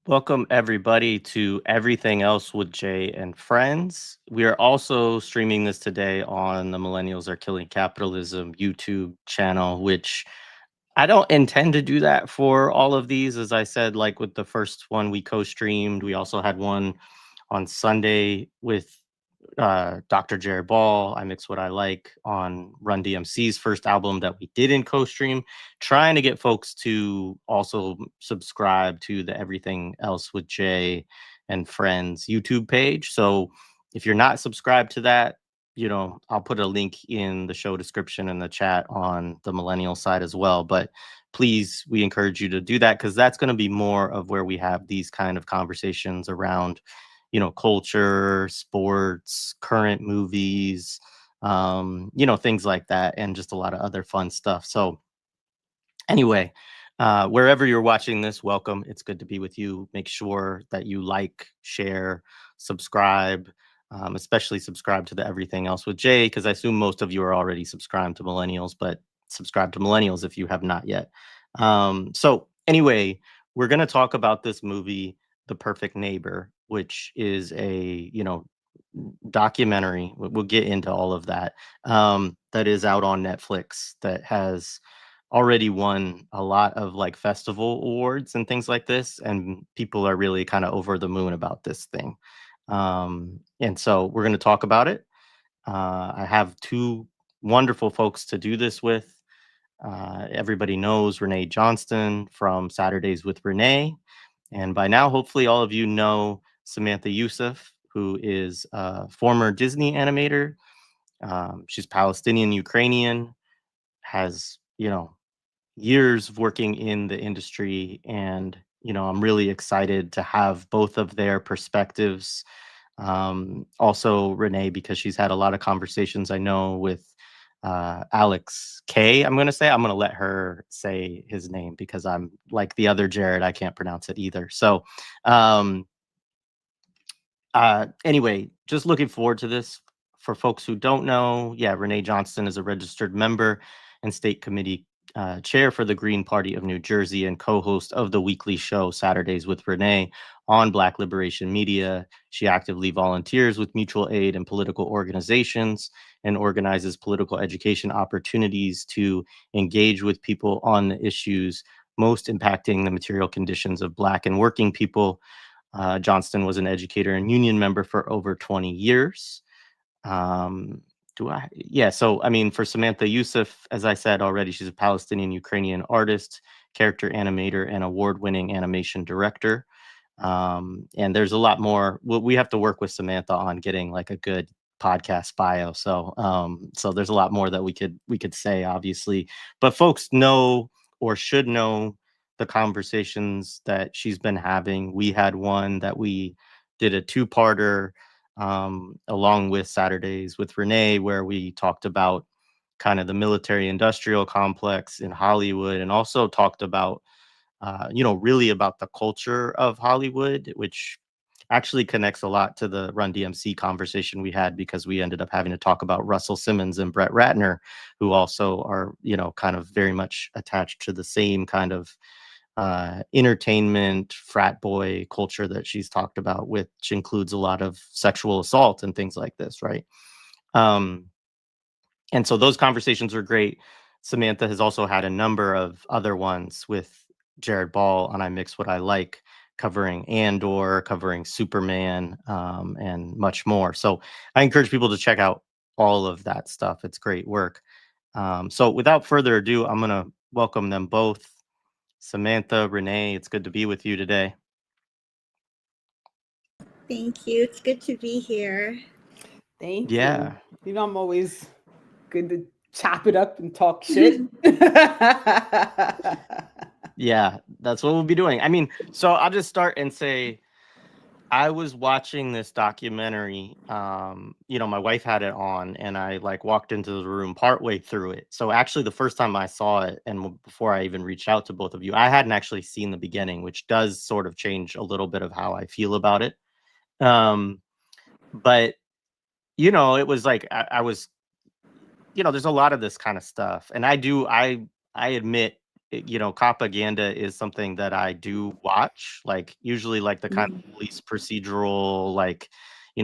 Welcome, everybody, to Everything Else with Jay and Friends. We are also streaming this today on the Millennials Are Killing Capitalism YouTube channel, which I don't intend to do that for all of these. As I said, like with the first one, we co streamed. We also had one on Sunday with Dr. Jared Ball. I Mix What I Like on Run DMC's first album that we did in co-stream, trying to get folks to also subscribe to the Everything Else with Jay and Friends YouTube page. So if you're not subscribed to that, I'll put a link in the show description in the chat on the millennial side as well. But please, we encourage you to do that because that's going to be more of where we have these kind of conversations around culture, sports, current movies, things like that, and just a lot of other fun stuff. So anyway, wherever you're watching this, welcome. It's good to be with you. Make sure that you like, share, subscribe, especially subscribe to the Everything Else with Jay, because I assume most of you are already subscribed to Millennials, but subscribe to Millennials if you have not yet. So anyway, we're going to talk about this movie, The Perfect Neighbor, which is a, documentary. We'll get into all of that. That is out on Netflix, that has already won a lot of like festival awards and things like this, and people are really kind of over the moon about this thing. And so we're going to talk about it. I have two wonderful folks to do this with. Everybody knows Renee Johnston from Saturdays with Renee. And by now, hopefully, all of you know Samantha Youssef, who is a former Disney animator. She's Palestinian Ukrainian, has, years of working in the industry. And, I'm really excited to have both of their perspectives. Also, Renee, because she's had a lot of conversations, I know, with Alex K. I'm going to let her say his name because I'm like the other Jared. I can't pronounce it either. So, anyway, just looking forward to this. For folks who don't know, yeah, Renee Johnston is a registered member and state committee chair for the Green Party of New Jersey and co-host of the weekly show Saturdays with Renee on Black Liberation Media. She actively volunteers with mutual aid and political organizations and organizes political education opportunities to engage with people on the issues most impacting the material conditions of Black and working people. Johnston was an educator and union member for over 20 years. So I mean, for Samantha Youssef, as I said already, she's a Palestinian Ukrainian artist, character animator, and award-winning animation director. And there's a lot more. We have to work with Samantha on getting like a good podcast bio. So there's a lot more that we could say, obviously, but folks know or should know the conversations that she's been having. We had one that we did a two-parter along with Saturdays with Renee, where we talked about kind of the military industrial complex in Hollywood, and also talked about, really about the culture of Hollywood, which actually connects a lot to the Run DMC conversation we had, because we ended up having to talk about Russell Simmons and Brett Ratner, who also are, kind of very much attached to the same kind of entertainment frat boy culture that she's talked about, which includes a lot of sexual assault and things like this, right? And so those conversations are great. Samantha has also had a number of other ones with Jared Ball on I Mix What I Like, covering Andor, covering Superman, and much more. So I encourage people to check out all of that stuff. It's great work. So without further ado, I'm going to welcome them both. Samantha, Renee, it's good to be with you today. Thank you. It's good to be here. Thank Yeah. you. I'm always good to chop it up and talk shit. Yeah, that's what we'll be doing. I mean, so I'll just start and say, I was watching this documentary. My wife had it on, and I like walked into the room partway through it. So actually, the first time I saw it, and before I even reached out to both of you, I hadn't actually seen the beginning, which does sort of change a little bit of how I feel about it. But it was like I was, there's a lot of this kind of stuff, and I admit Copaganda is something that I do watch, like usually like the kind Mm. of police procedural, like,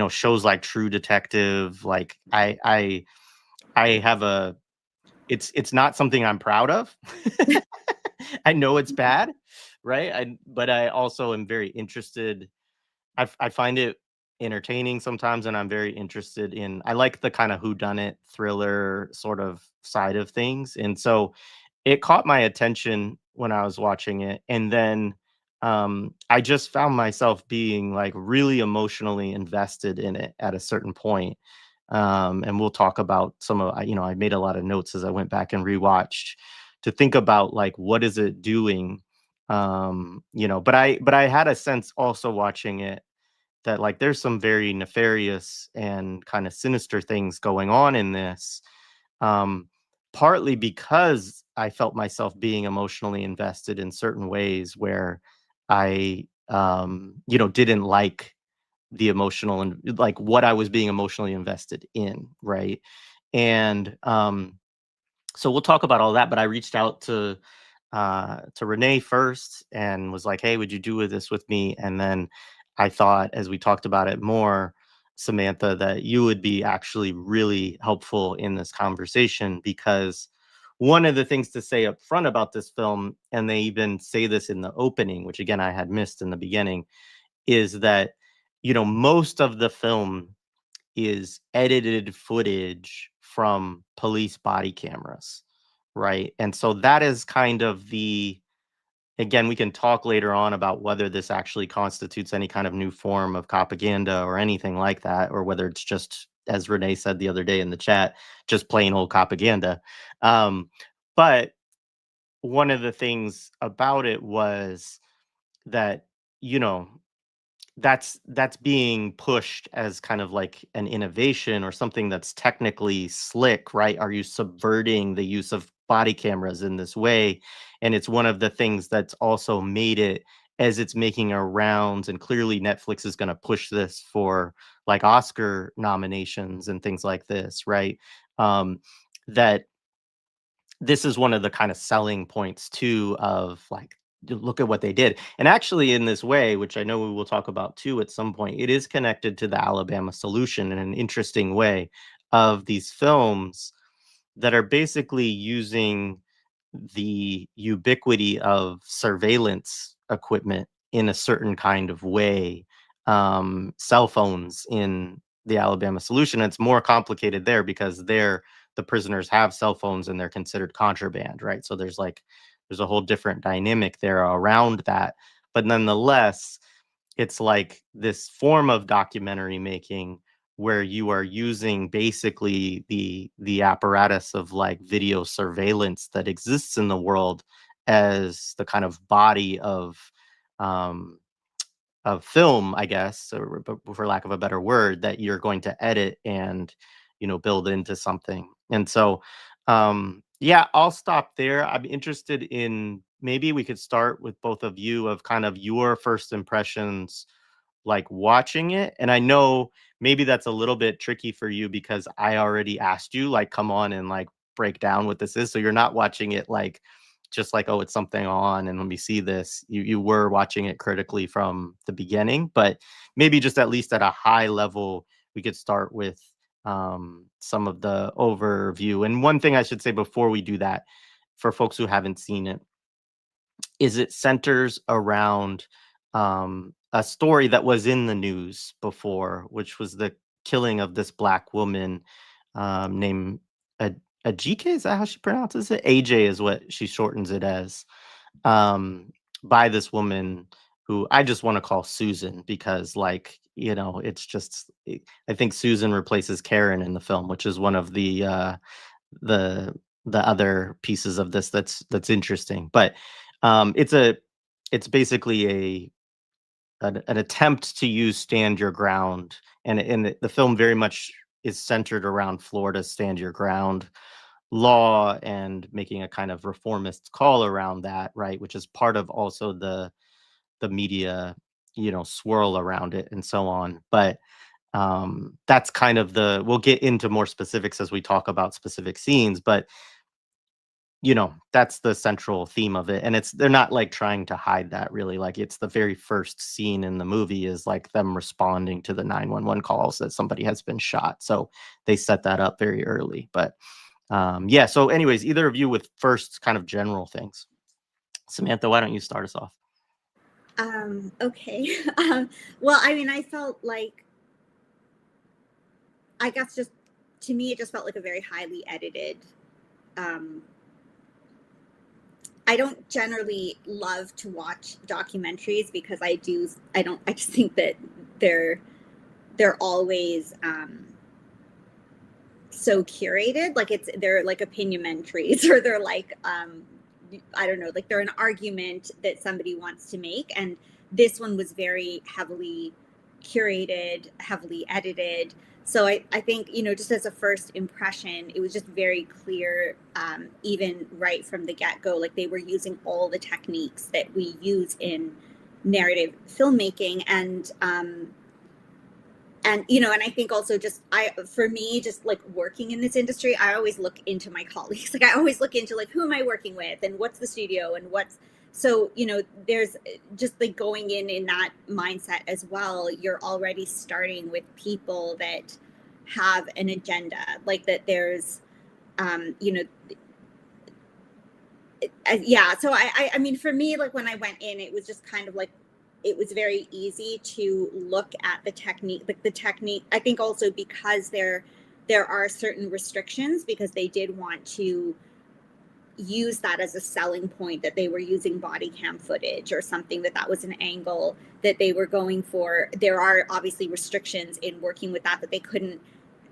shows like True Detective. Like I have it's not something I'm proud of. I know it's bad, right? But I also am very interested. I find it entertaining sometimes, and I'm very interested in. I like the kind of whodunit thriller sort of side of things, and so it caught my attention when I was watching it, and then I just found myself being like really emotionally invested in it at a certain point. And we'll talk about some of I made a lot of notes as I went back and rewatched to think about like what is it doing. But I had a sense also watching it that like there's some very nefarious and kind of sinister things going on in this, um, partly because I felt myself being emotionally invested in certain ways where I didn't like the emotional and like what I was being emotionally invested in, right? And so we'll talk about all that, but I reached out to Renee first and was like, "Hey, would you do this with me?" And then I thought, as we talked about it more, Samantha, that you would be actually really helpful in this conversation because one of the things to say up front about this film, and they even say this in the opening, which again I had missed in the beginning, is that most of the film is edited footage from police body cameras, right? And so that is kind of the again, we can talk later on about whether this actually constitutes any kind of new form of propaganda or anything like that, or whether it's just, as Renee said the other day in the chat, just plain old propaganda. But one of the things about it was that, you know, that's being pushed as kind of like an innovation or something that's technically slick, right? Are you subverting the use of body cameras in this way? And it's one of the things that's also made it, as it's making a rounds, and clearly Netflix is going to push this for like Oscar nominations and things like this, right? That this is one of the kind of selling points too of like, look at what they did. And actually in this way, which I know we will talk about too at some point, it is connected to the Alabama solution in an interesting way of these films that are basically using the ubiquity of surveillance equipment in a certain kind of way. Cell phones in the Alabama solution, it's more complicated there because the prisoners have cell phones and they're considered contraband, right? So there's a whole different dynamic there around that. But nonetheless, it's like this form of documentary making where you are using basically the apparatus of like video surveillance that exists in the world as the kind of body um of film, I guess, or for lack of a better word, that you're going to edit and build into something. And so yeah, I'll stop there. I'm interested in, maybe we could start with both of you of kind of your first impressions like watching it. And I know maybe that's a little bit tricky for you because I already asked you, like, come on and like break down what this is. So you're not watching it like just like, oh, it's something on and let me see this. You were watching it critically from the beginning, but maybe just at least at a high level, we could start with some of the overview. And one thing I should say before we do that, for folks who haven't seen it, is it centers around a story that was in the news before, which was the killing of this Black woman named Ajike. Is that how she pronounces it? AJ is what she shortens it as, um, by this woman who I just want to call Susan because, like, it's just, I think Susan replaces Karen in the film, which is one of the the other pieces of this that's interesting. But it's basically an attempt to use stand your ground, and the film very much is centered around Florida's stand your ground law and making a kind of reformist call around that, right? Which is part of also the media, swirl around it and so on. But that's kind of we'll get into more specifics as we talk about specific scenes, but that's the central theme of it. And they're not like trying to hide that really. Like it's the very first scene in the movie is like them responding to the 911 calls that somebody has been shot. So they set that up very early. But yeah, so anyways, either of you with first kind of general things. Samantha, why don't you start us off? Okay. Well, I mean, I felt like, I guess just to me, it just felt like a very highly edited. I don't generally love to watch documentaries because I just think that they're always so curated. Like they're like opinionmentaries, or they're like, I don't know, like they're an argument that somebody wants to make. And this one was very heavily curated, heavily edited. So I think, just as a first impression, it was just very clear, even right from the get-go, like they were using all the techniques that we use in narrative filmmaking. And I think also for me, just like working in this industry, I always look into my colleagues. Like I always look into like, who am I working with and what's the studio and so, there's just like going in that mindset as well. You're already starting with people that have an agenda, like that there's, yeah. So I mean, for me, like when I went in, it was just kind of like, it was very easy to look at the technique, I think also because there are certain restrictions, because they did want to use that as a selling point, that they were using body cam footage or something, that was an angle that they were going for. There are obviously restrictions in working with that they couldn't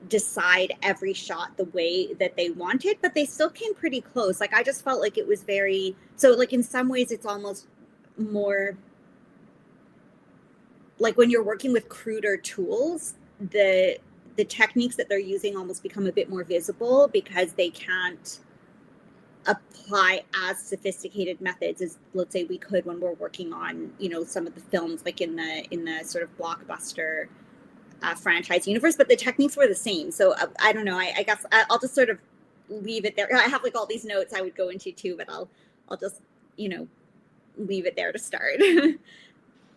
decide every shot the way that they wanted, but they still came pretty close. Like I just felt like it was very, so like in some ways it's almost more like when you're working with cruder tools, the techniques that they're using almost become a bit more visible because they can't apply as sophisticated methods as, let's say, we could when we're working on, some of the films like in the sort of blockbuster franchise universe. But the techniques were the same. So I don't know. I guess I'll just sort of leave it there. I have like all these notes I would go into too, but I'll just leave it there to start.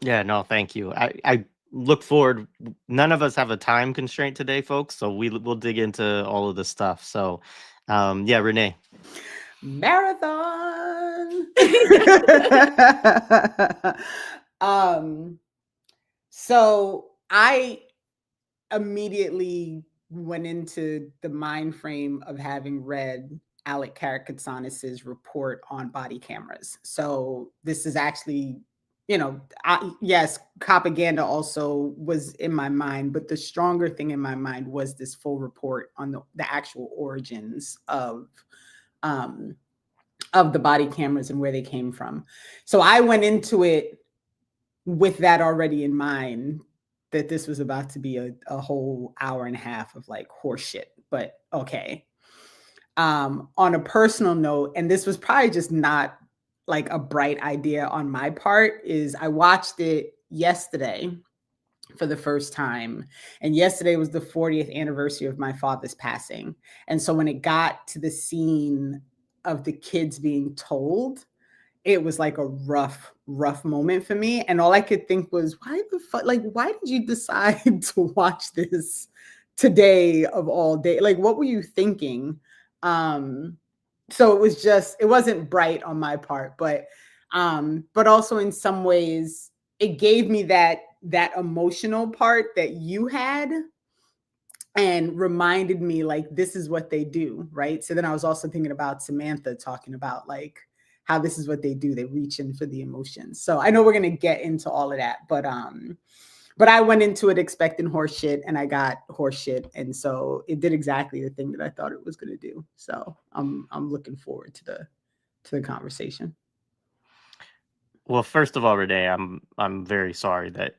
Yeah, no, thank you. I look forward. None of us have a time constraint today, folks, so we'll dig into all of this stuff. So, yeah, Renee. Marathon. So I immediately went into the mind frame of having read Alec Karakatsanis's report on body cameras. So this is actually, yes, Copaganda also was in my mind, but the stronger thing in my mind was this full report on the actual origins of the body cameras and where they came from. So I went into it with that already in mind, that this was about to be a whole hour and a half of like horseshit, but okay. On a personal note, and this was probably just not like a bright idea on my part, is I watched it yesterday for the first time. And yesterday was the 40th anniversary of my father's passing. And so when it got to the scene of the kids being told, it was like a rough moment for me. And all I could think was, why the fuck? Like, why did you decide to watch this today of all day? Like, what were you thinking? So it wasn't bright on my part, but also in some ways it gave me that emotional part that you had, and reminded me like, this is what they do, right? So then I was also thinking about Samantha talking about like how this is what they do. They reach in for the emotions. So I know we're going to get into all of that, but I went into it expecting horse shit, and I got horse shit. And so it did exactly the thing that I thought it was going to do. So I'm looking forward to the conversation. Well, first of all, Renee, I'm very sorry that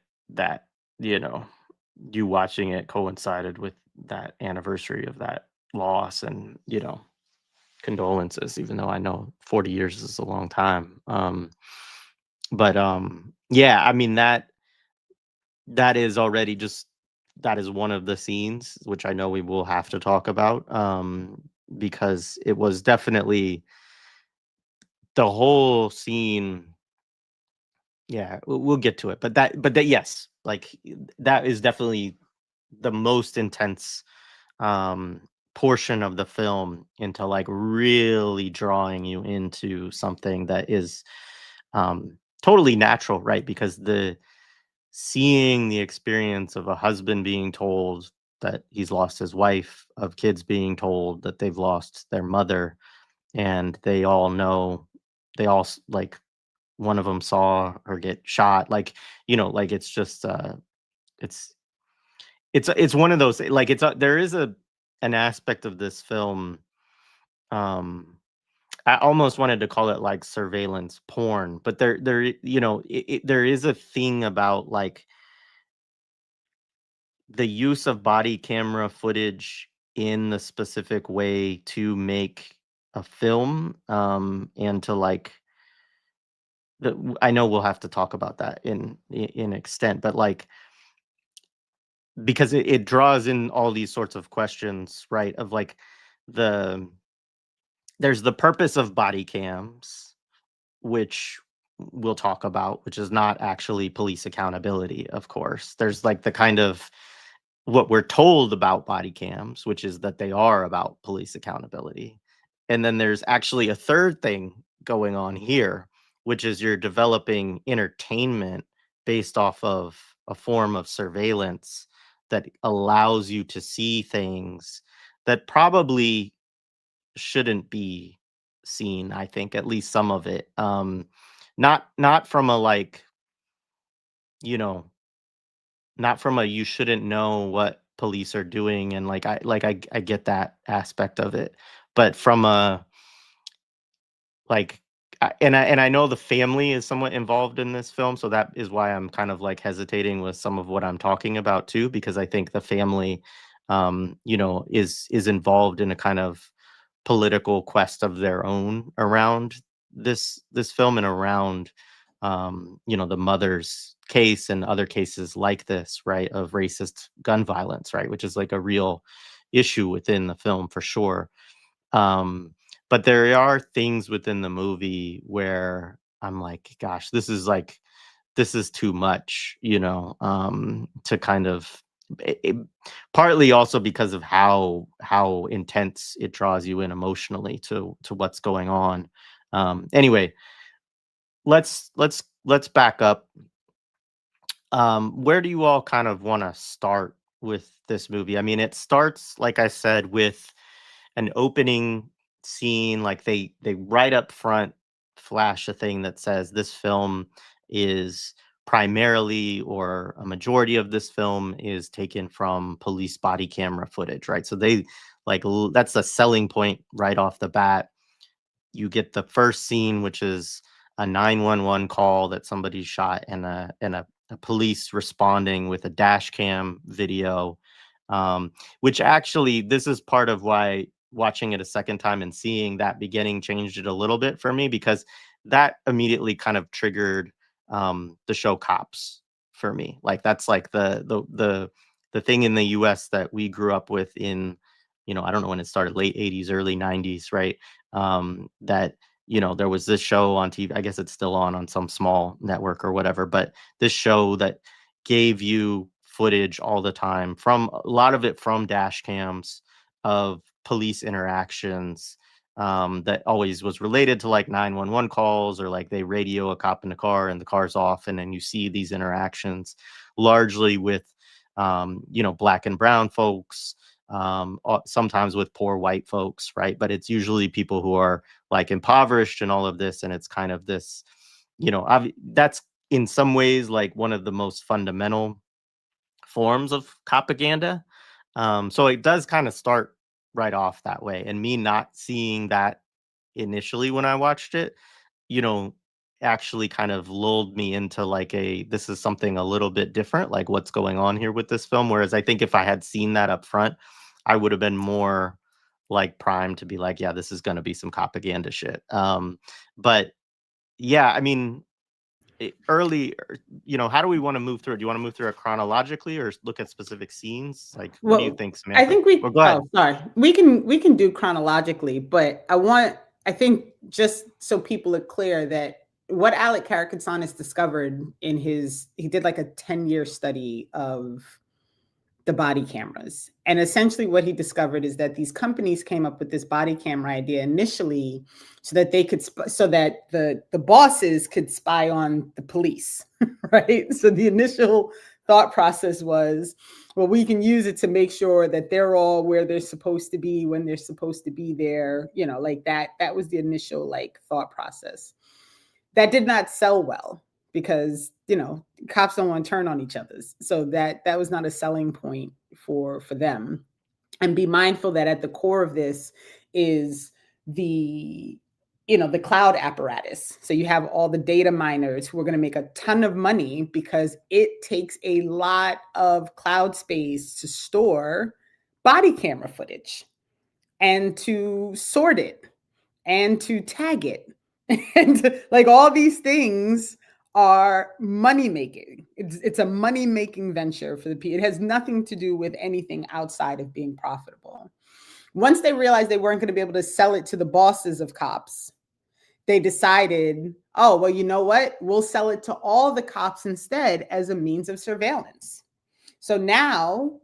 you watching it coincided with that anniversary of that loss, and condolences, even though I know 40 years is a long time. But yeah, I mean that is already that is one of the scenes which I know we will have to talk about, because it was definitely the whole scene, yeah, we'll get to it, but that yes, like that is definitely the most intense portion of the film, into like really drawing you into something that is totally natural, right? Because seeing the experience of a husband being told that he's lost his wife, of kids being told that they've lost their mother, and they all know, like, one of them saw her get shot, like, like it's just it's it's one of those, like, there is an aspect of this film, um I almost wanted to call it like surveillance porn, but there is a thing about like the use of body camera footage in the specific way to make a film, and to like I know we'll have to talk about that in extent, but like, because it draws in all these sorts of questions, right? Of like the there's the purpose of body cams, which we'll talk about, which is not actually police accountability, of course. There's like the kind of what we're told about body cams, which is that they are about police accountability. And then there's actually a third thing going on here, which is you're developing entertainment based off of a form of surveillance that allows you to see things that probably shouldn't be seen, I think, at least some of it. Not from a like, you know, not from a you shouldn't know what police are doing, and like I get that aspect of it, but from a like and I know the family is somewhat involved in this film, so that is why I'm kind of like hesitating with some of what I'm talking about too, because I think the family is involved in a kind of political quest of their own around this film, and around the mother's case and other cases like this, right, of racist gun violence, right, which is like a real issue within the film for sure. um but there are things within the movie where I'm like, gosh, this is too much, to kind of partly also because of how intense it draws you in emotionally to what's going on. Anyway, let's back up. Where do you all kind of want to start with this movie? I mean, it starts, like I said, with an opening scene. Like they right up front flash a thing that says this film is primarily, or a majority of this film is taken from police body camera footage, right? So they that's a selling point right off the bat. You get the first scene, which is a 911 call that somebody shot, and a police responding with a dash cam video, which actually, this is part of why watching it a second time and seeing that beginning changed it a little bit for me, because that immediately kind of triggered the show Cops for me. Like that's like the thing in the US that we grew up with in, I don't know when it started, late 80s, early 90s, right? That there was this show on TV. I guess it's still on some small network or whatever, but this show that gave you footage all the time, from a lot of it from dash cams of police interactions, that always was related to like 911 calls, or like they radio a cop in the car and the car's off, and then you see these interactions largely with black and brown folks, sometimes with poor white folks, right? But it's usually people who are like impoverished and all of this, and it's kind of this, that's in some ways like one of the most fundamental forms of propaganda. So it does kind of start right off that way, and me not seeing that initially when I watched it, you know, actually kind of lulled me into like this is something a little bit different, like what's going on here with this film. Whereas I think if I had seen that up front, I would have been more like primed to be like, yeah, this is going to be some propaganda shit. But yeah, I mean, how do we want to move through it? Do you want to move through it chronologically or look at specific scenes? Like, what do you think, Samantha? I think we. Go ahead. Oh, sorry. We can do chronologically, but I want I think just so people are clear that what Alec Karakatsanis discovered in he did like a 10-year study of the body cameras. And essentially what he discovered is that these companies came up with this body camera idea initially so that they could, so that the bosses could spy on the police, right? So the initial thought process was, well, we can use it to make sure that they're all where they're supposed to be when they're supposed to be there, you know, like that. That was the initial like thought process. That did not sell well because, you know, cops don't want to turn on each other. So that was not a selling point for them. And be mindful that at the core of this is the, you know, the cloud apparatus. So you have all the data miners who are going to make a ton of money because it takes a lot of cloud space to store body camera footage and to sort it and to tag it. And like all these things are money making. It's a money making venture for the people. It has nothing to do with anything outside of being profitable. Once they realized they weren't going to be able to sell it to the bosses of cops, they decided, oh, well, you know what? We'll sell it to all the cops instead as a means of surveillance. So now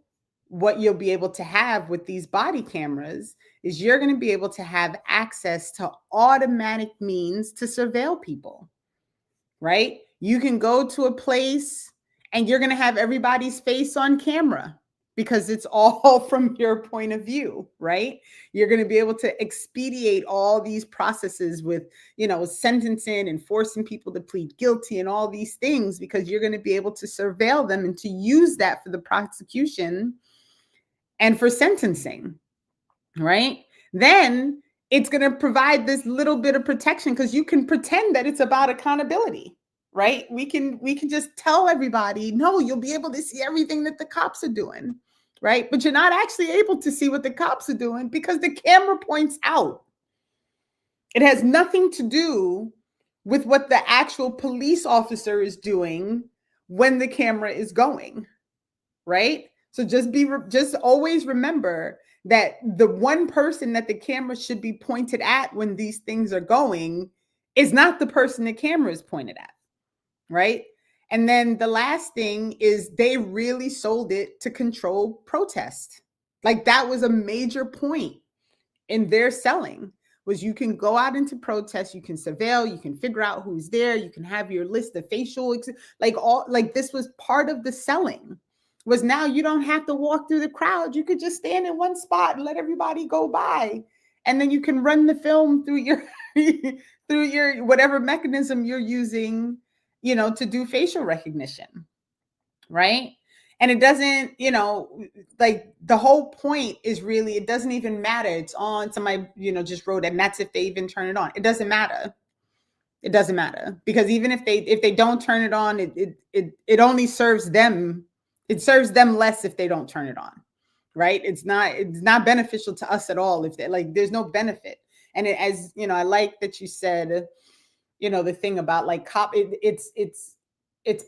what you'll be able to have with these body cameras is you're going to be able to have access to automatic means to surveil people, right? You can go to a place and you're going to have everybody's face on camera because it's all from your point of view, right? You're going to be able to expedite all these processes with, you know, sentencing and forcing people to plead guilty and all these things because you're going to be able to surveil them and to use that for the prosecution and for sentencing, right? Then it's going to provide this little bit of protection because you can pretend that it's about accountability, right? We can just tell everybody, no, you'll be able to see everything that the cops are doing, right? But you're not actually able to see what the cops are doing because the camera points out. It has nothing to do with what the actual police officer is doing when the camera is going, right? So just always remember that the one person that the camera should be pointed at when these things are going is not the person the camera is pointed at, right? And then the last thing is they really sold it to control protest. Like that was a major point in their selling was you can go out into protest, you can surveil, you can figure out who's there, you can have your list of facial, like this was part of the selling. Was now you don't have to walk through the crowd. You could just stand in one spot and let everybody go by. And then you can run the film through your through your whatever mechanism you're using, you know, to do facial recognition. Right. And it doesn't, you know, like the whole point is really, it doesn't even matter. It's on, somebody, you know, just wrote it, and that's if they even turn it on. It doesn't matter. It doesn't matter because even if they don't turn it on, it only serves them. It serves them less if they don't turn it on, right? It's not beneficial to us at all if they like. There's no benefit. And as you know, I like that you said, you know, the thing about like it's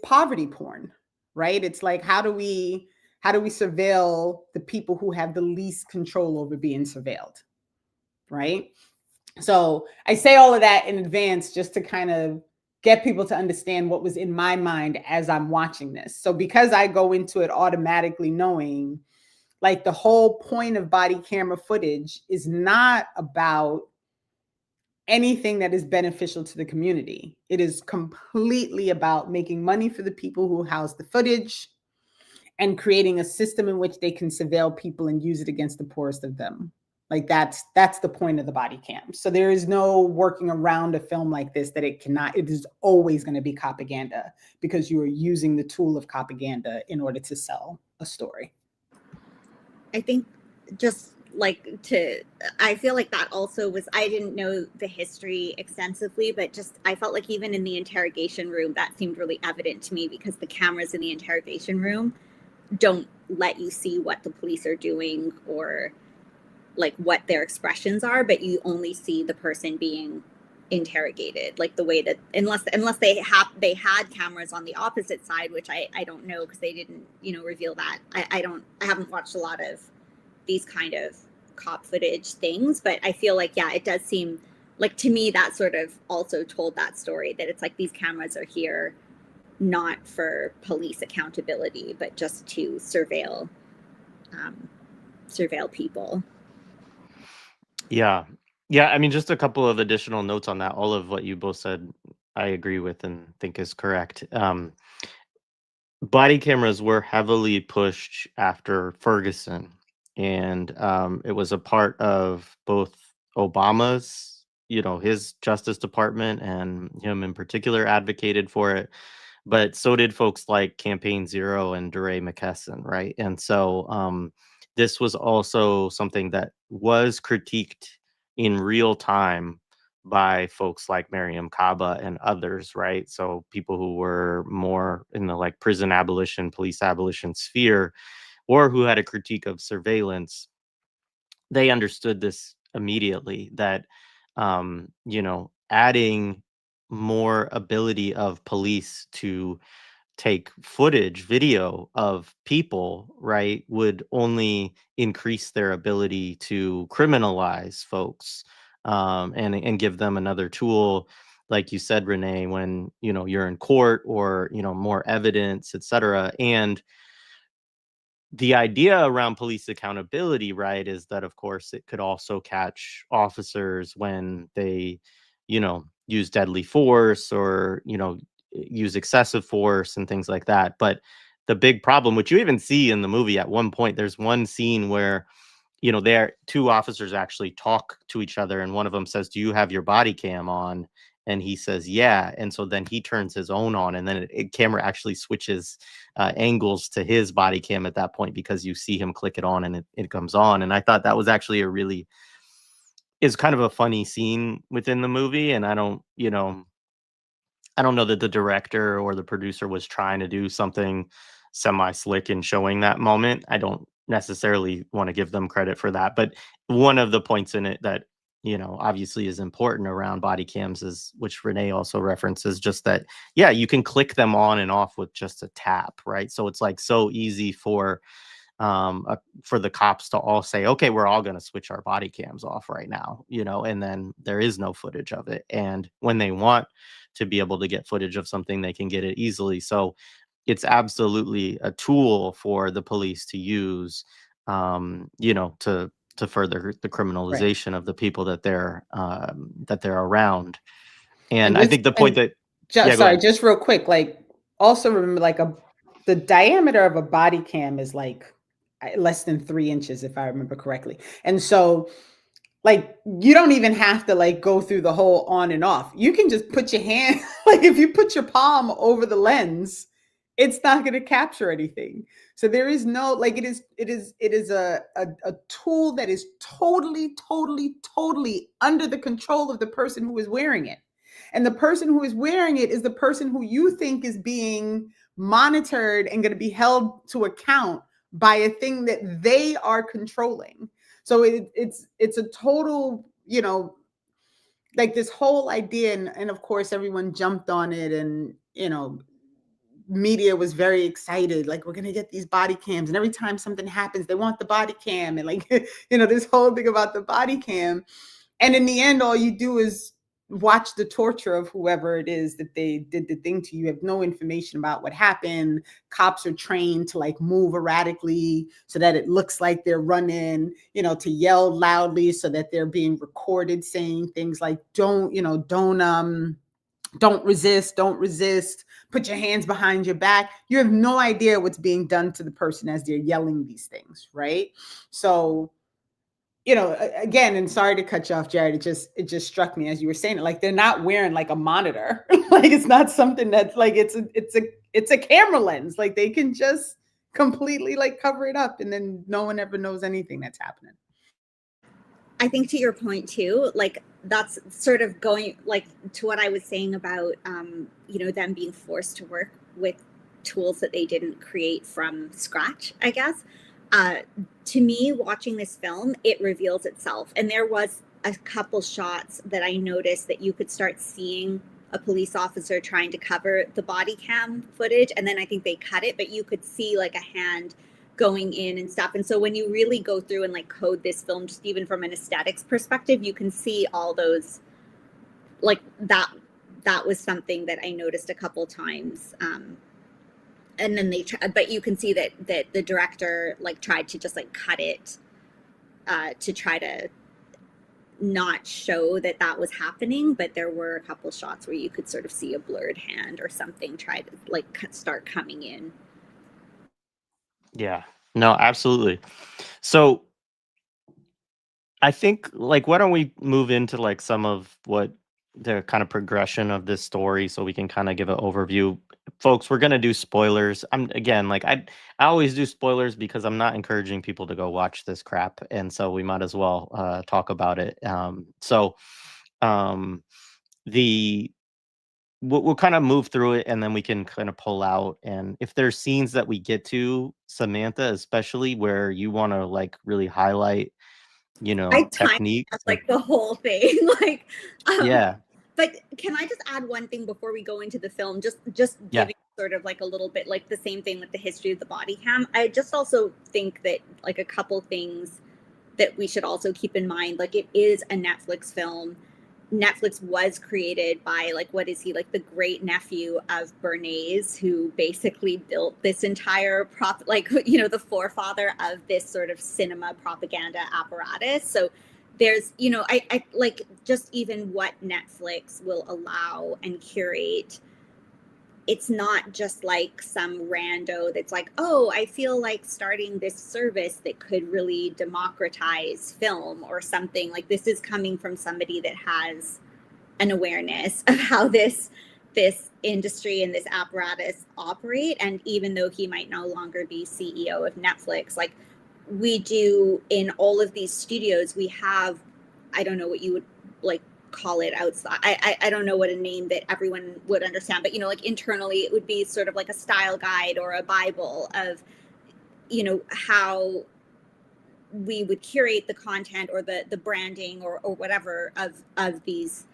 poverty porn, right? It's like how do we surveil the people who have the least control over being surveilled, right? So I say all of that in advance just to kind of get people to understand what was in my mind as I'm watching this. So because I go into it automatically knowing like the whole point of body camera footage is not about anything that is beneficial to the community. It is completely about making money for the people who house the footage and creating a system in which they can surveil people and use it against the poorest of them. Like that's the point of the body cam. So there is no working around a film like this that it is always going to be Copaganda because you are using the tool of Copaganda in order to sell a story. I think I feel like that also was, I didn't know the history extensively, but just, I felt like even in the interrogation room, that seemed really evident to me because the cameras in the interrogation room don't let you see what the police are doing or like what their expressions are, but you only see the person being interrogated, like the way that unless they had cameras on the opposite side, which I don't know because they didn't, you know, reveal that. I haven't watched a lot of these kind of cop footage things, but I feel like, yeah, it does seem like, to me, that sort of also told that story, that it's like these cameras are here not for police accountability, but just to surveil people. Yeah. Yeah. I mean, just a couple of additional notes on that. All of what you both said, I agree with and think is correct. Body cameras were heavily pushed after Ferguson, and it was a part of both Obama's, his Justice Department, and him in particular advocated for it. But so did folks like Campaign Zero and DeRay McKesson, right? And so this was also something that was critiqued in real time by folks like Miriam Kaba and others, right? So people who were more in the like prison abolition, police abolition sphere, or who had a critique of surveillance, they understood this immediately, that adding more ability of police to take video of people, right, would only increase their ability to criminalize folks, and give them another tool, like you said, Renee, when you're in court, or more evidence, etc. And the idea around police accountability, right, is that of course it could also catch officers when they, use deadly force, or, use excessive force and things like that. But the big problem, which you even see in the movie at one point, there's one scene where, there two officers actually talk to each other, and one of them says, "Do you have your body cam on?" And he says, "Yeah." And so then he turns his own on, and then camera actually switches angles to his body cam at that point, because you see him click it on, and it comes on. And I thought that was actually is kind of a funny scene within the movie. And I don't know that the director or the producer was trying to do something semi slick in showing that moment. I don't necessarily want to give them credit for that. But one of the points in it that, obviously is important around body cams is, which Renee also references, just that, yeah, you can click them on and off with just a tap, right? So it's like so easy for the cops to all say, okay, we're all going to switch our body cams off right now, and then there is no footage of it. And when they want to be able to get footage of something, they can get it easily. So it's absolutely a tool for the police to use, to further the criminalization of the people that they're around. And I think the point that, yeah, go ahead. Just real quick, like, also remember, like, the diameter of a body cam is like less than 3 inches, if I remember correctly. And so, like, you don't even have to like go through the whole on and off. You can just put your hand, like, if you put your palm over the lens, it's not going to capture anything. So there is no, like, it is a tool that is totally under the control of the person who is wearing it. And the person who is wearing it is the person who you think is being monitored and going to be held to account by a thing that they are controlling. So it's a total, like, this whole idea, and of course everyone jumped on it, and media was very excited, like, we're going to get these body cams, and every time something happens they want the body cam, and like this whole thing about the body cam. And in the end, all you do is watch the torture of whoever it is that they did the thing to. You have no information about what happened. Cops are trained to like move erratically so that it looks like they're running, to yell loudly so that they're being recorded saying things like, don't resist, put your hands behind your back. You have no idea what's being done to the person as they're yelling these things, right? So, again, and sorry to cut you off, Jared, it just struck me as you were saying it, like, they're not wearing like a monitor. Like, it's not something that's like, it's a camera lens. Like, they can just completely like cover it up, and then no one ever knows anything that's happening. I think to your point too, like, that's sort of going like to what I was saying about, them being forced to work with tools that they didn't create from scratch, I guess. To me, watching this film, it reveals itself. And there was a couple shots that I noticed that you could start seeing a police officer trying to cover the body cam footage. And then I think they cut it, but you could see like a hand going in and stuff. And so when you really go through and like code this film, just even from an aesthetics perspective, you can see all those like that was something that I noticed a couple times. And then but you can see that the director like tried to just like cut it to try to not show that was happening, but there were a couple shots where you could sort of see a blurred hand or something try to like start coming in. Yeah, no, absolutely. So I think, like, why don't we move into like some of what the kind of progression of this story so we can kind of give an overview. Folks, we're gonna do spoilers. I'm again, like, I always do spoilers because I'm not encouraging people to go watch this crap, and so we might as well talk about it. Um, the we'll kind of move through it, and then we can kind of pull out. And if there's scenes that we get to, Samantha, especially where you want to like really highlight, I timed techniques. like the whole thing. Like, Yeah. But can I just add one thing before we go into the film? Just Yeah. giving sort of like a little bit like the same thing with the history of the body cam. I just also think that like a couple things that we should also keep in mind, like it is a Netflix film. Netflix was created by like, what is he, like the great nephew of Bernays, who basically built this entire the forefather of this sort of cinema propaganda apparatus. So there's, I like just even what Netflix will allow and curate. It's not just like some rando that's like, oh, I feel like starting this service that could really democratize film or something. Like this is coming from somebody that has an awareness of how this industry and this apparatus operate. And even though he might no longer be CEO of Netflix, like we do in all of these studios, we have, I don't know what you would like call it outside. I don't know what a name that everyone would understand, but like internally it would be sort of like a style guide or a Bible of how we would curate the content or the branding or whatever of these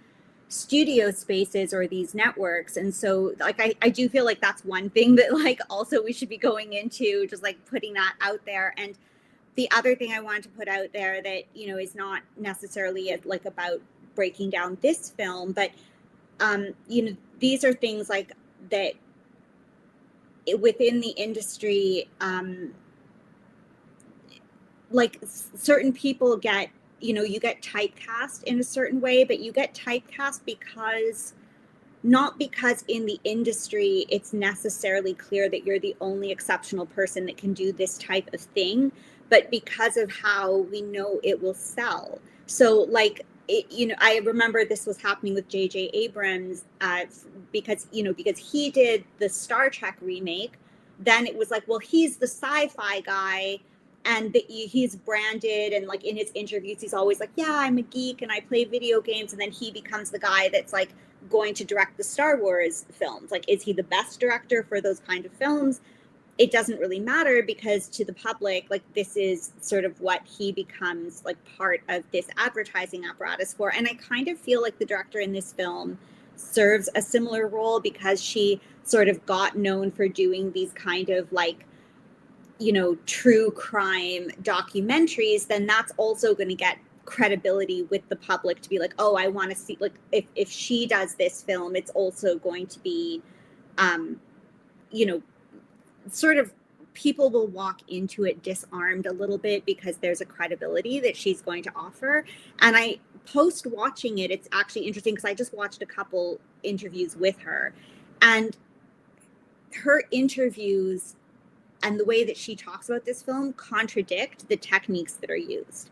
studio spaces or these networks. And so like I do feel like that's one thing that like also we should be going into, just like putting that out there. And the other thing I wanted to put out there that is not necessarily like about breaking down this film, but these are things like that within the industry, like certain people get, you get typecast in a certain way, but you get typecast not because in the industry it's necessarily clear that you're the only exceptional person that can do this type of thing, but because of how we know it will sell. So like, I remember this was happening with J.J. Abrams because he did the Star Trek remake. Then it was like, well, he's the sci-fi guy and he's branded, and like in his interviews, he's always like, yeah, I'm a geek and I play video games. And then he becomes the guy that's like going to direct the Star Wars films. Like, is he the best director for those kind of films? It doesn't really matter, because to the public, like this is sort of what he becomes like part of this advertising apparatus for. And I kind of feel like the director in this film serves a similar role, because she sort of got known for doing these kind of like, true crime documentaries. Then that's also going to get credibility with the public to be like, oh, I want to see, like if she does this film, it's also going to be, sort of people will walk into it disarmed a little bit because there's a credibility that she's going to offer. And I post watching it, it's actually interesting because I just watched a couple interviews with her, and her interviews and the way that she talks about this film contradict the techniques that are used.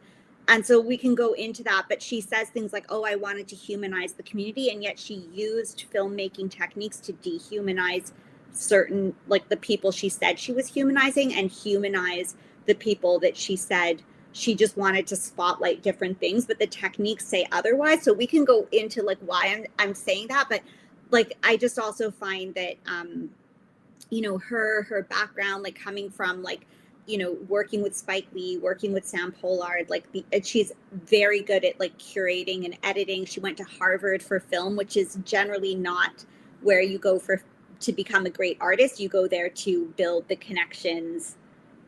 And so we can go into that, but she says things like, oh, I wanted to humanize the community, and yet she used filmmaking techniques to dehumanize certain, like the people she said she was humanizing, and humanize the people that she said she just wanted to spotlight different things, but the techniques say otherwise. So we can go into like why I'm saying that, but like I just also find that her background, like coming from like working with Spike Lee, working with Sam Pollard, like she's very good at like curating and editing. She went to Harvard for film, which is generally not where you go to become a great artist. You go there to build the connections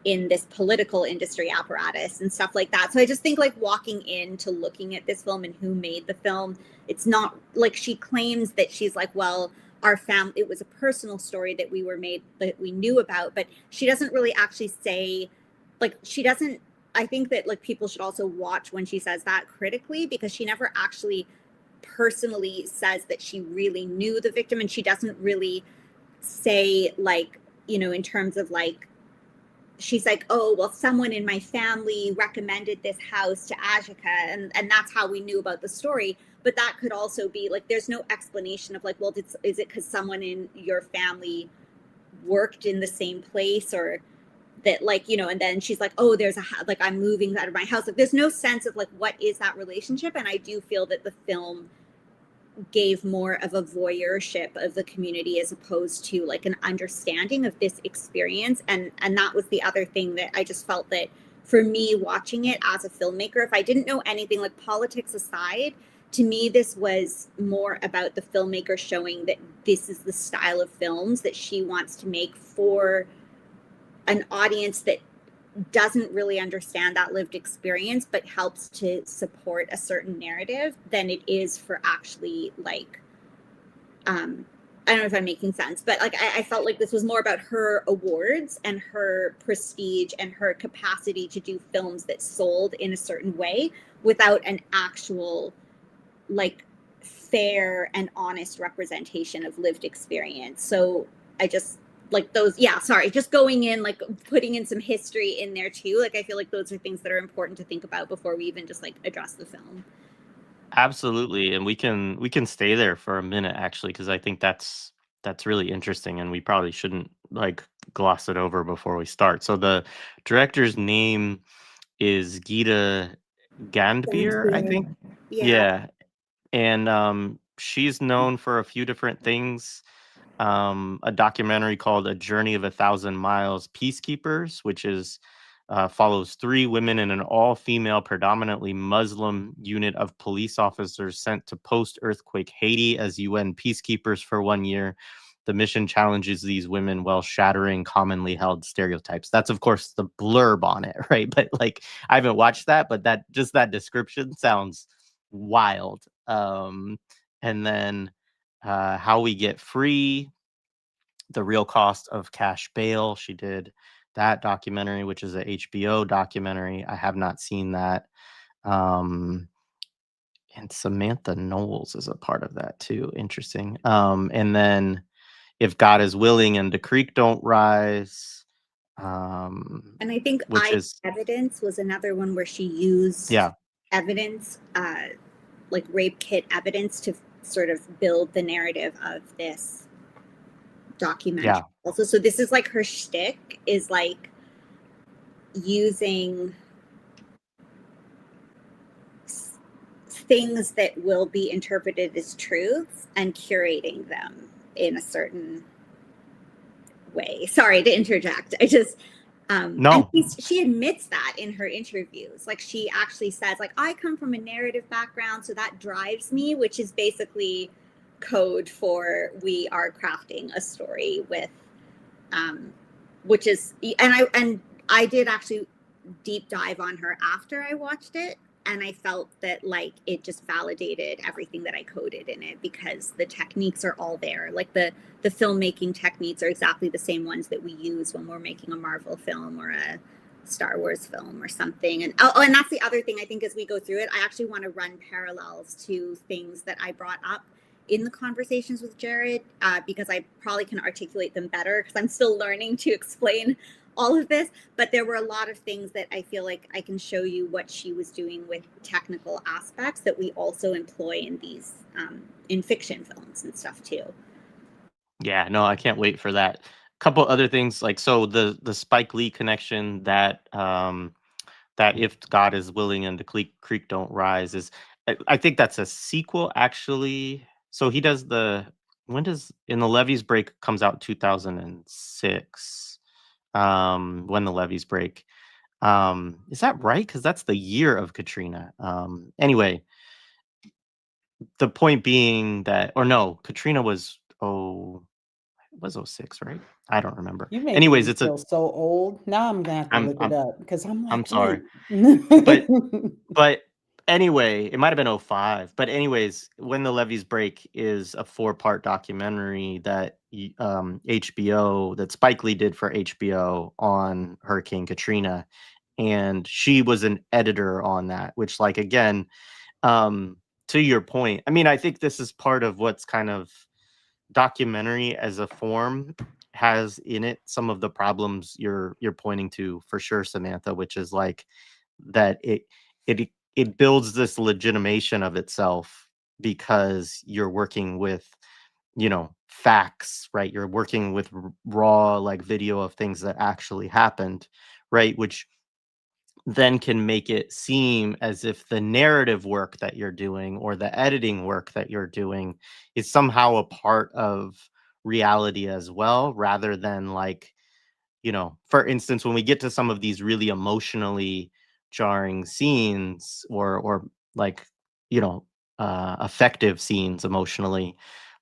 in this political industry apparatus and stuff like that. So I just think like walking into looking at this film and who made the film, it's not like she claims that she's like, well, our family, it was a personal story that we were made, that we knew about, but she doesn't really actually say, like, she doesn't, I think that like people should also watch when she says that critically, because she never actually personally says that she really knew the victim, and she doesn't really say like, you know, in terms of like, she's like, oh, well, someone in my family recommended this house to Ajiake, and that's how we knew about the story. But that could also be like, there's no explanation of like, well, is it because someone in your family worked in the same place, or that, like, you know, and then she's like, oh, there's like, I'm moving out of my house. Like, there's no sense of like, what is that relationship? And I do feel that the film gave more of a voyeurship of the community as opposed to like an understanding of this experience. And that was the other thing that I just felt that for me watching it as a filmmaker, if I didn't know anything, like politics aside, to me this was more about the filmmaker showing that this is the style of films that she wants to make for an audience that doesn't really understand that lived experience, but helps to support a certain narrative, than it is for actually like, I don't know if I'm making sense, but like, I felt like this was more about her awards and her prestige and her capacity to do films that sold in a certain way without an actual like fair and honest representation of lived experience. So I just, like those, just going in, like putting in some history in there too. Like, I feel like those are things that are important to think about before we even just like address the film. Absolutely, and we can stay there for a minute actually, because I think that's really interesting, and we probably shouldn't like gloss it over before we start. So the director's name is Geeta Gandbir, I think. Yeah. Yeah, and she's known for a few different things. A documentary called A Journey of a Thousand Miles, Peacekeepers, which is follows 3 women in an all-female, predominantly Muslim unit of police officers sent to post-earthquake Haiti as UN peacekeepers for 1 year. The mission challenges these women while shattering commonly held stereotypes. That's, of course, the blurb on it, right? But like, I haven't watched that, but that description sounds wild. And then How We Get Free, The Real Cost of Cash Bail. She did that documentary, which is a HBO documentary. I have not seen that. And Samantha Knowles is a part of that too. Interesting. And then If God Is Willing and the Creek Don't Rise. And I think Which is Evidence was another one where she used evidence, like rape kit evidence, to sort of build the narrative of this documentary also. So this is like her shtick, is like using things that will be interpreted as truths and curating them in a certain way. Sorry to interject. I just no. She admits that in her interviews. Like, she actually says, like, I come from a narrative background, so that drives me, which is basically code for we are crafting a story with, which is, and I did actually deep dive on her after I watched it, and I felt that like it just validated everything that I coded in it, because the techniques are all there. Like the filmmaking techniques are exactly the same ones that we use when we're making a Marvel film or a Star Wars film or something. And and that's the other thing, I think, as we go through it, I actually want to run parallels to things that I brought up in the conversations with Jared, because I probably can articulate them better, because I'm still learning to explain all of this. But there were a lot of things that I feel like I can show you what she was doing with technical aspects that we also employ in these in fiction films and stuff too. Yeah, no, I can't wait for that. Couple other things, like, so the Spike Lee connection, that that If God Is Willing and the Creek Don't Rise is, I think that's a sequel actually. So he does when does In the Levees Break comes out 2006. When the Levees Break. Is that right? Because that's the year of Katrina. Anyway, the point being that, or no, Katrina was, was 06, right? I don't remember. You made Anyways, me it's a feel so old. Now I'm gonna have to look it I'm up because I'm I'm like, sorry. wait. But But anyway, it might have been '05. But anyways, When the Levees Break is a 4-part documentary that HBO, that Spike Lee did for HBO on Hurricane Katrina. And she was an editor on that, which, like, again, to your point, I mean, I think this is part of what's kind of documentary as a form has in it some of the problems you're pointing to for sure, Samantha, which is like that it it builds this legitimation of itself because you're working with, facts, right? You're working with raw, like, video of things that actually happened, right? Which then can make it seem as if the narrative work that you're doing or the editing work that you're doing is somehow a part of reality as well, rather than, like, for instance, when we get to some of these really emotionally jarring scenes, or like, effective scenes emotionally,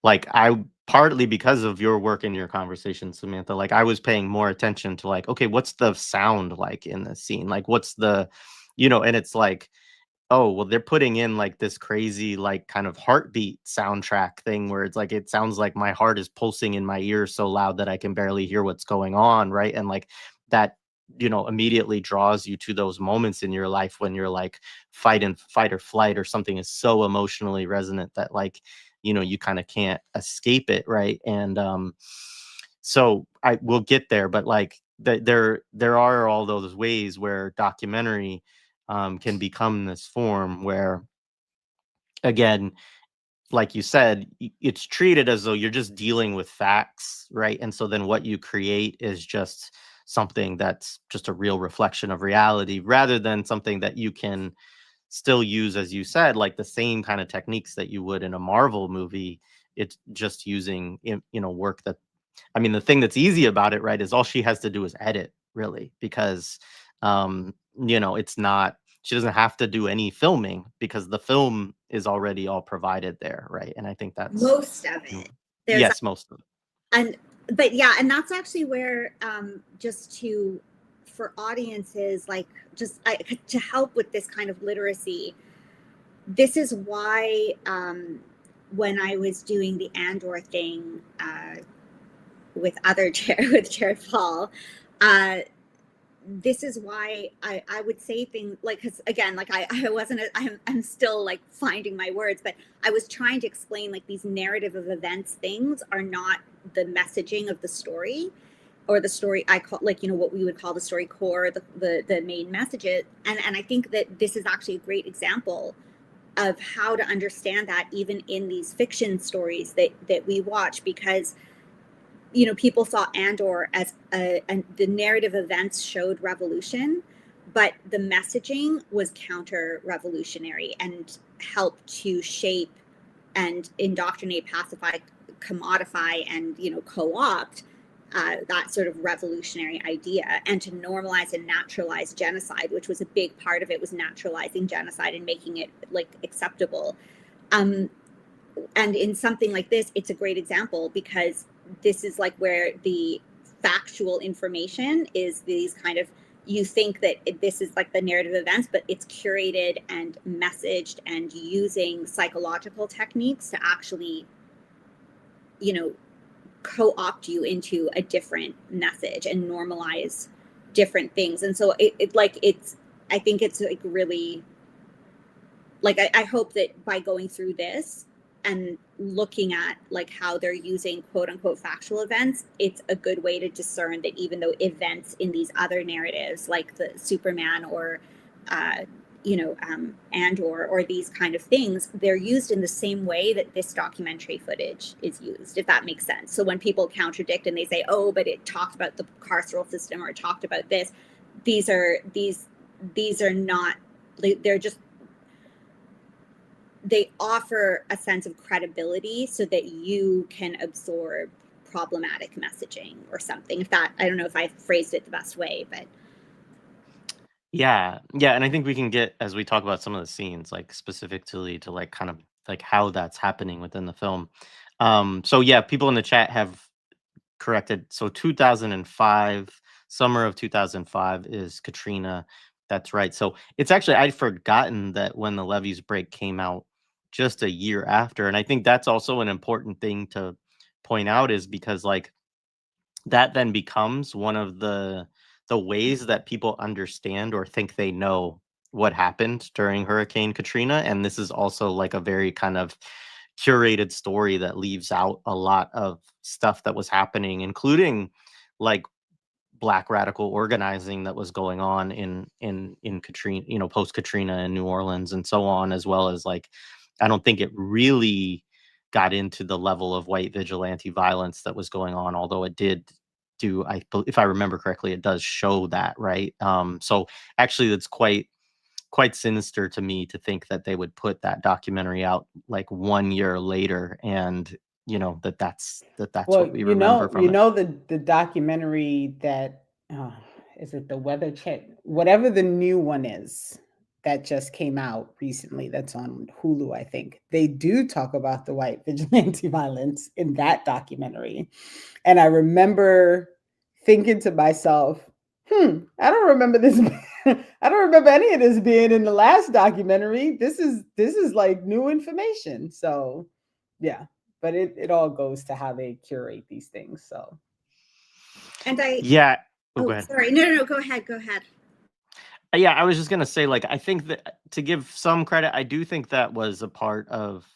like, I partly because of your work and your conversation, Samantha, like, I was paying more attention to, like, okay, what's the sound like in this scene? Like, what's the, and it's like, oh, well, they're putting in, like, this crazy, like, kind of heartbeat soundtrack thing where it's like, it sounds like my heart is pulsing in my ears so loud that I can barely hear what's going on, right? And, like, that, immediately draws you to those moments in your life when you're like fight or flight, or something is so emotionally resonant that, like, you kind of can't escape it, right? And so I will get there, but, like, there are all those ways where documentary can become this form where, again, like you said, it's treated as though you're just dealing with facts, right? And so then what you create is just something that's just a real reflection of reality, rather than something that you can still use, as you said, like the same kind of techniques that you would in a Marvel movie. It's just using, work that, I mean, the thing that's easy about it, right, is all she has to do is edit, really, because it's not, she doesn't have to do any filming because the film is already all provided there, right? And I think that's Most of it. There's yes, most of it. but yeah, and that's actually where just to for audiences, like, just to help with this kind of literacy, this is why when I was doing the Andor thing with with Jared Paul, this is why I would say things like, because again, like, I wasn't, I'm still, like, finding my words, but I was trying to explain, like, these narrative of events things are not the messaging of the story, or the story I call, like, what we would call the story core, the main messages. And I think that this is actually a great example of how to understand that even in these fiction stories that we watch, because people saw Andor as the narrative events showed revolution, but the messaging was counter-revolutionary and helped to shape and indoctrinate, pacify, commodify, and co-opt that sort of revolutionary idea, and to normalize and naturalize genocide, which was a big part of it, was naturalizing genocide and making it, like, acceptable. And in something like this, it's a great example, because this is, like, where the factual information is these kind of, you think that this is like the narrative events, but it's curated and messaged and using psychological techniques to actually, co-opt you into a different message and normalize different things. And so I think it's, like, really, like, I hope that by going through this and looking at, like, how they're using quote unquote factual events, it's a good way to discern that even though events in these other narratives, like the Superman or Andor, or these kind of things, they're used in the same way that this documentary footage is used, if that makes sense. So when people contradict and they say, oh, but it talked about the carceral system, or it talked about this, these are not, they're just, they offer a sense of credibility so that you can absorb problematic messaging or something. If that, I don't know if I phrased it the best way, but Yeah, and I think we can get, as we talk about some of the scenes, like, specifically to, like, kind of like how that's happening within the film. So yeah, people in the chat have corrected. So 2005, summer of 2005 is Katrina. That's right. So it's actually, I'd forgotten that When the Levees Break came out just a year after. And I think that's also an important thing to point out, is because like that then becomes one of the ways that people understand or think they know what happened during Hurricane Katrina. And this is also like a very kind of curated story that leaves out a lot of stuff that was happening, including like Black radical organizing that was going on in Katrina, you know, post Katrina in New Orleans and so on, as well as like, I don't think it really got into the level of white vigilante violence that was going on, although it did do, if I remember correctly, it does show that, right? So actually, it's quite sinister to me to think that they would put that documentary out like 1 year later, and you know that's Well, what we remember from it. the documentary that is it the Weather Check, whatever the new one is that just came out recently, that's on Hulu, I think. They do talk about the white vigilante violence in that documentary. And I remember thinking to myself, I don't remember this. I don't remember any of this being in the last documentary. This is like new information. So yeah, but it all goes to how they curate these things. So And I, Yeah. Oh, go oh, ahead. sorry. No, go ahead. Go ahead. Yeah, I was just gonna say, like, I think that to give some credit, I do think that was a part of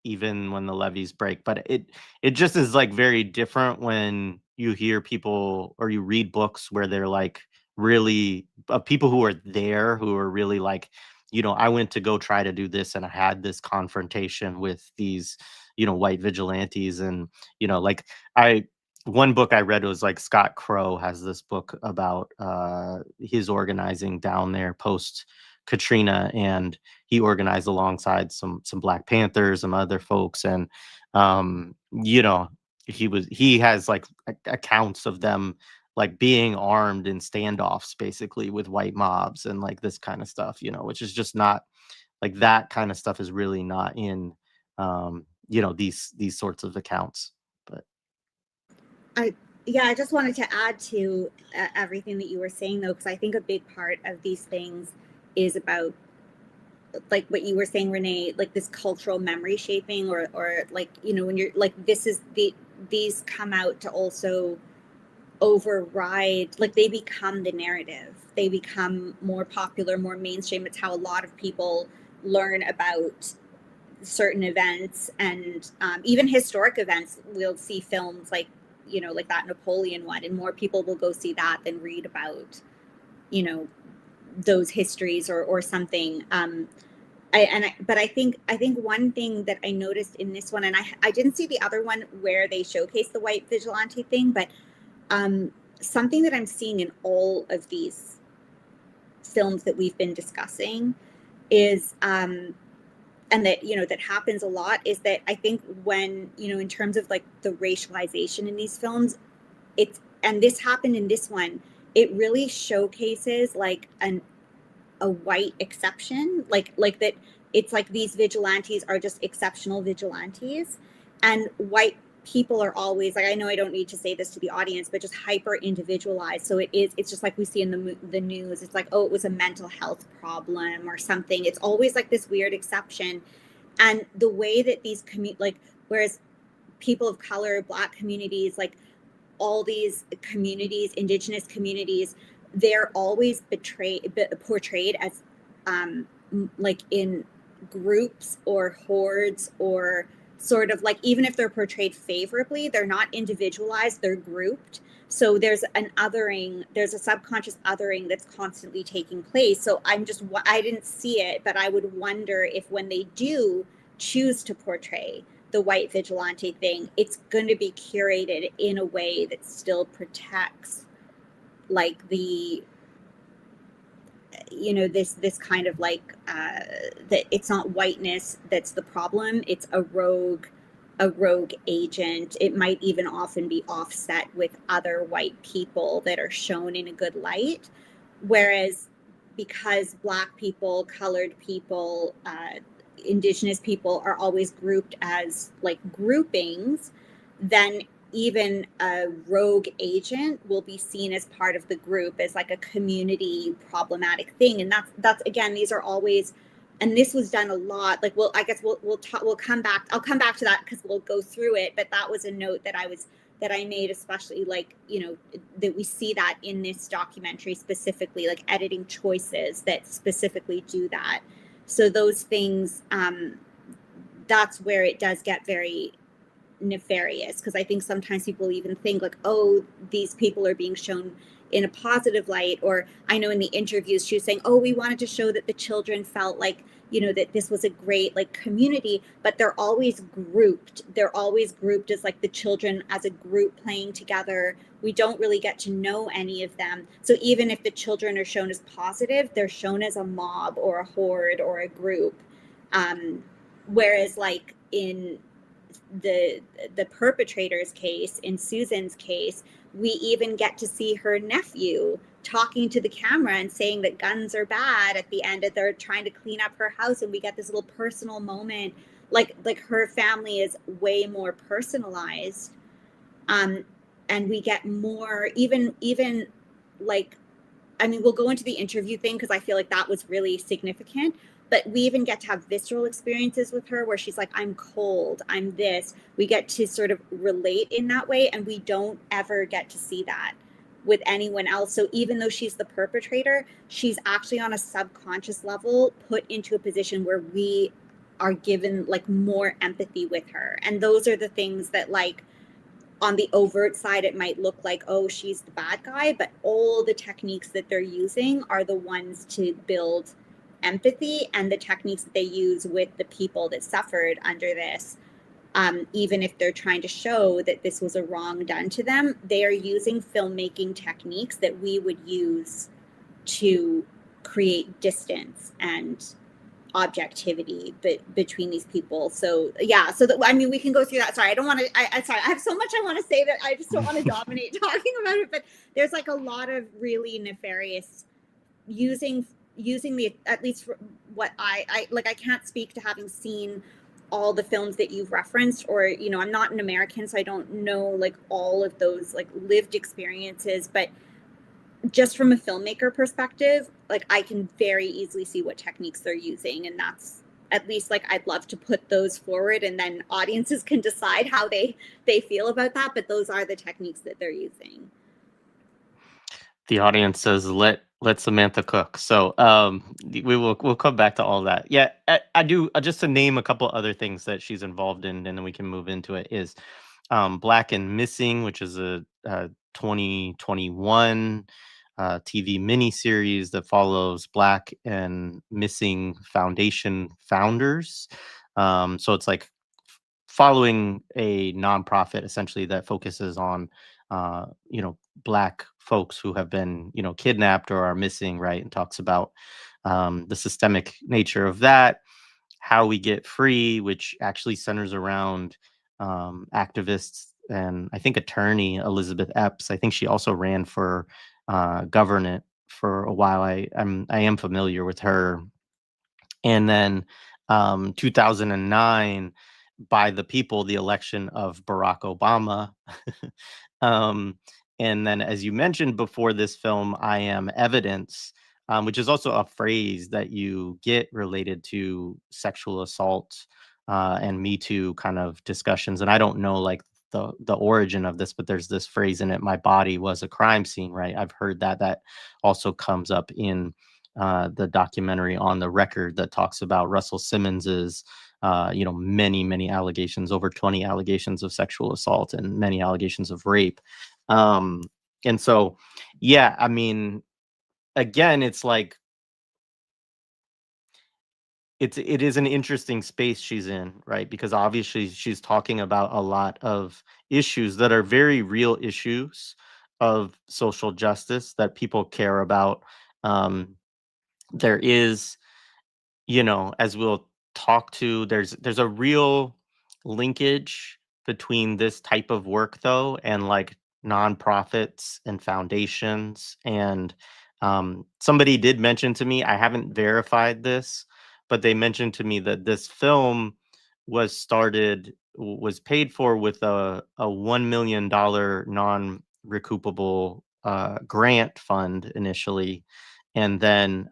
even When the Levees Break, but it just is like very different when you hear people or you read books where they're like really people who are there, who are really like, you know, I went to go try to do this and I had this confrontation with these, you know, white vigilantes, and you know, like I one book I read was like Scott Crow has this book about his organizing down there post Katrina, and he organized alongside some Black Panthers, some other folks, and you know, he has like accounts of them like being armed in standoffs basically with white mobs and like this kind of stuff, you know, which is just not like, that kind of stuff is really not in you know, these sorts of accounts. But Yeah, I just wanted to add to everything that you were saying, though, because I think a big part of these things is about, like what you were saying, Renee, like this cultural memory shaping, or like, you know, when you're like, these come out to also override, like they become the narrative. They become more popular, more mainstream. It's how a lot of people learn about certain events, and even historic events. We'll see films like, you know, like that Napoleon one, and more people will go see that than read about, you know, those histories or something. But I think one thing that I noticed in this one, and I didn't see the other one where they showcase the white vigilante thing, but something that I'm seeing in all of these films that we've been discussing is and that, you know, that happens a lot, is that I think when, you know, in terms of like the racialization in these films, and this happened in this one, it really showcases like a white exception, like that. It's like these vigilantes are just exceptional vigilantes, and white people are always, like, I know I don't need to say this to the audience, but just hyper individualized. So it's just like we see in the news. It's like, oh, it was a mental health problem or something. It's always like this weird exception. And the way that these like, whereas people of color, Black communities, like all these communities, Indigenous communities, they're always portrayed as like in groups or hordes, or sort of like, even if they're portrayed favorably, they're not individualized, they're grouped. So there's a subconscious othering that's constantly taking place. So I didn't see it, but I would wonder if when they do choose to portray the white vigilante thing, it's going to be curated in a way that still protects like the, you know, this kind of like that it's not whiteness that's the problem, it's a rogue agent. It might even often be offset with other white people that are shown in a good light, whereas because Black people, colored people, Indigenous people are always grouped as like groupings, then even a rogue agent will be seen as part of the group, as like a community problematic thing. And that's again, these are always, and this was done a lot. Like, well, I guess we'll come back. I'll come back to that because we'll go through it. But that was a note that I made, especially like, that we see that in this documentary specifically, like editing choices that specifically do that. So those things, that's where it does get very nefarious, because I think sometimes people even think like, oh, these people are being shown in a positive light. Or I know in the interviews she was saying, oh, we wanted to show that the children felt like, that this was a great like community, but they're always grouped as like the children as a group playing together. We don't really get to know any of them. So even if the children are shown as positive, they're shown as a mob or a horde or a group. Whereas like in the perpetrator's case, in Susan's case, we even get to see her nephew talking to the camera and saying that guns are bad at the end, that they're trying to clean up her house, and we get this little personal moment. Like her family is way more personalized, and we get more even like, I mean, we'll go into the interview thing because I feel like that was really significant. But we even get to have visceral experiences with her where she's like, I'm cold, I'm this. We get to sort of relate in that way, and we don't ever get to see that with anyone else. So even though she's the perpetrator, she's actually on a subconscious level put into a position where we are given like more empathy with her. And those are the things that, like, on the overt side, it might look like, oh, she's the bad guy, but all the techniques that they're using are the ones to build empathy, and the techniques that they use with the people that suffered under this, even if they're trying to show that this was a wrong done to them, they are using filmmaking techniques that we would use to create distance and objectivity between these people. So yeah, I mean, we can go through that. Sorry, I don't want to, sorry, I have so much I want to say that I just don't want to dominate talking about it, but there's like a lot of really nefarious using the, at least what I like, I can't speak to having seen all the films that you've referenced, or I'm not an American, so I don't know like all of those like lived experiences, but just from a filmmaker perspective, like I can very easily see what techniques they're using, and that's, at least, like, I'd love to put those forward, and then audiences can decide how they feel about that, but those are the techniques that they're using. The audience says, let Samantha cook. So we'll come back to all that. Yeah, I do, just to name a couple other things that she's involved in, and then we can move into it, is Black and Missing, which is a 2021 TV miniseries that follows Black and Missing Foundation founders. So it's like following a nonprofit essentially that focuses on Black folks who have been kidnapped or are missing, right? And talks about the systemic nature of that, how we get free, which actually centers around activists and I think attorney Elizabeth Epps. I think she also ran for governor for a while. I am familiar with her. And then 2009, By the People, the election of Barack Obama. And then, as you mentioned before this film, I Am Evidence, which is also a phrase that you get related to sexual assault and Me Too kind of discussions. And I don't know like the origin of this, but there's this phrase in it: my body was a crime scene, right? I've heard that also comes up in the documentary On the Record that talks about Russell Simmons's many allegations, over 20 allegations of sexual assault and many allegations of rape. And so, yeah, I mean, again, it's like, it is an interesting space she's in, right? Because obviously she's talking about a lot of issues that are very real issues of social justice that people care about. There is, as we'll talk to, there's a real linkage between this type of work though and like nonprofits and foundations. And somebody did mention to me, I haven't verified this, but they mentioned to me that this film was started was paid for with a $1 million non-recoupable grant fund initially, and then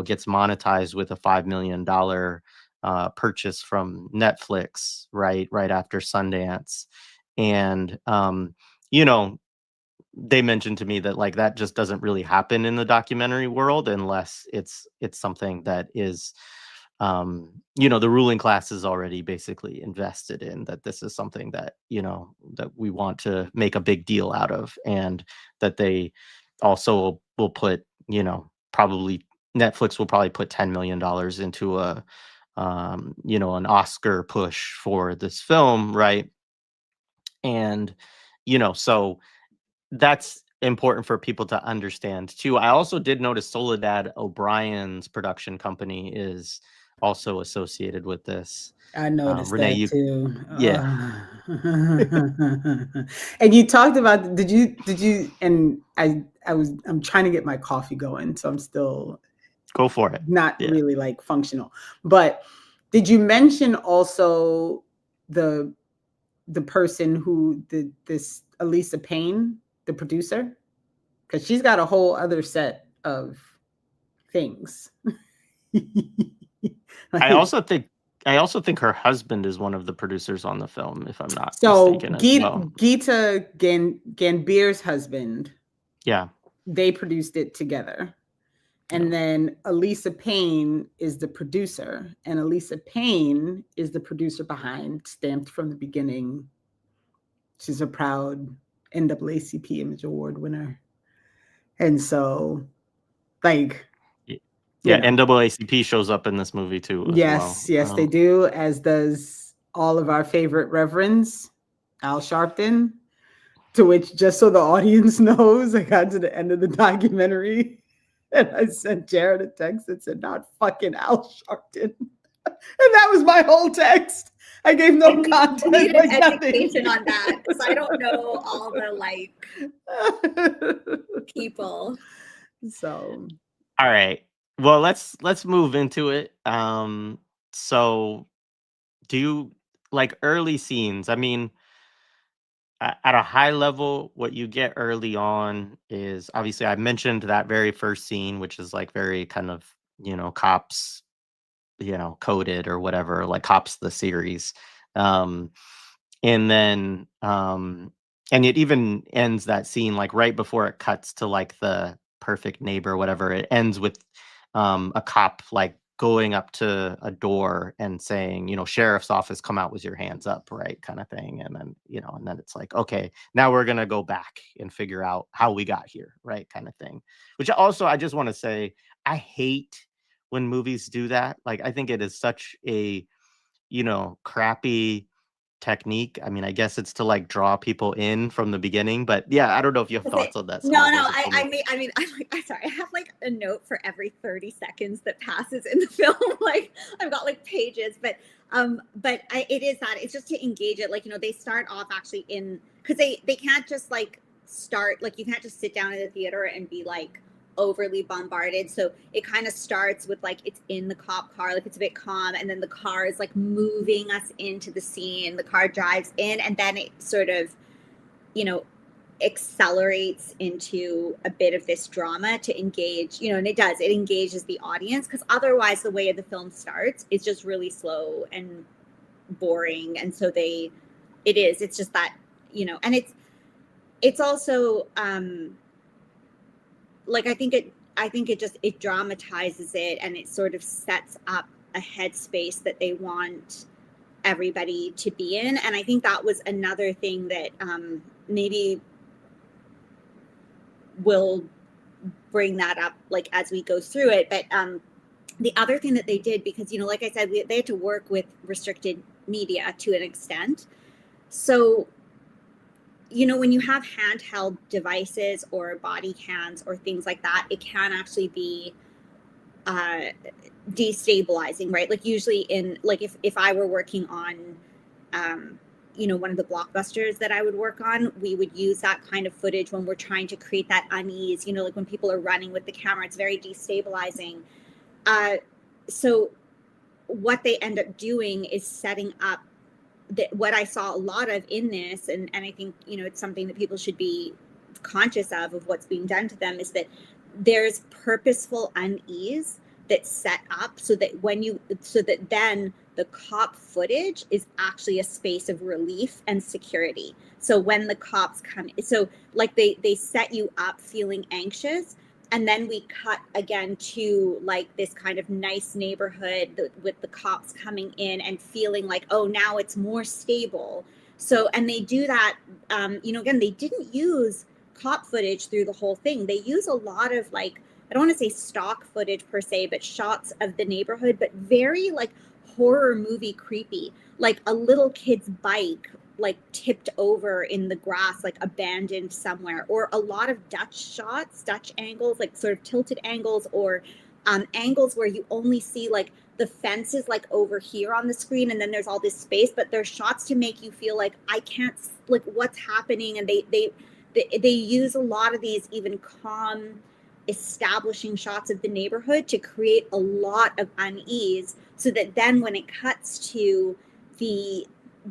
gets monetized with a $5 million purchase from Netflix right after Sundance. And they mentioned to me that like that just doesn't really happen in the documentary world unless it's something that is the ruling class is already basically invested in, that this is something that that we want to make a big deal out of, and that they also will put probably Netflix will probably put $10 million into a an Oscar push for this film, right? And so that's important for people to understand too. I also did notice Soledad O'Brien's production company is also associated with this. I noticed Renee, that too. yeah, And you talked about, did you, and I'm trying to get my coffee going, so I'm still go for it. not Yeah. really like functional. But did you mention also the person who did this, Elisa Payne, the producer? Because she's got a whole other set of things. I also think her husband is one of the producers on the film, if I'm not mistaken as well. Geeta Gambhir's husband. Yeah. They produced it together. And then Elisa Payne is the producer. And Elisa Payne is the producer behind Stamped from the Beginning. She's a proud NAACP Image Award winner. And so, like... Yeah, NAACP shows up in this movie too. Yes, they do, as does all of our favorite reverends, Al Sharpton, to which, just so the audience knows, I got to the end of the documentary and I sent Jared a text that said, "Not fucking Al Sharpton." And that was my whole text. I gave no context. I need an education on that, because I don't know all the people. So, all right. Well, let's move into it. So do you like early scenes? I mean, at a high level, what you get early on is, obviously I mentioned that very first scene, which is like very kind of, Cops, coded or whatever, like Cops the series. And then and it even ends that scene like right before it cuts to like the perfect neighbor or whatever. It ends with a cop like going up to a door and saying, "Sheriff's office, come out with your hands up," right, kind of thing. And then and then it's like, okay, now we're gonna go back and figure out how we got here, right, kind of thing. Which also, I just want to say, I hate when movies do that. Like, I think it is such a crappy technique. I mean, I guess it's to like draw people in from the beginning, but yeah, I don't know if you have thoughts on that. No, I'm sorry. I have like a note for every 30 seconds that passes in the film. Like, I've got like pages, but it is that, it's just to engage it. Like, they start off actually because they can't just like start, like, you can't just sit down in the theater and be like overly bombarded. So it kind of starts with like, it's in the cop car, like it's a bit calm, and then the car is like moving us into the scene. The car drives in, and then it sort of accelerates into a bit of this drama to engage, and it engages the audience, because otherwise the way the film starts is just really slow and boring. And so it's just that, and it's also like, I think it dramatizes it, and it sort of sets up a headspace that they want everybody to be in. And I think that was another thing that maybe will bring that up like as we go through it. But the other thing that they did, because like I said, they had to work with restricted media to an extent. So when you have handheld devices or body cams or things like that, it can actually be destabilizing, right? Like, usually if I were working on one of the blockbusters that I would work on, we would use that kind of footage when we're trying to create that unease, like when people are running with the camera, it's very destabilizing. So what they end up doing is setting up what I saw a lot of in this, and I think, you know, it's something that people should be conscious of what's being done to them, is that there's purposeful unease that's set up so that then the cop footage is actually a space of relief and security. So when the cops come, so like they set you up feeling anxious, and then we cut again to like this kind of nice neighborhood with the cops coming in and feeling like, oh, now it's more stable. So, and they do that, you know, again, they didn't use cop footage through the whole thing. They use a lot of like, I don't want to say stock footage per se, but shots of the neighborhood, but very like horror movie creepy, like a little kid's bike like tipped over in the grass, like abandoned somewhere, or a lot of Dutch shots, Dutch angles, like sort of tilted angles, or angles where you only see like the fence is like over here on the screen, and then there's all this space, but there's shots to make you feel like I can't, like what's happening. And they use a lot of these even calm establishing shots of the neighborhood to create a lot of unease, so that then when it cuts to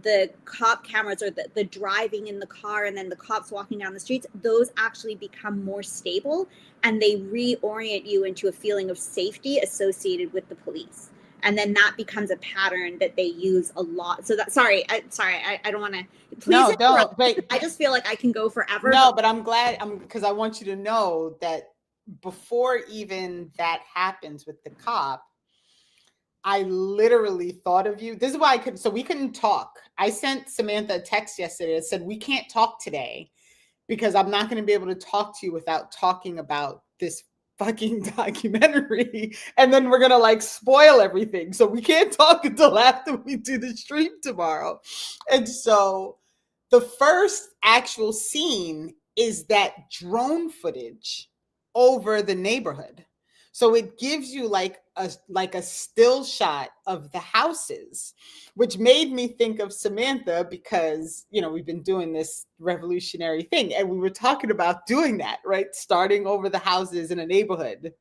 the cop cameras, or the driving in the car and then the cops walking down the streets, those actually become more stable, and they reorient you into a feeling of safety associated with the police. And then that becomes a pattern that they use a lot. So that, sorry, I don't want to. No, don't. But I just feel like I can go forever. No, but I'm glad, because I want you to know that before even that happens with the cop, I literally thought of you. This is why I couldn't. So we couldn't talk. I sent Samantha a text yesterday that said, we can't talk today because I'm not going to be able to talk to you without talking about this fucking documentary. And then we're going to like spoil everything. So we can't talk until after we do the stream tomorrow. And so the first actual scene is that drone footage over the neighborhood. So it gives you like a still shot of the houses, which made me think of Samantha, because, you know, we've been doing this revolutionary thing and we were talking about doing that, right? Starting over the houses in a neighborhood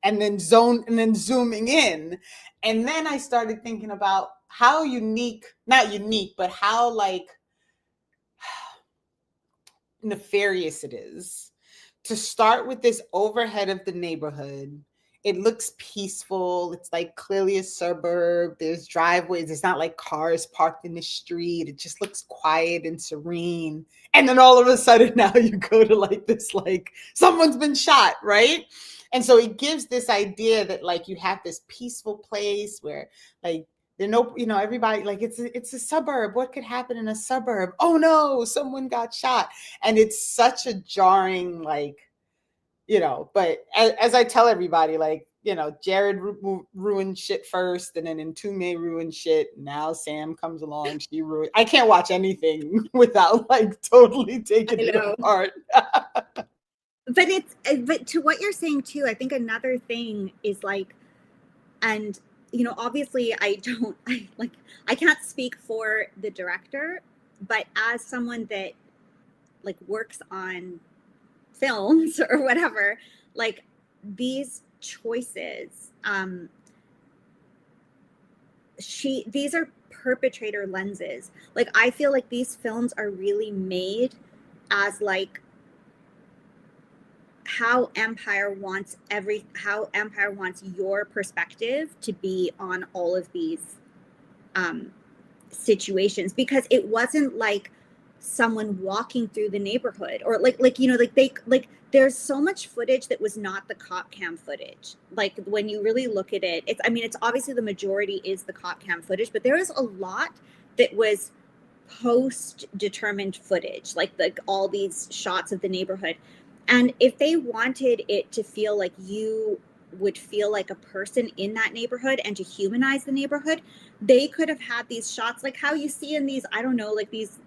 and then zooming in. And then I started thinking about how not unique, but how like nefarious it is to start with this overhead of the neighborhood. It looks peaceful. It's like clearly a suburb. There's driveways. It's not like cars parked in the street. It just looks quiet and serene. And then all of a sudden now you go to like this, like someone's been shot, right? And so it gives this idea that like you have this peaceful place where like there no, you know, everybody, like it's a suburb. What could happen in a suburb? Oh no, someone got shot. And it's such a jarring, like, you know, but as I tell everybody, like, you know, Jared ruined shit first, and then Entume ruined shit. Now Sam comes along, she ruined. I can't watch anything without like totally taking it apart. But to what you're saying too, I think another thing is like, and you know, obviously I can't speak for the director, but as someone that like works on films or whatever, like these choices, these are perpetrator lenses. Like I feel like these films are really made as like how Empire wants your perspective to be on all of these situations, because it wasn't like someone walking through the neighborhood, or like you know, like there's so much footage that was not the cop cam footage. Like when you really look at it, it's obviously the majority is the cop cam footage, but there is a lot that was post determined footage, like all these shots of the neighborhood. And if they wanted it to feel like you would feel like a person in that neighborhood and to humanize the neighborhood, they could have had these shots like how you see in these, I don't know, like these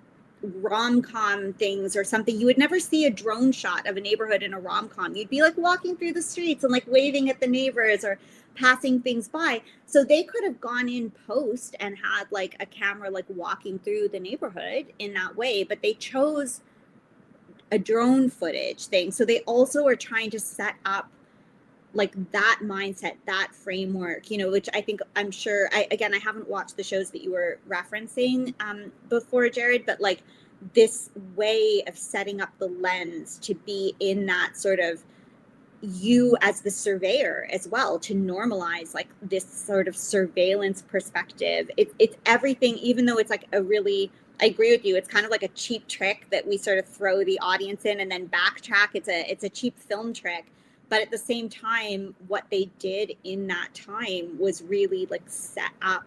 rom-com things or something. You would never see a drone shot of a neighborhood in a rom-com. You'd be like walking through the streets and like waving at the neighbors or passing things by. So they could have gone in post and had like a camera like walking through the neighborhood in that way, but they chose a drone footage thing. So they also are trying to set up like that mindset, that framework, you know, which I'm sure, again, I haven't watched the shows that you were referencing before, Jared, but like this way of setting up the lens to be in that sort of, you as the surveyor as well, to normalize like this sort of surveillance perspective. It's everything, even though it's like a really, I agree with you, it's kind of like a cheap trick that we sort of throw the audience in and then backtrack. It's a cheap film trick. But at the same time, what they did in that time was really like set up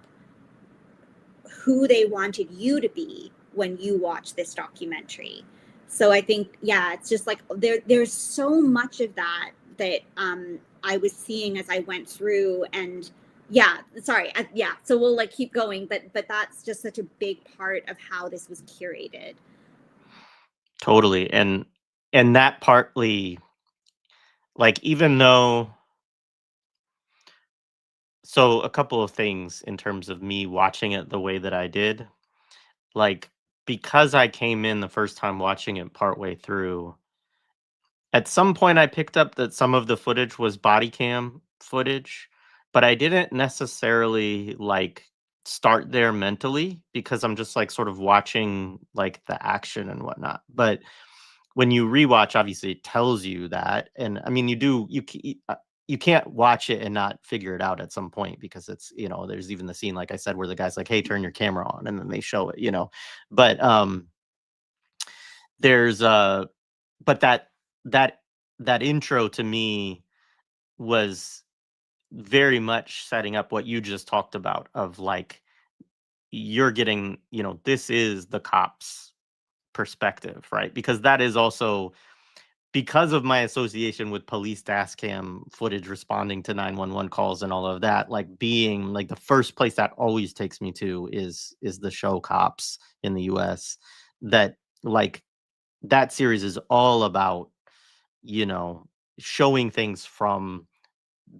who they wanted you to be when you watch this documentary. So I think, yeah, it's just like there's so much of that I was seeing as I went through. And yeah, sorry, yeah. So we'll like keep going, but that's just such a big part of how this was curated. Totally. And that partly, like, even though, so a couple of things in terms of me watching it the way that I did, like, because I came in the first time watching it partway through, at some point I picked up that some of the footage was body cam footage, but I didn't necessarily like start there mentally because I'm just like sort of watching like the action and whatnot. But when you rewatch, obviously it tells you that, and I mean, you can't watch it and not figure it out at some point because it's, you know, there's even the scene, like I said, where the guy's like, "Hey, turn your camera on," and then they show it, you know. But there's but that that intro to me was very much setting up what you just talked about, of like, you're getting, you know, this is the cops perspective, right? Because that is also, because of my association with police dash cam footage responding to 911 calls and all of that, like being like the first place that always takes me to is the show Cops in the US. That, like, that series is all about, you know, showing things from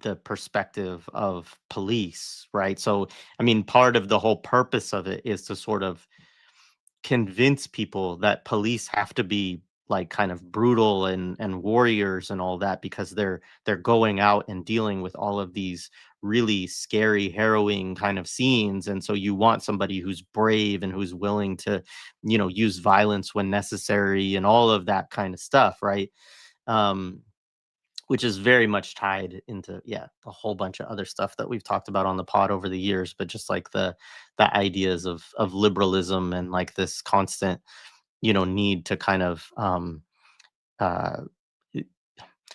the perspective of police, right? So I mean, part of the whole purpose of it is to sort of convince people that police have to be like kind of brutal and warriors and all that, because they're going out and dealing with all of these really scary, harrowing kind of scenes. And so you want somebody who's brave and who's willing to, you know, use violence when necessary and all of that kind of stuff, right? um which is very much tied into, yeah, a whole bunch of other stuff that we've talked about on the pod over the years, but just like the ideas of liberalism and like this constant, you know, need to kind of uh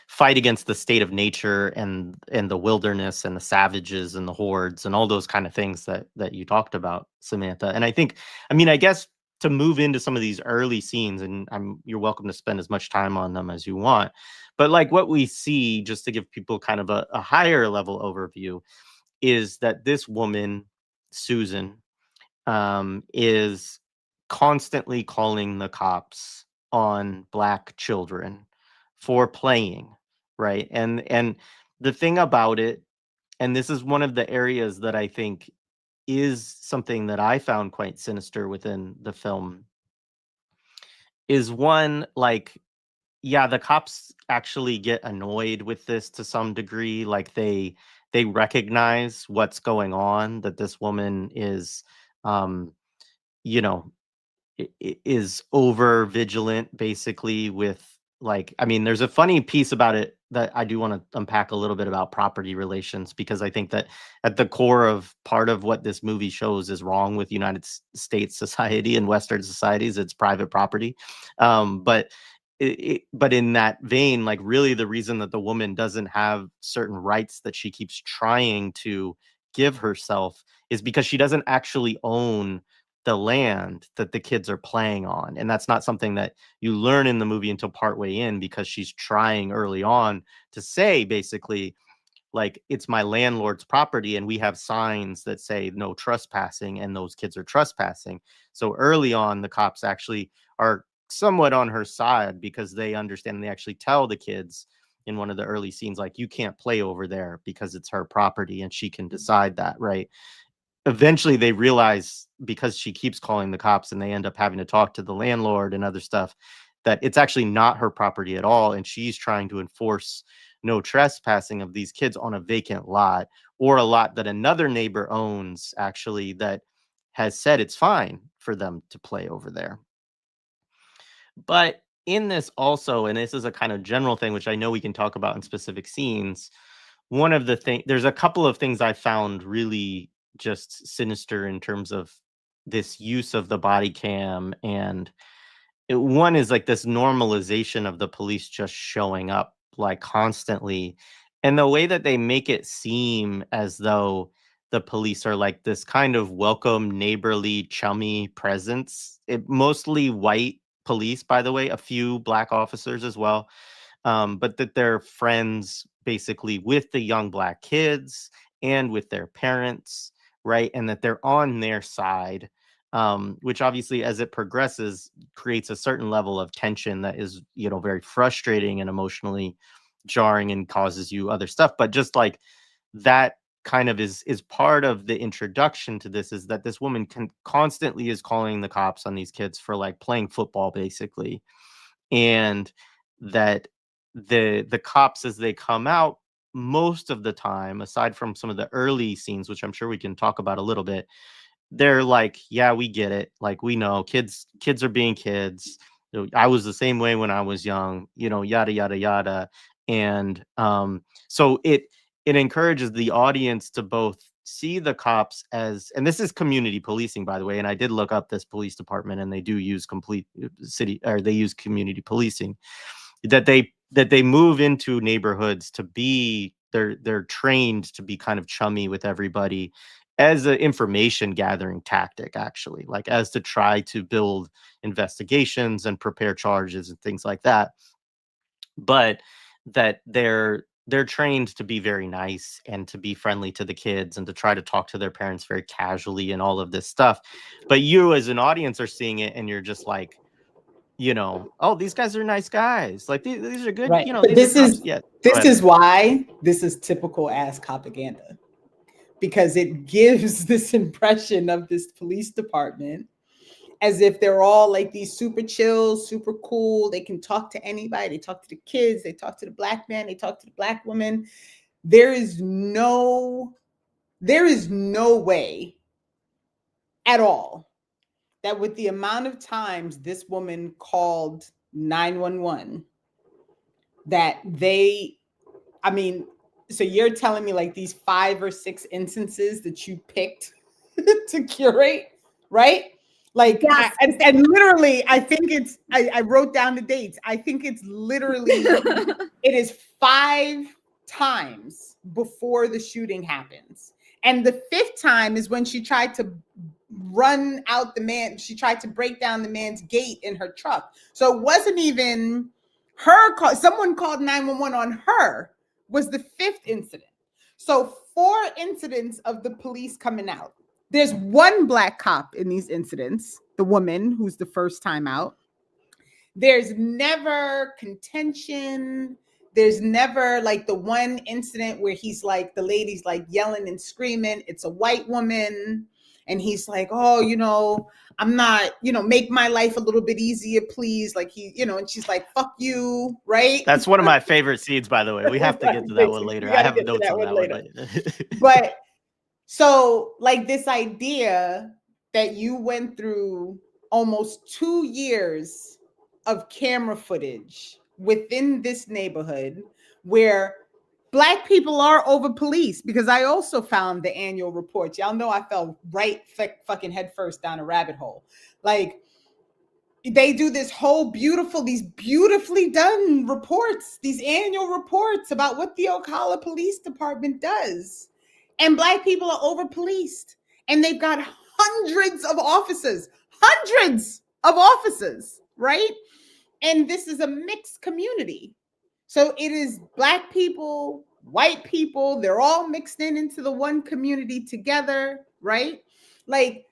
fight against the state of nature and the wilderness and the savages and the hordes and all those kind of things that you talked about, Samantha. And I think, I mean, I guess, to move into some of these early scenes, and you're welcome to spend as much time on them as you want, but like what we see, just to give people kind of a higher level overview, is that this woman, Susan, is constantly calling the cops on Black children for playing, right? And the thing about it, and this is one of the areas that I think is something that I found quite sinister within the film, is one, like, yeah, the cops actually get annoyed with this to some degree. Like they recognize what's going on, that this woman is, um, you know, is over vigilant basically with, like, I mean, there's a funny piece about it that I do want to unpack a little bit about property relations, because I think that at the core of part of what this movie shows is wrong with United States society and Western societies, it's private property. But but in that vein, like, really the reason that the woman doesn't have certain rights that she keeps trying to give herself is because she doesn't actually own the land that the kids are playing on. And that's not something that you learn in the movie until partway in, because she's trying early on to say basically, like, it's my landlord's property and we have signs that say no trespassing, and those kids are trespassing. So early on, the cops actually are somewhat on her side, because they understand, they actually tell the kids in one of the early scenes, like, you can't play over there because it's her property and she can decide that, right? Eventually they realize, because she keeps calling the cops and they end up having to talk to the landlord and other stuff, that it's actually not her property at all, and she's trying to enforce no trespassing of these kids on a vacant lot, or a lot that another neighbor owns, actually, that has said it's fine for them to play over there. But in this also, and this is a kind of general thing, which I know we can talk about in specific scenes, one of the things, there's a couple of things I found really just sinister in terms of this use of the body cam. And one is like this normalization of the police just showing up like constantly, and the way that they make it seem as though the police are like this kind of welcome, neighborly, chummy presence. Mostly white police, by the way, a few black officers as well, but that they're friends basically with the young black kids and with their parents, right? And that they're on their side, which obviously, as it progresses, creates a certain level of tension that is, very frustrating and emotionally jarring and causes you other stuff. But just like that kind of is part of the introduction to this, is that this woman constantly is calling the cops on these kids for like playing football, basically. And that the cops, as they come out, most of the time, aside from some of the early scenes, which I'm sure we can talk about a little bit, they're like, yeah, we get it. Like, we know kids are being kids. I was the same way when I was young, yada, yada, yada. And so it encourages the audience to both see the cops as, and this is community policing, by the way, and I did look up this police department, and they do use they use community policing, that they move into neighborhoods to be, they're trained to be kind of chummy with everybody as an information gathering tactic, actually, like as to try to build investigations and prepare charges and things like that. But that they're trained to be very nice and to be friendly to the kids and to try to talk to their parents very casually and all of this stuff. But you as an audience are seeing it, and you're just like, oh, these guys are nice guys. Like these are good, right. But these are cops. Yeah. This is why this is typical ass Copaganda, because it gives this impression of this police department as if they're all like these super chill, super cool. They can talk to anybody. They talk to the kids. They talk to the black man. They talk to the black woman. There is no way at all that with the amount of times this woman called 911, that so you're telling me like these 5 or 6 instances that you picked to curate, right? Like, yes. and literally, I think it's, I wrote down the dates. I think it's literally, it is 5 times before the shooting happens. And the 5th time is when she tried to run out the man. She tried to break down the man's gate in her truck. So it wasn't even her call. Someone called 911 on her was the 5th incident. So 4 incidents of the police coming out. There's 1 black cop in these incidents, the woman who's the first time out. There's never contention. There's never like the one incident where he's like, the lady's like yelling and screaming. It's a white woman. And he's like, oh, I'm not, make my life a little bit easier, please. Like and she's like, fuck you, right? That's one of my favorite scenes, by the way. We have to get to that one later. I have notes on that one. But so like this idea that you went through almost 2 years of camera footage within this neighborhood where Black people are over policed, because I also found the annual report. Y'all know I fell right fucking headfirst down a rabbit hole. Like, they do this whole these beautifully done reports, these annual reports about what the Ocala Police Department does. And Black people are over policed. And they've got hundreds of officers, right? And this is a mixed community. So it is Black people, white people, they're all mixed into the one community together, right? Like,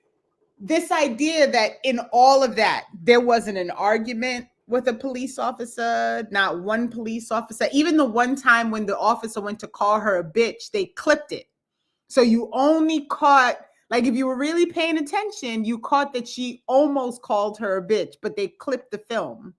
this idea that in all of that, there wasn't an argument with a police officer, not one police officer. Even the one time when the officer went to call her a bitch, they clipped it. So you only caught, like, if you were really paying attention, you caught that she almost called her a bitch, but they clipped the film.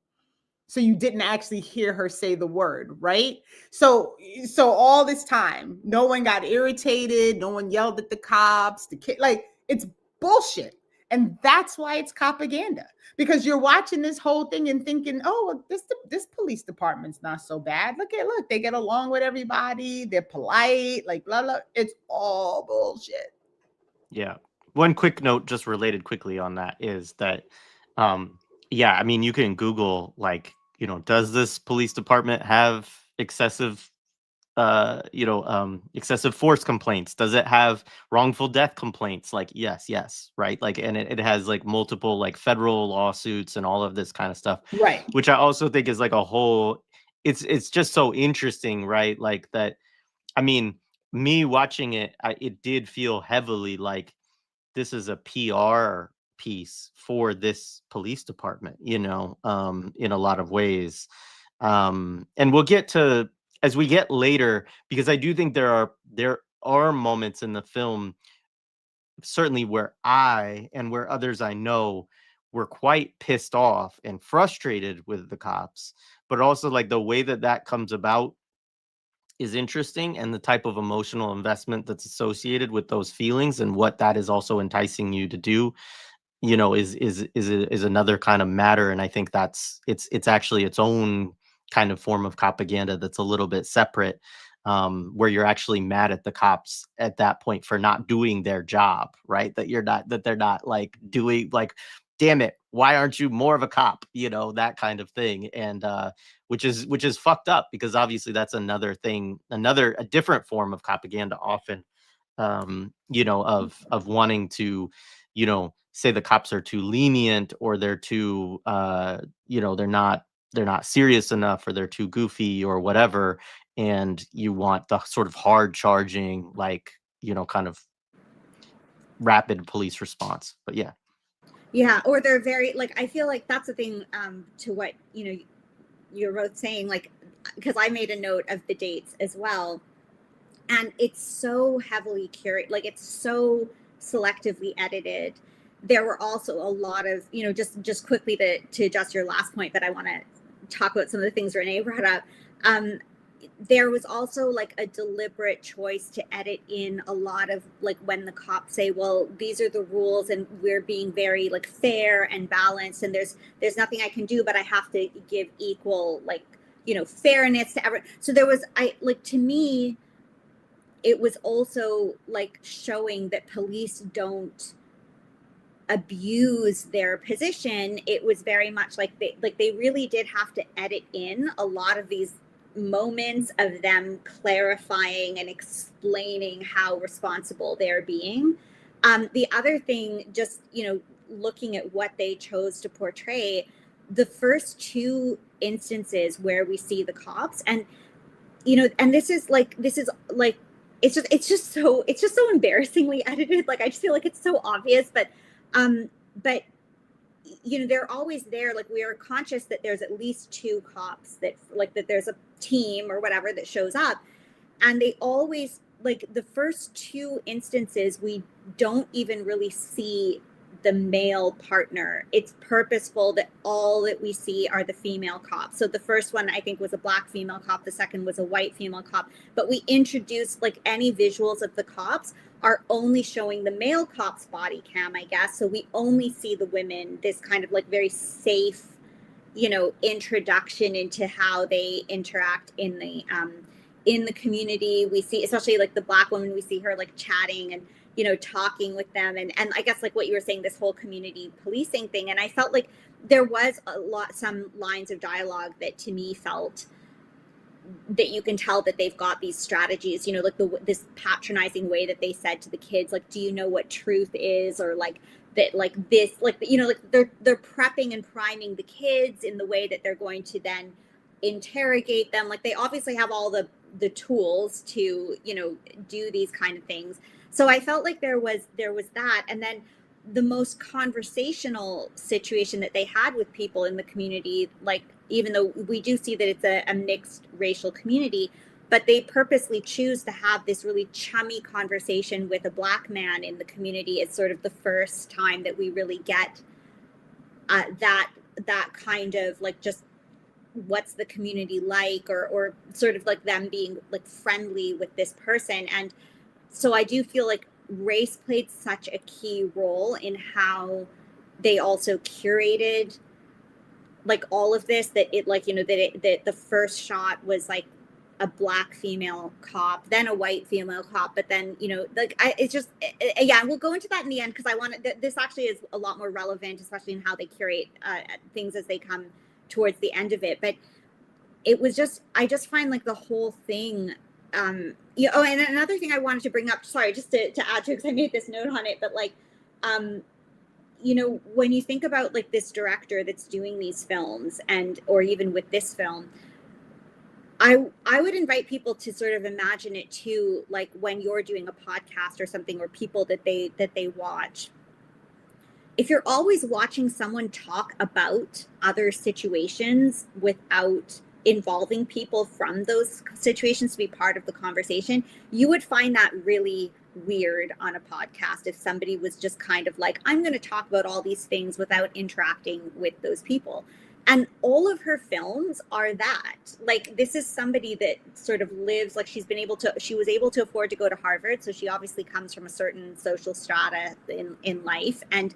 So you didn't actually hear her say the word, right? So all this time, no one got irritated, no one yelled at the cops, the kid, like, it's bullshit. And that's why it's Copaganda, because you're watching this whole thing and thinking, oh, this police department's not so bad. Look, they get along with everybody. They're polite, like blah, blah. It's all bullshit. Yeah. One quick note, just related quickly on that, is that, yeah, I mean, you can Google, like, you know, does this police department have excessive excessive force complaints? Does it have wrongful death complaints? Like, yes, right? Like, and it has like multiple like federal lawsuits and all of this kind of stuff, Right. which I also think is like a whole, it's just so interesting, right? Like that, I mean, me watching it, it did feel heavily like this is a PR piece for this police department, you know, in a lot of ways. And we'll get to, as we get later, because I do think there are moments in the film, certainly where I and where others I know were quite pissed off and frustrated with the cops, but also like the way that that comes about is interesting, and the type of emotional investment that's associated with those feelings and what that is also enticing you to do, you know, is another kind of matter. And I think that's it's actually its own kind of form of propaganda that's a little bit separate, where you're actually mad at the cops at that point for not doing their job, right? That they're not like doing, like, damn it, why aren't you more of a cop, you know, that kind of thing. And which is fucked up, because obviously that's another thing, a different form of propaganda often, you know, of wanting to, you know, say the cops are too lenient, or they're too you know, they're not serious enough, or they're too goofy or whatever. And you want the sort of hard charging, like, you know, kind of rapid police response. But yeah. Yeah, or they're very, like, I feel like that's the thing, to what, you know, you're both saying, like, because I made a note of the dates as well, and it's so heavily curated, like, it's so selectively edited. There were also a lot of, you know, just quickly to adjust your last point, but I want to talk about some of the things Renee brought up. There was also like a deliberate choice to edit in a lot of, like, when the cops say, well, these are the rules and we're being very like fair and balanced, and there's nothing I can do, but I have to give equal, like, you know, fairness to everyone. So there was, to me, it was also like showing that police don't abuse their position. It was very much like they really did have to edit in a lot of these moments of them clarifying and explaining how responsible they're being. The other thing, just, you know, looking at what they chose to portray, the first two instances where we see the cops, and, you know, and this is like it's just so embarrassingly edited. Like, I just feel like it's so obvious, but you know, they're always there. Like, we are conscious that there's at least two cops, that, like, that there's a team or whatever that shows up, and they always, like, the first two instances, we don't even really see the male partner. It's purposeful that all that we see are the female cops. So the first one, I think, was a black female cop. The second was a white female cop. But we introduced, like, any visuals of the cops are only showing the male cop's body cam, I guess. So we only see the women, this kind of like very safe, you know, introduction into how they interact in the community. We see, especially like the black woman, we see her like chatting and, you know, talking with them. And I guess, like what you were saying, this whole community policing thing. And I felt like there was some lines of dialogue that to me felt that you can tell that they've got these strategies, you know, like this patronizing way that they said to the kids, like, do you know what truth is? Or like that, like this, like, you know, like they're prepping and priming the kids in the way that they're going to then interrogate them. Like, they obviously have all the tools to, you know, do these kind of things. So I felt like there was that. And then the most conversational situation that they had with people in the community, like, even though we do see that it's a mixed racial community, but they purposely choose to have this really chummy conversation with a black man in the community. It's sort of the first time that we really get that kind of, like, just what's the community like, or sort of like them being like friendly with this person. And so I do feel like race played such a key role in how they also curated like all of this, that it like, you know, that the first shot was like a Black female cop, then a white female cop, but then, you know, like it's just, yeah, we'll go into that in the end, because I want to, this actually is a lot more relevant, especially in how they curate things as they come towards the end of it. But it was just, I just find like the whole thing, you know, oh, and another thing I wanted to bring up, sorry, just to add to, because I made this note on it, but like, you know, when you think about like this director that's doing these films, and or even with this film, I would invite people to sort of imagine it too, like when you're doing a podcast or something, or people that they watch. If you're always watching someone talk about other situations without involving people from those situations to be part of the conversation, you would find that really weird on a podcast if somebody was just kind of like, I'm going to talk about all these things without interacting with those people. And all of her films are that. Like, this is somebody that sort of lives, like she was able to afford to go to Harvard. So she obviously comes from a certain social strata in life. And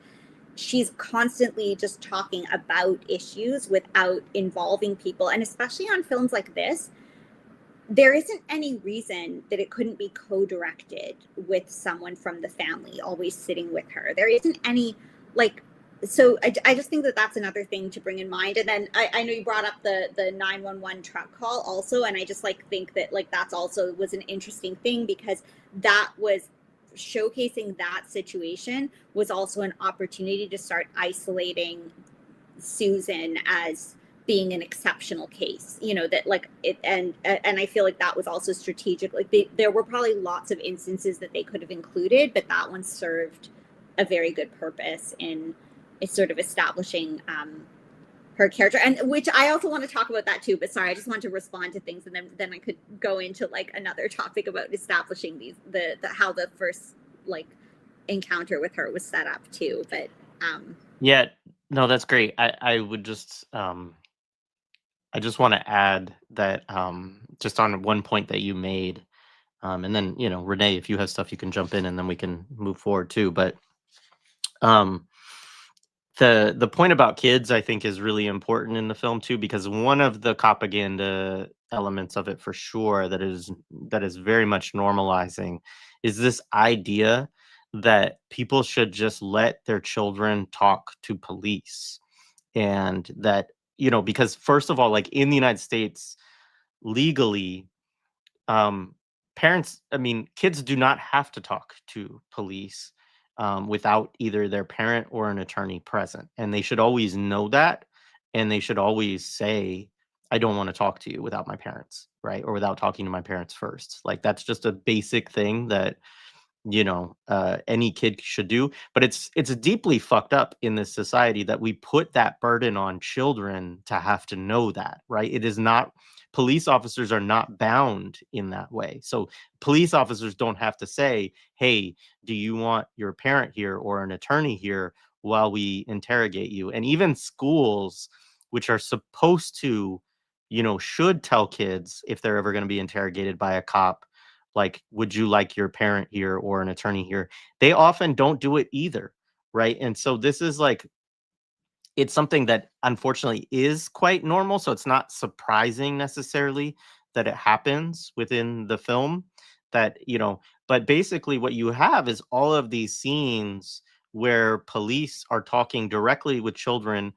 she's constantly just talking about issues without involving people. And especially on films like this, there isn't any reason that it couldn't be co-directed with someone from the family always sitting with her. There isn't any, like, so I just think that that's another thing to bring in mind. And then I know you brought up the 911 truck call also, and I just like think that like that's also was an interesting thing, because that was showcasing that situation was also an opportunity to start isolating Susan as being an exceptional case, you know, that like it, and I feel like that was also strategic. Like there were probably lots of instances that they could have included, but that one served a very good purpose in sort of establishing her character, and which I also want to talk about that too. But sorry, I just want to respond to things, and then I could go into like another topic about establishing these the how the first like encounter with her was set up too. But yeah, no, that's great. I would just I just want to add that just on one point that you made, and then, you know, Renee, if you have stuff, you can jump in, and then we can move forward too. But the point about kids, I think, is really important in the film too, because one of the Copaganda elements of it for sure that is very much normalizing is this idea that people should just let their children talk to police. And that, you know, because first of all, like in the United States, legally, parents, I mean, kids do not have to talk to police without either their parent or an attorney present. And they should always know that. And they should always say, I don't want to talk to you without my parents, right? Or without talking to my parents first. Like, that's just a basic thing that, you know, any kid should do. But it's deeply fucked up in this society that we put that burden on children to have to know that, right? It is not, police officers are not bound in that way. So police officers don't have to say, hey, do you want your parent here or an attorney here while we interrogate you? And even schools, which are supposed to, you know, should tell kids if they're ever going to be interrogated by a cop, like, would you like your parent here or an attorney here? They often don't do it either, right? And so this is like, it's something that unfortunately is quite normal. So it's not surprising necessarily that it happens within the film, that, you know, but basically what you have is all of these scenes where police are talking directly with children.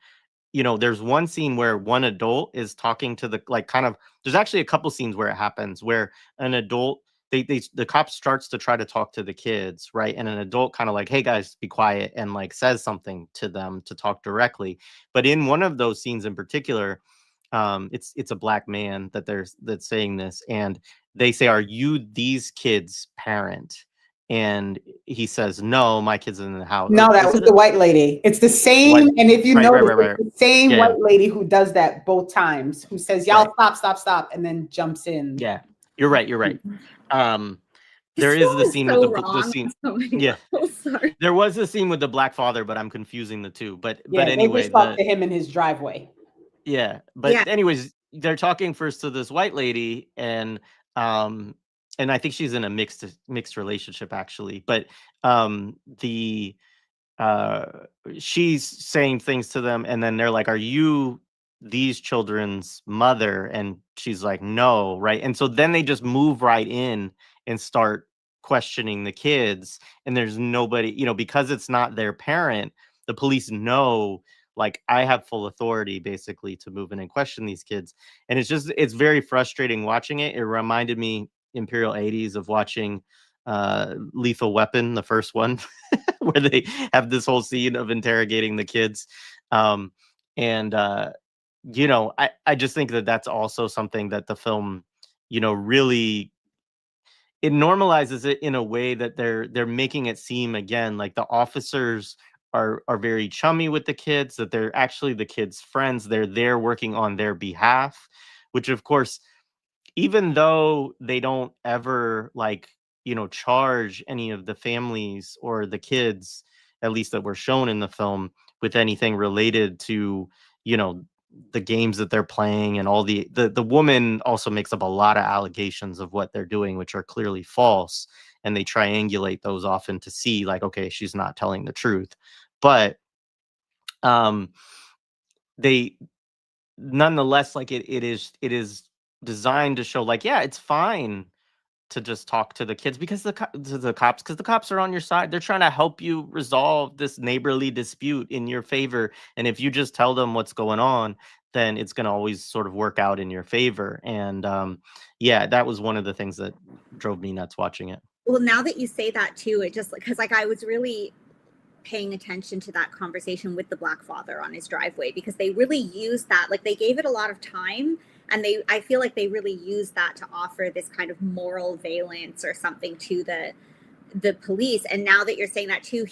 You know, there's one scene where one adult is talking to the, like, kind of, there's actually a couple scenes where it happens where an adult, the cop starts to try to talk to the kids, right? And an adult kind of like, hey guys, be quiet, and like says something to them to talk directly. But in one of those scenes in particular, it's a black man that's saying this, and they say, are you these kids' parent? And he says, no, my kid's in the house. No, that was the white lady. It's the same. And if you notice, it's the same white lady who does that both times, who says, y'all stop, and then jumps in. Yeah, you're right. There is the scene with the scene. Yeah, sorry. There was a scene with the black father, but I'm confusing the two. But anyway, they just talked to him in his driveway. Yeah, but Yeah. anyways, they're talking first to this white lady, um and I think she's in a mixed relationship actually, but the uh she's saying things to them, and then they're like, "Are you these children's mother?" And she's like, "No," right? And so then they just move right in and start questioning the kids, and there's nobody, because it's not their parent. The police know, like, I have full authority basically to move in and question these kids. And it's very frustrating watching it. It reminded me Imperial 80s of watching Lethal Weapon, the first one, where they have this whole scene of interrogating the kids. Um, and I just think that that's also something that the film, really, it normalizes it in a way that they're making it seem, again, like the officers are very chummy with the kids, that they're actually the kids' friends. They're there working on their behalf, which of course, even though they don't ever, like, charge any of the families or the kids, at least that were shown in the film, with anything related to, you know the games that they're playing, and all the woman also makes up a lot of allegations of what they're doing, which are clearly false, and they triangulate those often to see, like, okay, she's not telling the truth. But um they nonetheless, like, it is designed to show, like, yeah, it's fine to just talk to the kids, because the cops, because the cops are on your side. They're trying to help you resolve this neighborly dispute in your favor, and if you just tell them what's going on, then it's going to always sort of work out in your favor. And yeah, that was one of the things that drove me nuts watching it. Well, now that you say that too, it just, because like I was really paying attention to that conversation with the black father on his driveway, because they really used that, like they gave it a lot of time, and I feel like they really used that to offer this kind of moral valence or something to the police. And now that you're saying that too,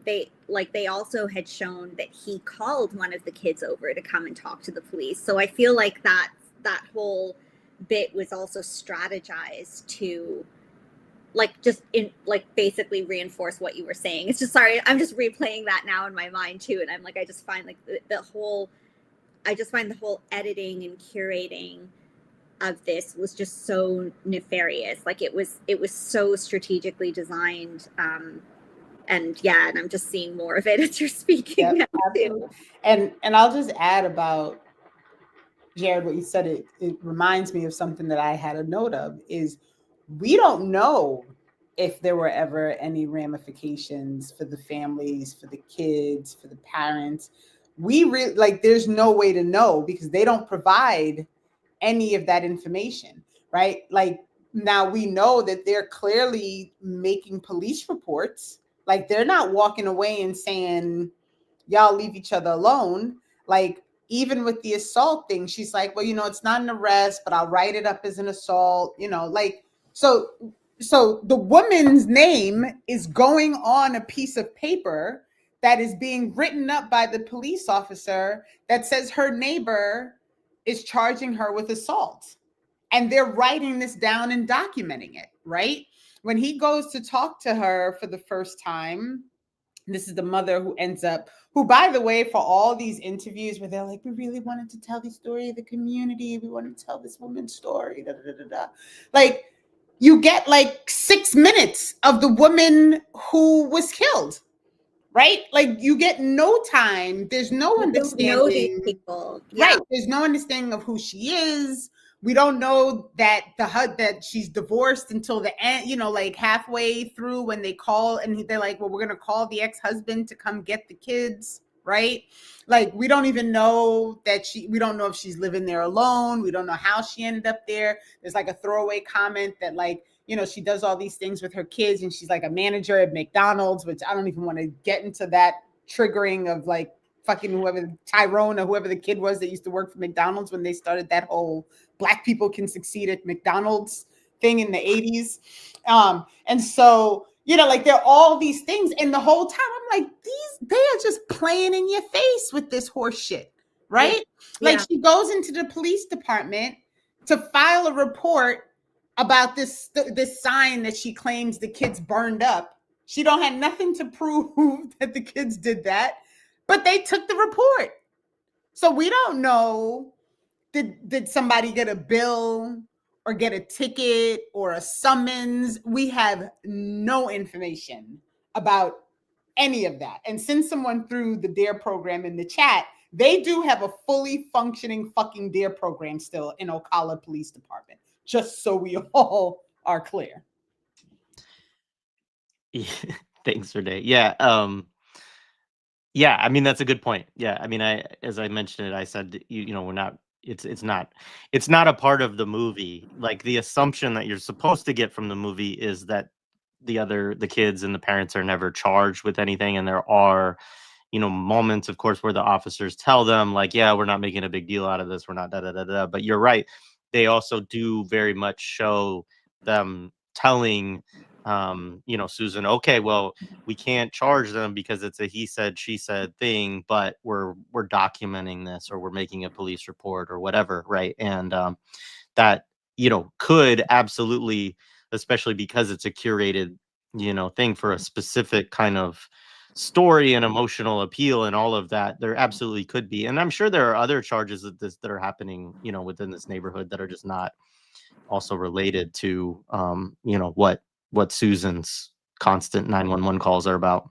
they also had shown that he called one of the kids over to come and talk to the police. So I feel like that whole bit was also strategized to, like, just in, like, basically reinforce what you were saying. It's just, sorry, I'm just replaying that now in my mind too, and I'm like, I just find like the whole editing and curating of this was just so nefarious. Like it was so strategically designed. And yeah, and I'm just seeing more of it as you're speaking. Yep, now absolutely. And I'll just add about, Jared, what you said, it reminds me of something that I had a note of, is we don't know if there were ever any ramifications for the families, for the kids, for the parents. We really, like, there's no way to know because they don't provide any of that information, right? Like, now we know that they're clearly making police reports. Like, they're not walking away and saying, y'all leave each other alone. Like, even with the assault thing, she's like, well, it's not an arrest, but I'll write it up as an assault, like, so the woman's name is going on a piece of paper that is being written up by the police officer that says her neighbor is charging her with assault. And they're writing this down and documenting it, right? When he goes to talk to her for the first time, this is the mother who, by the way, for all these interviews where they're like, we really wanted to tell the story of the community. We wanted to tell this woman's story. Da, da, da, da. Like, you get like 6 minutes of the woman who was killed, right? Like, you get no time. There's no understanding. Know these people. Yeah. Right. There's no understanding of who she is. We don't know that that she's divorced until the end, like halfway through when they call and they're like, well, we're going to call the ex-husband to come get the kids. Right. Like, we don't even know we don't know if she's living there alone. We don't know how she ended up there. There's like a throwaway comment that, like, she does all these things with her kids and she's like a manager at McDonald's, which I don't even want to get into that triggering of, like, fucking whoever, Tyrone or whoever the kid was that used to work for McDonald's when they started that whole Black people can succeed at McDonald's thing in the 80s. And so, like, there are all these things. And the whole time I'm like, they are just playing in your face with this horse shit, right? Yeah. Like, she goes into the police department to file a report about this sign that she claims the kids burned up. She don't have nothing to prove that the kids did that. But they took the report. So we don't know, did somebody get a bill or get a ticket or a summons? We have no information about any of that. And since someone threw the DARE program in the chat, they do have a fully functioning fucking DARE program still in Ocala Police Department, just so we all are clear. Thanks, Renee. Yeah. Yeah, I mean, that's a good point. Yeah, I mean, as I mentioned it, I said, you know, we're not, it's not a part of the movie. Like, the assumption that you're supposed to get from the movie is that the kids and the parents are never charged with anything. And there are, you know, moments, of course, where the officers tell them, like, yeah, we're not making a big deal out of this. We're not da da da da. But you're right. They also do very much show them telling, you know, Susan, okay, well, we can't charge them because it's a he said, she said thing, but we're documenting this, or we're making a police report or whatever, right? And that, you know, could absolutely, especially because it's a curated, you know, thing for a specific kind of story and emotional appeal and all of that, there absolutely could be. And I'm sure there are other charges that are happening, you know, within this neighborhood that are just not also related to, you know, what Susan's constant 911 calls are about.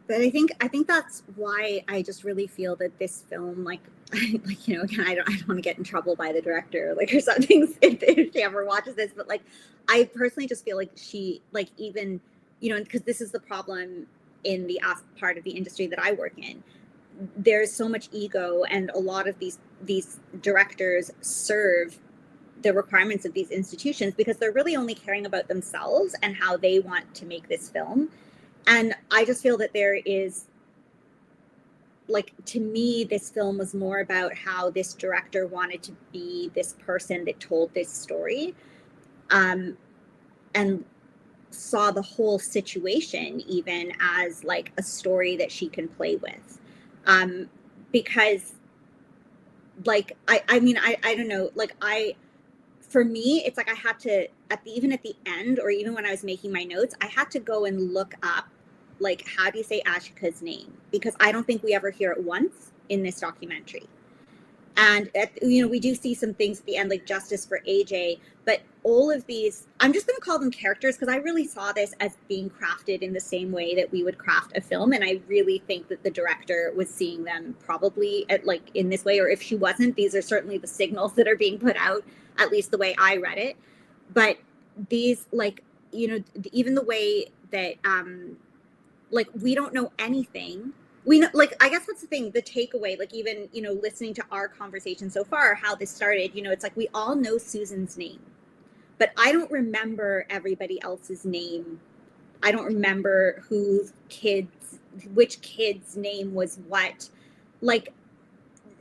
But I think that's why I just really feel that this film, like you know, again, I don't want to get in trouble by the director, like, or something, if she ever watches this, but like, I personally just feel like she, like, even, you know, because this is the problem in the part of the industry that I work in. There's so much ego, and a lot of these directors serve the requirements of these institutions because they're really only caring about themselves and how they want to make this film. And I just feel that there is, like, to me, this film was more about how this director wanted to be this person that told this story, and saw the whole situation even as like a story that she can play with. Because, like, I mean, I don't know, like, for me, it's like I had to, even at the end, or even when I was making my notes, I had to go and look up, like, how do you say Ajiake's name? Because I don't think we ever hear it once in this documentary. And, you know, we do see some things at the end, like justice for AJ, but all of these, I'm just going to call them characters because I really saw this as being crafted in the same way that we would craft a film. And I really think that the director was seeing them probably like in this way, or if she wasn't, these are certainly the signals that are being put out, at least the way I read it. But these, like, you know, even the way that, like, we don't know anything. We know, like, I guess that's the thing, the takeaway, like, even, you know, listening to our conversation so far, how this started, you know, it's like we all know Susan's name, but I don't remember everybody else's name. I don't remember which kid's name was what. Like,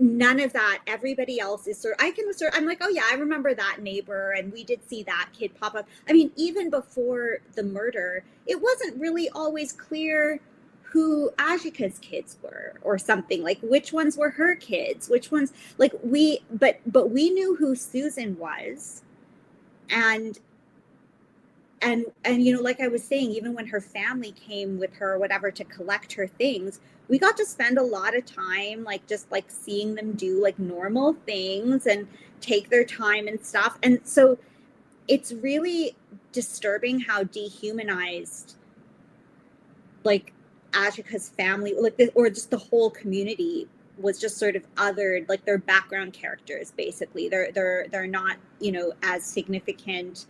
none of that. Everybody else is I'm like, oh yeah, I remember that neighbor, and we did see that kid pop up. I mean, even before the murder, it wasn't really always clear who Ajiake's kids were, or something, like which ones were her kids, which ones, like, but we knew who Susan was. And you know, like I was saying, even when her family came with her or whatever to collect her things, we got to spend a lot of time, like, just like seeing them do like normal things and take their time and stuff. And so it's really disturbing how dehumanized, like, Ajiake's family, like, or just the whole community was just sort of othered, like they're background characters, basically. They're not, you know, as significant.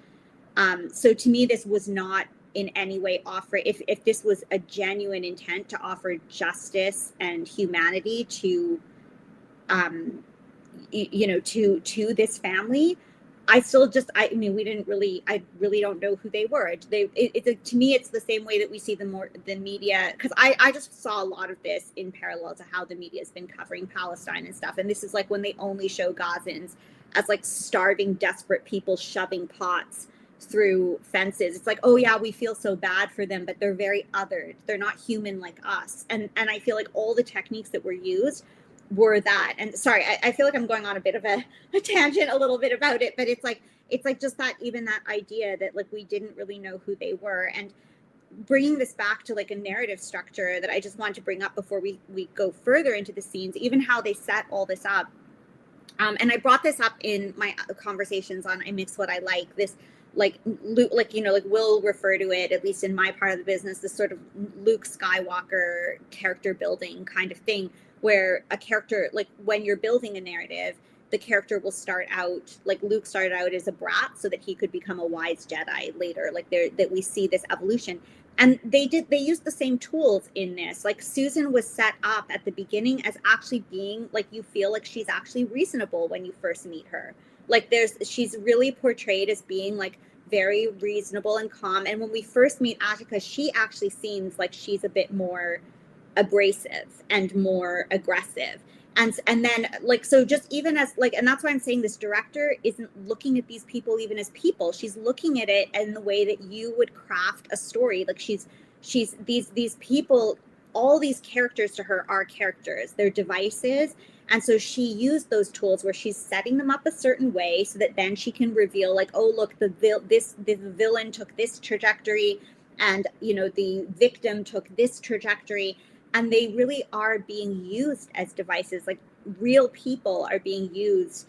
So to me, this was not in any way offer, if this was a genuine intent to offer justice and humanity to, you know, to this family, I mean, I really don't know who they were. To me, it's the same way that we see the media, because I just saw a lot of this in parallel to how the media has been covering Palestine and stuff. And this is like when they only show Gazans as like starving, desperate people shoving pots through fences. It's like, oh yeah, we feel so bad for them, but they're very othered. They're not human like us. And I feel like all the techniques that were used were that. And sorry, I feel like I'm going on a bit of a tangent a little bit about it, but it's like just that, even that idea that, like, we didn't really know who they were. And bringing this back to like a narrative structure that I just want to bring up before we go further into the scenes, even how they set all this up. And I brought this up in my conversations on I Mix What I Like, this like Luke, like, you know, like we'll refer to it, at least in my part of the business, this sort of Luke Skywalker character building kind of thing, where a character, like when you're building a narrative, the character will start out, like Luke started out as a brat so that he could become a wise Jedi later, like that we see this evolution. And they used the same tools in this. Like Susan was set up at the beginning as actually being like, you feel like she's actually reasonable when you first meet her. Like she's really portrayed as being like very reasonable and calm. And when we first meet Ajiake, she actually seems like she's a bit more abrasive and more aggressive. And then like, so just even as like, and that's why I'm saying this director isn't looking at these people even as people. She's looking at it in the way that you would craft a story. Like she's these people, all these characters to her are characters, they're devices. And so she used those tools where she's setting them up a certain way so that then she can reveal like, oh, look, the villain took this trajectory, and, you know, the victim took this trajectory. And they really are being used as devices. Like real people are being used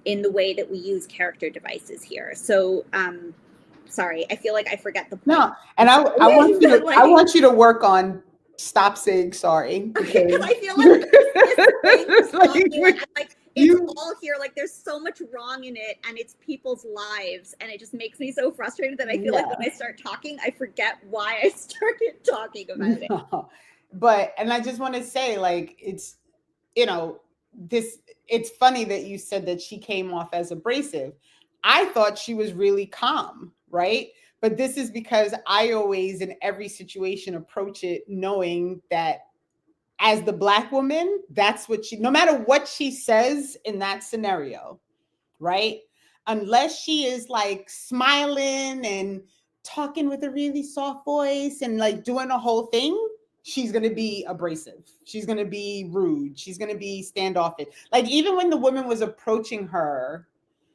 in the way that we use character devices here. So, sorry, I feel like I forget the point. No, and I want you to work on stop saying sorry, because I feel like it's all here. Like there's so much wrong in it, and it's people's lives, and it just makes me so frustrated that I feel like when I start talking, I forget why I started talking about it. But, and I just want to say, like, it's, you know, it's funny that you said that she came off as abrasive. I thought she was really calm, right? But this is because I always, in every situation, approach it knowing that as the Black woman, that's what no matter what she says in that scenario, right? Unless she is like smiling and talking with a really soft voice and like doing a whole thing, she's going to be abrasive. She's going to be rude. She's going to be standoffish. Like even when the woman was approaching her,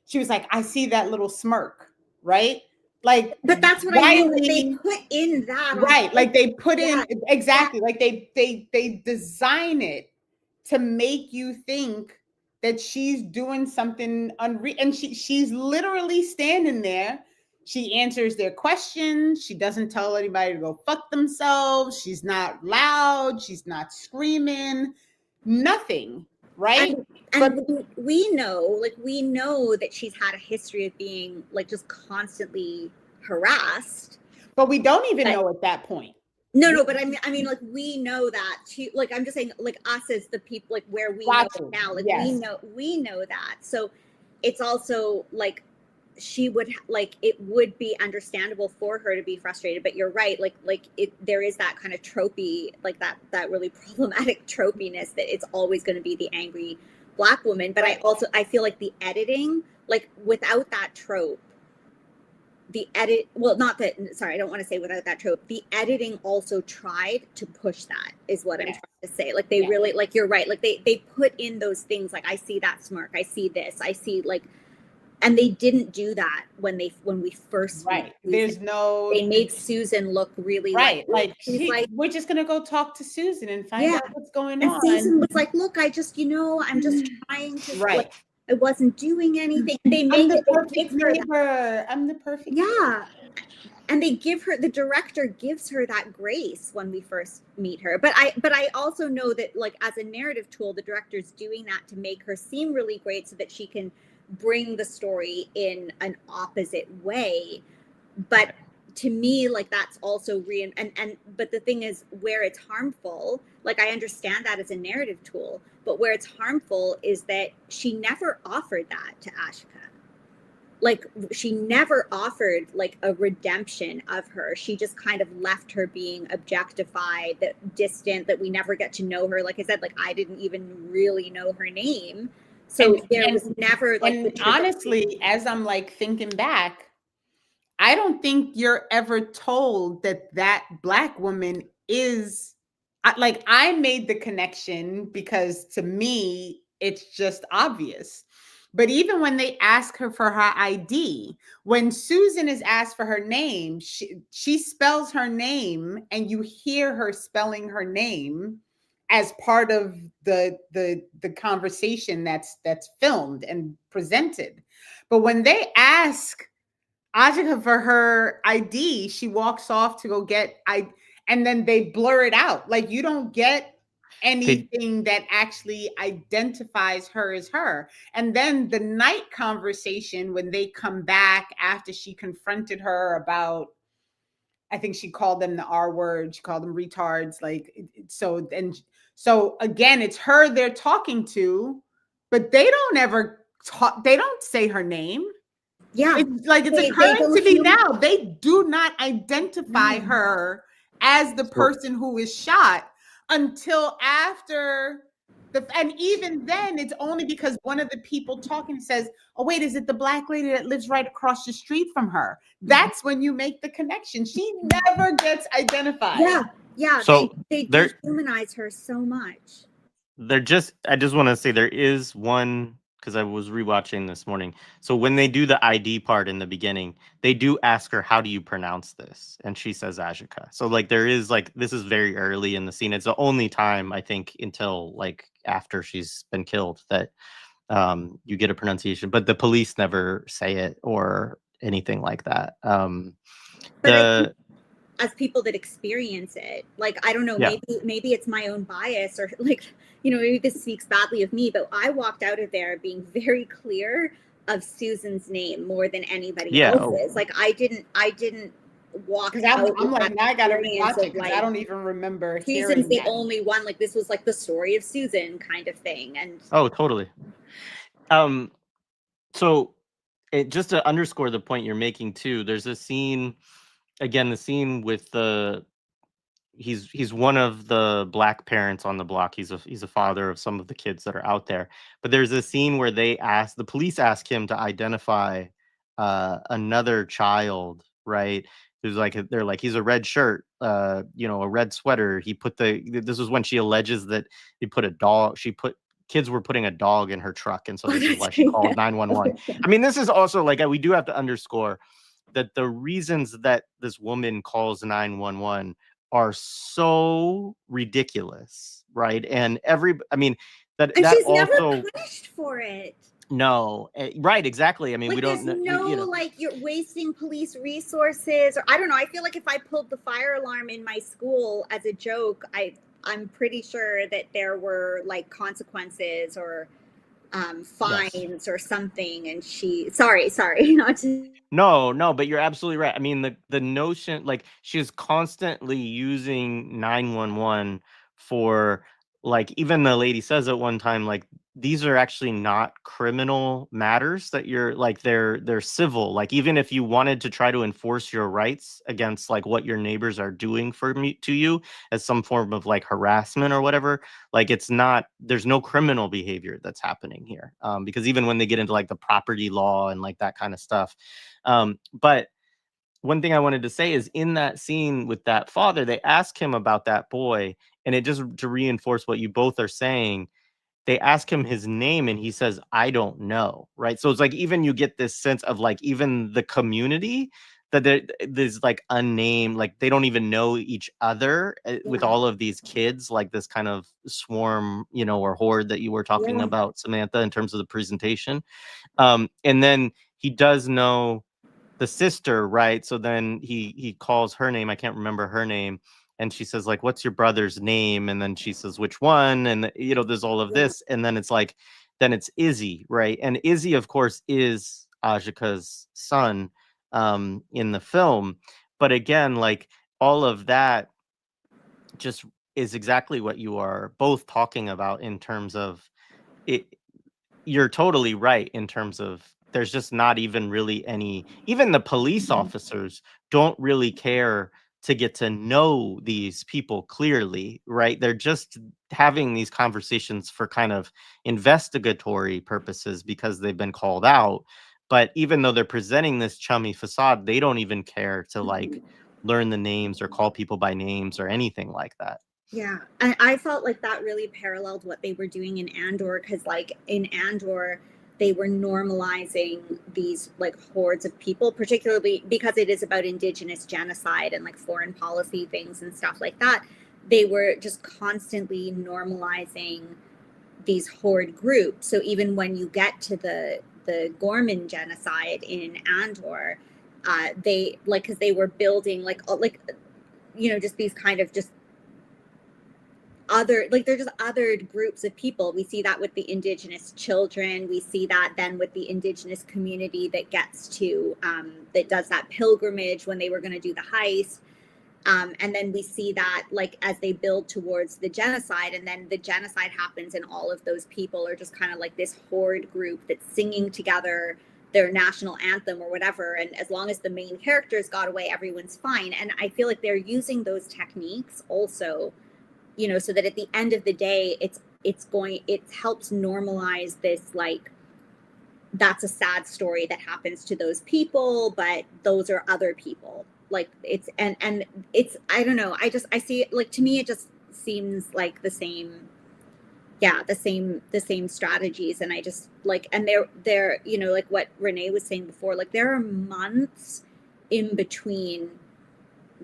she was like, I see that little smirk, right? Like, but that's what I mean. They put in that, right? Like they put in exactly. Like they design it to make you think that she's doing something unreal, and she's literally standing there. She answers their questions. She doesn't tell anybody to go fuck themselves. She's not loud. She's not screaming. Nothing, right? And we know that she's had a history of being like just constantly harassed. But we don't even know at that point. No, but I mean, like we know that too. Like I'm just saying, like us as the people, like where we know it now, like we know that. So it's also like she would like it would be understandable for her to be frustrated. But you're right, there is that kind of tropey, like that really problematic tropiness that it's always going to be the angry Black woman. But I feel like the editing, like without that trope, I don't want to say without that trope, the editing also tried to push that, is what I'm trying to say. Like they really, like you're right, like they put in those things, like I see that smirk, I see this, I see like, and they didn't do that when we first they made Susan look really like we're just gonna go talk to Susan and find out what's going on. And Susan was like, look, I'm just trying to like, I wasn't doing anything. They made I'm the perfect neighbor. I'm the perfect neighbor. And they give her, the director gives her that grace when we first meet her. But I also know that like as a narrative tool, the director's doing that to make her seem really great so that she can bring the story in an opposite way. But to me, like that's also but the thing is, where it's harmful, like I understand that as a narrative tool, but where it's harmful is that she never offered that to Ajiake. Like she never offered like a redemption of her. She just kind of left her being objectified, that distant, that we never get to know her. Like I said, like I didn't even really know her name. So there was never like. And honestly, as I'm like thinking back, I don't think you're ever told that Black woman is like, I made the connection because to me, it's just obvious. But even when they ask her for her ID, when Susan is asked for her name, she spells her name, and you hear her spelling her name as part of the conversation that's filmed and presented. But when they ask Ajiake for her ID, she walks off to go get and then they blur it out. Like, you don't get anything that actually identifies her as her. And then the night conversation, when they come back after she confronted her about, I think she called them the R word, she called them retards, like, so again, it's her they're talking to, but they don't ever talk, they don't say her name. Yeah, it's like it's occurring to me now. They do not identify her as the person who is shot until after and even then, it's only because one of the people talking says, "Oh wait, is it the black lady that lives right across the street from her?" That's when you make the connection. She never gets identified. Yeah. So they dehumanize her so much. I just want to say there is one, because I was rewatching this morning. So when they do the ID part in the beginning, they do ask her, "How do you pronounce this?" And she says Ajiake. So like there is like, this is very early in the scene. It's the only time, I think, until like after she's been killed, that you get a pronunciation. But the police never say it or anything like that. But as people that experience it, like, I don't know, maybe it's my own bias, or like, maybe this speaks badly of me, but I walked out of there being very clear of Susan's name more than anybody else's. Like, I didn't walk out. I'm like, now I gotta rewatch it, because I don't even remember Susan's the only one. Like, this was like the story of Susan kind of thing. And totally. So just to underscore the point you're making too, there's a scene, again, the scene with he's one of the black parents on the block. He's a father of some of the kids that are out there. But there's a scene where the police ask him to identify another child, right? There's like they're like, he's a red shirt, a red sweater. This was when she alleges that kids were putting a dog in her truck, and so this is why she called 911. I mean, this is also like, we do have to underscore that the reasons that this woman calls 911 are so ridiculous, right? And she's never punished for it. No, right, exactly. I mean, like, we don't know. Like, you're wasting police resources, or I don't know. I feel like if I pulled the fire alarm in my school as a joke, I'm pretty sure that there were like consequences or fines or something. And sorry, not to... No, but you're absolutely right. I mean, the notion, like, she's constantly using 911 for, like, even the lady says at one time, like, these are actually not criminal matters, that you're like, they're civil. Like, even if you wanted to try to enforce your rights against like what your neighbors are doing to you as some form of like harassment or whatever, like, there's no criminal behavior that's happening here. Because even when they get into like the property law and like that kind of stuff. But one thing I wanted to say is, in that scene with that father, they ask him about that boy, and it just to reinforce what you both are saying, they ask him his name and he says, "I don't know." Right. So it's like, even you get this sense of like, even the community, that there's like unnamed, like they don't even know each other with all of these kids, like this kind of swarm, or horde that you were talking about, Samantha, in terms of the presentation. And then he does know the sister, right? So then he calls her name. I can't remember her name. And she says, like, "What's your brother's name?" And then she says, "Which one?" And, there's all of this. And then it's like, then it's Izzy, right? And Izzy, of course, is Ajiake's son in the film. But again, like, all of that just is exactly what you are both talking about in terms of it. You're totally right in terms of, there's just not even really even the police officers don't really care to get to know these people clearly, right? They're just having these conversations for kind of investigatory purposes because they've been called out. But even though they're presenting this chummy facade, they don't even care to like learn the names or call people by names or anything like that. Yeah, and I felt like that really paralleled what they were doing in Andor, because like in Andor, they were normalizing these like hordes of people, particularly because it is about indigenous genocide and like foreign policy things and stuff like that. They were just constantly normalizing these horde groups. So even when you get to the Gorman genocide in Andor, they like, because they were building like you know, just these kind of just other, like they're just other groups of people. We see that with the indigenous children. We see that then with the indigenous community that gets to that does that pilgrimage when they were going to do the heist. And then we see that like as they build towards the genocide, and then the genocide happens and all of those people are just kind of like this horde group that's singing together their national anthem or whatever, and as long as the main characters got away, everyone's fine. And I feel like they're using those techniques also, you know, so that at the end of the day it helps normalize this, like, that's a sad story that happens to those people, but those are other people. Like it's and it's, I don't know, I see it, like, to me it just seems like the same strategies. And I just like, and they're you know, like what Renee was saying before, like there are months in between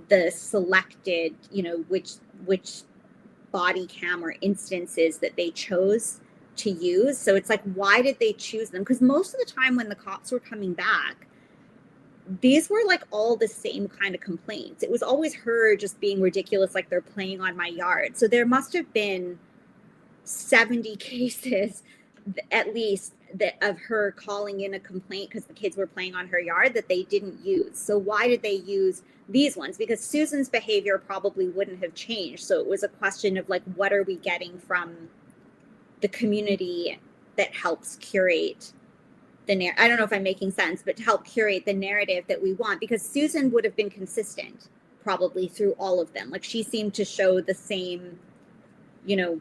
the selected, you know, which body camera instances that they chose to use. So it's like, why did they choose them? Because most of the time when the cops were coming back, these were like all the same kind of complaints. It was always her just being ridiculous, like they're playing on my yard. So there must have been 70 cases at least that of her calling in a complaint because the kids were playing on her yard that they didn't use. So why did they use these ones? Because Susan's behavior probably wouldn't have changed. So it was a question of like, what are we getting from the community that helps curate the I don't know if I'm making sense, but to help curate the narrative that we want, because Susan would have been consistent probably through all of them. Like she seemed to show the same, you know,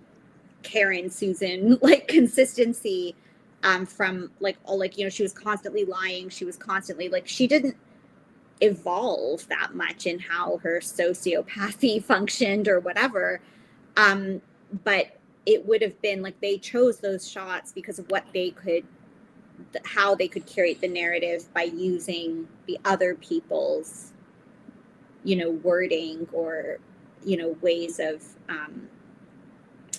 Karen, Susan, like consistency from like all, like, you know, she was constantly lying. She was constantly like, she didn't evolve that much in how her sociopathy functioned or whatever. But it would have been like, they chose those shots because of what they could, how they could curate the narrative by using the other people's, you know, wording or, you know, ways of,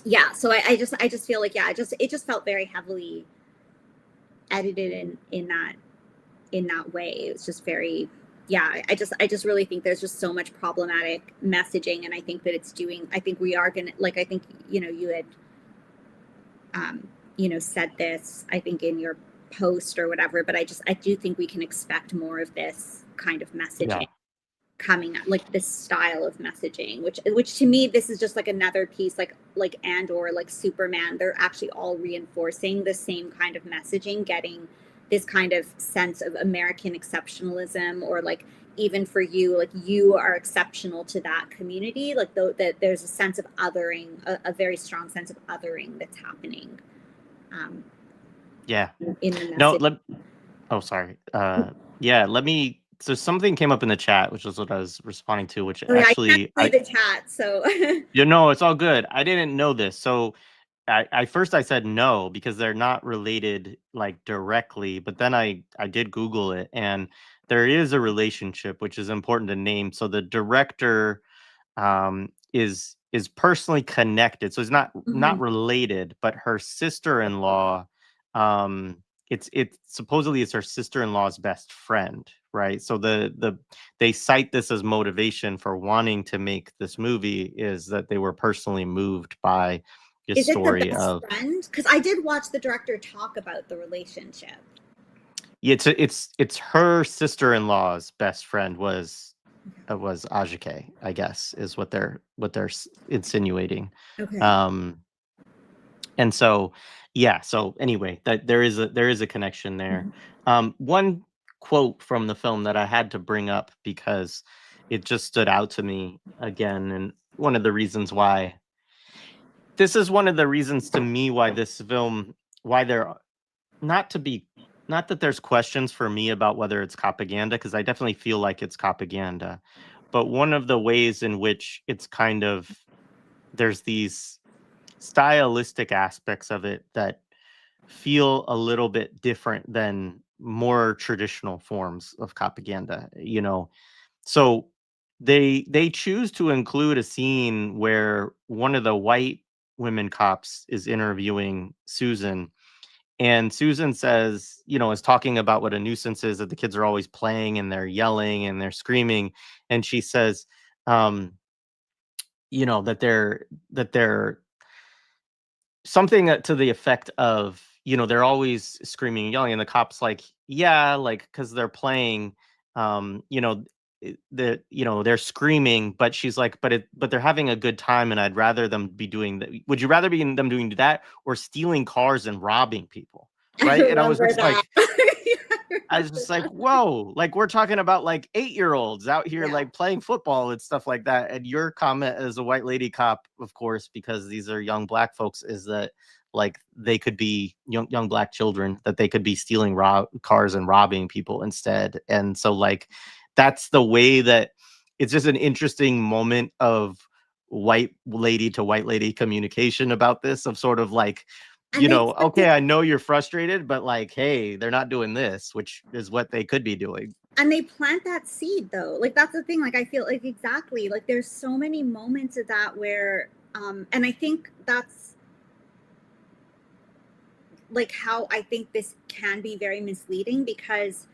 yeah. So I just feel like, yeah, it just felt very heavily edited in that way. It was just very, yeah, I just really think there's just so much problematic messaging. And I think that it's doing, I think we are going to, like, I think, you know, you had, you know, said this, I think in your post or whatever, but I do think we can expect more of this kind of messaging coming up, like this style of messaging, which to me, this is just like another piece, like Andor, like Superman, they're actually all reinforcing the same kind of messaging, getting this kind of sense of American exceptionalism, or like, even for you, like you are exceptional to that community, like that there's a sense of othering, a very strong sense of othering that's happening. Yeah. In the message. No, oh, sorry. Yeah, let me, so something came up in the chat, which is what I was responding to, which actually, I can't see the chat, so. You know, it's all good. I didn't know this. So I first I said no, because they're not related like directly, but then I did Google it, and there is a relationship, which is important to name. So the director is personally connected. So it's not related, but her sister-in-law, it's supposedly it's her sister-in-law's best friend, right? So they cite this as motivation for wanting to make this movie, is that they were personally moved by this story of friend. Because I did watch the director talk about the relationship. Yeah, it's her sister-in-law's best friend was Ajiake, I guess, is what they're insinuating. Okay. And so, yeah. So anyway, that there is a connection there. One quote from the film that I had to bring up because it just stood out to me again, and one of the reasons why this is one of the reasons to me why this film, why there, not that there's questions for me about whether it's Copaganda, because I definitely feel like it's Copaganda, but one of the ways in which it's kind of, there's these stylistic aspects of it that feel a little bit different than more traditional forms of propaganda, you know. So they choose to include a scene where one of the white women cops is interviewing Susan, and Susan says, you know, is talking about what a nuisance is, that the kids are always playing and they're yelling and they're screaming, and she says, um, you know, that they're something to the effect of, you know, they're always screaming and yelling, and the cop's like, yeah, like, because they're playing, you know, you know, they're screaming, but she's like, but they're having a good time, and I'd rather them be doing that. Would you rather be them doing that or stealing cars and robbing people? I Right. And I was remember just that. like, I was just like, whoa, like we're talking about like 8-year-olds out here Yeah. like playing football and stuff like that. And your comment as a white lady cop, of course, because these are young black folks, is that like they could be young black children, that they could be stealing cars and robbing people instead. And so like that's the way that it's just an interesting moment of white lady to white lady communication about this, of sort of like, And you they know, put okay, I know you're frustrated, but like, hey, they're not doing this, which is what they could be doing. and they plant that seed though. Like that's the thing. Like I feel like exactly like there's so many moments of that where and I think that's like how I think this can be very misleading, because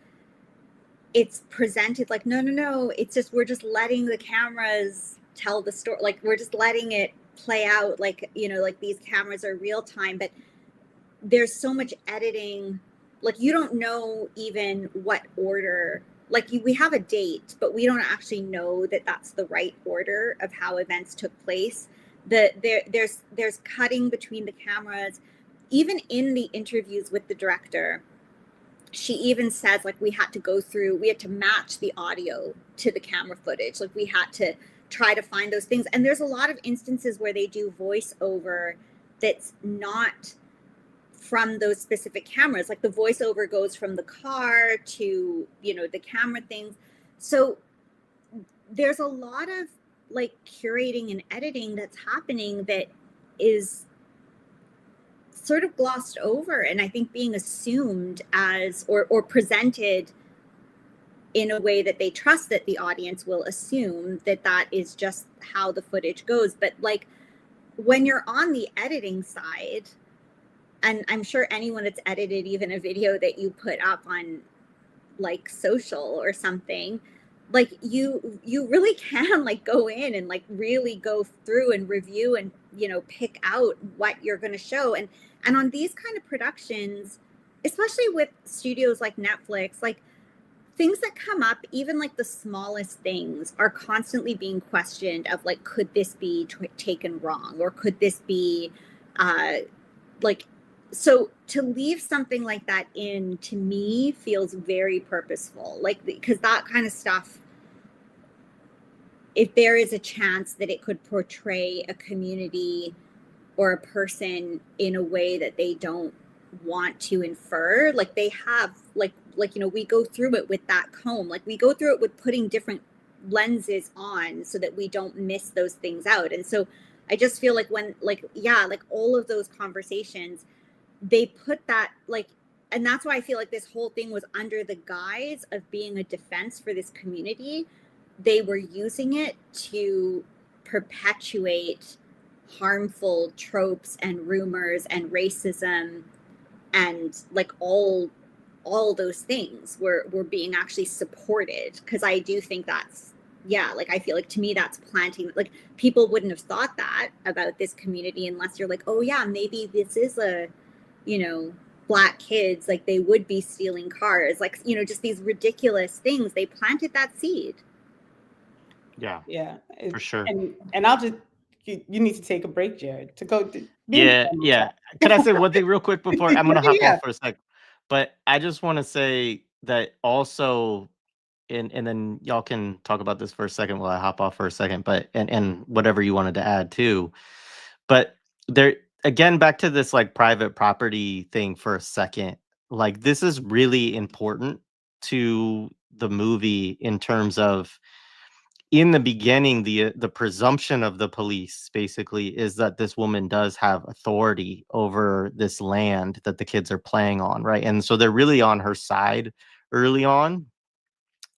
it's presented like no, it's just we're just letting the cameras tell the story, like we're just letting it play out, like, you know, like these cameras are real time, but there's so much editing, like you don't know even what order, like we have a date but we don't actually know that that's the right order of how events took place. There's cutting between the cameras. Even in the interviews with the director, she even says like we had to match the audio to the camera footage, like we had to try to find those things. And there's a lot of instances where they do voiceover that's not from those specific cameras, like the voiceover goes from the car to, you know, the camera things. So there's a lot of like curating and editing that's happening that is sort of glossed over, and I think being assumed as or presented in a way that they trust that the audience will assume that that is just how the footage goes. But like when you're on the editing side, and I'm sure anyone that's edited even a video that you put up on like social or something, like you really can like go in and like really go through and review and, you know, pick out what you're going to show. And on these kind of productions, especially with studios like Netflix, like things that come up, even like the smallest things are constantly being questioned of like, could this be taken wrong, or could this be like, so to leave something like that in, to me, feels very purposeful, like because that kind of stuff, if there is a chance that it could portray a community or a person in a way that they don't want to infer, like they have like, you know, we go through it with that comb, like we go through it with putting different lenses on so that we don't miss those things out. And so I just feel like when like, yeah, like all of those conversations, they put that like, and that's why I feel like this whole thing was under the guise of being a defense for this community. They were using it to perpetuate harmful tropes and rumors and racism, and like all those things were being actually supported. Because I do think that's, yeah, like I feel like to me that's planting, like people wouldn't have thought that about this community unless you're like, oh yeah, maybe this is a, you know, Black kids, like they would be stealing cars, like, you know, just these ridiculous things. They planted that seed. Yeah, for sure. And I'll just, you need to take a break, Jared, to go. Yeah. Can I say one thing real quick before I'm gonna hop Yeah. off for a sec? But I just want to say that also, and then y'all can talk about this for a second while I hop off for a second. But and whatever you wanted to add too. But there again, back to this like private property thing for a second. Like this is really important to the movie in terms of in the beginning, the presumption of the police basically is that this woman does have authority over this land that the kids are playing on, right? And so they're really on her side early on.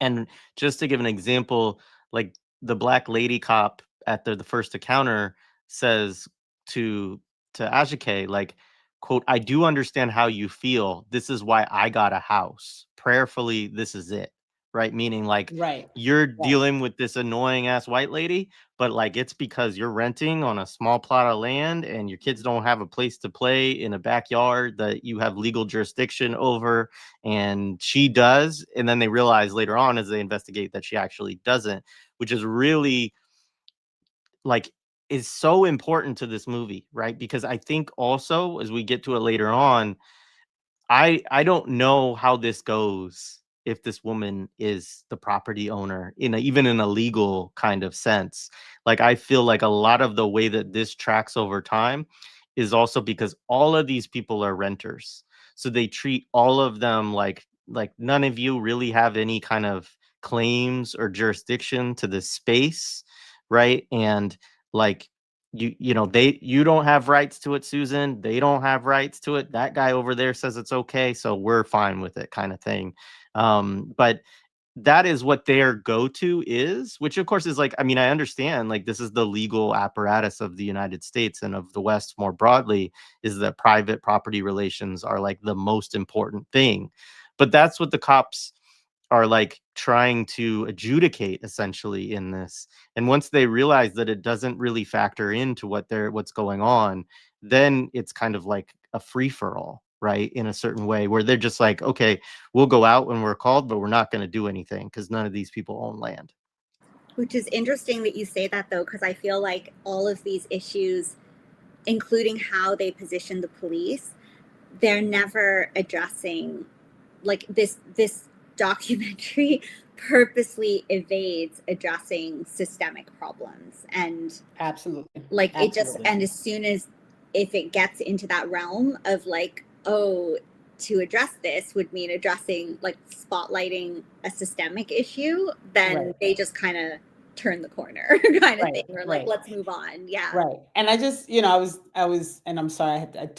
And just to give an example, like the black lady cop at the first encounter says to Ajiake, like, quote, "I do understand how you feel. This is why I got a house. Prayerfully, this is it." Right? Meaning like Right. you're Right. dealing with this annoying ass white lady, but like it's because you're renting on a small plot of land and your kids don't have a place to play in a backyard that you have legal jurisdiction over, and she does. And then they realize later on as they investigate that she actually doesn't, which is really like is so important to this movie, right? Because I think also as we get to it later on, I don't know how this goes if this woman is the property owner in even in a legal kind of sense. Like I feel like a lot of the way that this tracks over time is also because all of these people are renters. So they treat all of them like none of you really have any kind of claims or jurisdiction to this space, right? And like you don't have rights to it, Susan. They don't have rights to it. That guy over there says it's okay, so we're fine with it, kind of thing. But that is what their go-to is, which of course is like, I mean, I understand like this is the legal apparatus of the United States and of the West more broadly, is that private property relations are like the most important thing. But that's what the cops are like trying to adjudicate essentially in this. And once they realize that it doesn't really factor into what's going on, then it's kind of like a free for all, right? In a certain way where they're just like, okay, we'll go out when we're called, but we're not going to do anything because none of these people own land. Which is interesting that you say that though, because I feel like all of these issues, including how they position the police, they're never addressing. Like this documentary purposely evades addressing systemic problems, and Absolutely. like Absolutely. it just, and as soon as if it gets into that realm of like, oh, to address this would mean addressing like spotlighting a systemic issue, then Right. they just kind of turn the corner kind of Right, thing, or like, let's move on. Yeah. Right. And I just, I was, and I'm sorry, I had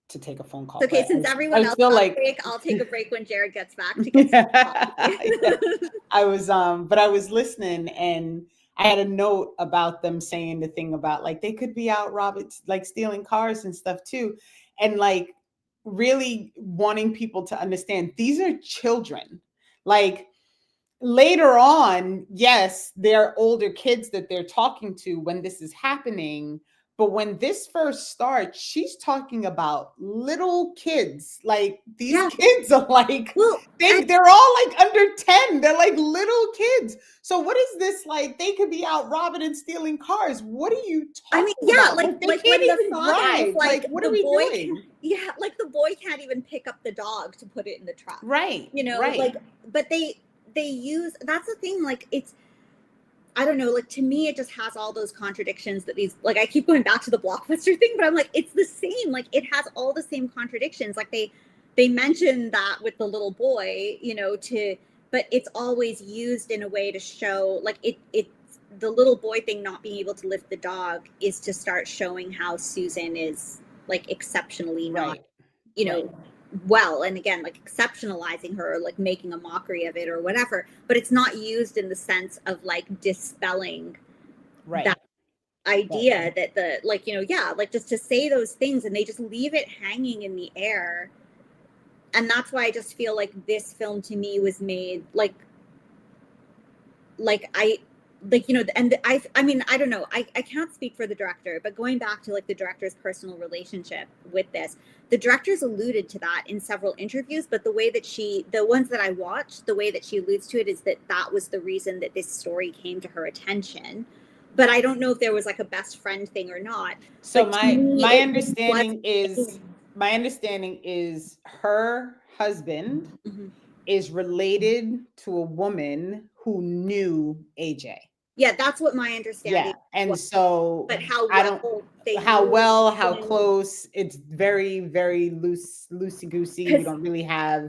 to take a phone call. Okay, since everyone else on break, I'll take a break when Jared gets back to get some coffee. I was, but I was listening, and I had a note about them saying the thing about like they could be out robbing, like stealing cars and stuff too, and like really wanting people to understand these are children. Like later on, yes, they're older kids that they're talking to when this is happening. But when this first starts, she's talking about little kids. Like these kids are like, they're all like under 10. They're like little kids. So what is this like? They could be out robbing and stealing cars. What are you talking about? Like they can't even drive. Like what are we doing? Yeah, like the boy can't even pick up the dog to put it in the truck. Right. Like, but they use, that's the thing, like it's, I don't know, like to me it just has all those contradictions that these, like I keep going back to the Blockbuster thing, but I'm like, it's the same, like it has all the same contradictions. Like they mention that with the little boy, but it's always used in a way to show like it's the little boy thing not being able to lift the dog is to start showing how Susan is like exceptionally not, well, and again, like exceptionalizing her, like making a mockery of it or whatever, but it's not used in the sense of like dispelling that idea that the like, like just to say those things, and they just leave it hanging in the air. And that's why I just feel like this film to me was made and I mean, I don't know, I can't speak for the director, but going back to like the director's personal relationship with this, the director's alluded to that in several interviews, but the way that the ones that I watched, the way that she alludes to it is that was the reason that this story came to her attention. But I don't know if there was like a best friend thing or not. So my understanding is her husband is related to a woman who knew AJ. Yeah, that's what my understanding. Yeah, and so, but how close? It's very, very loosey goosey. We don't really have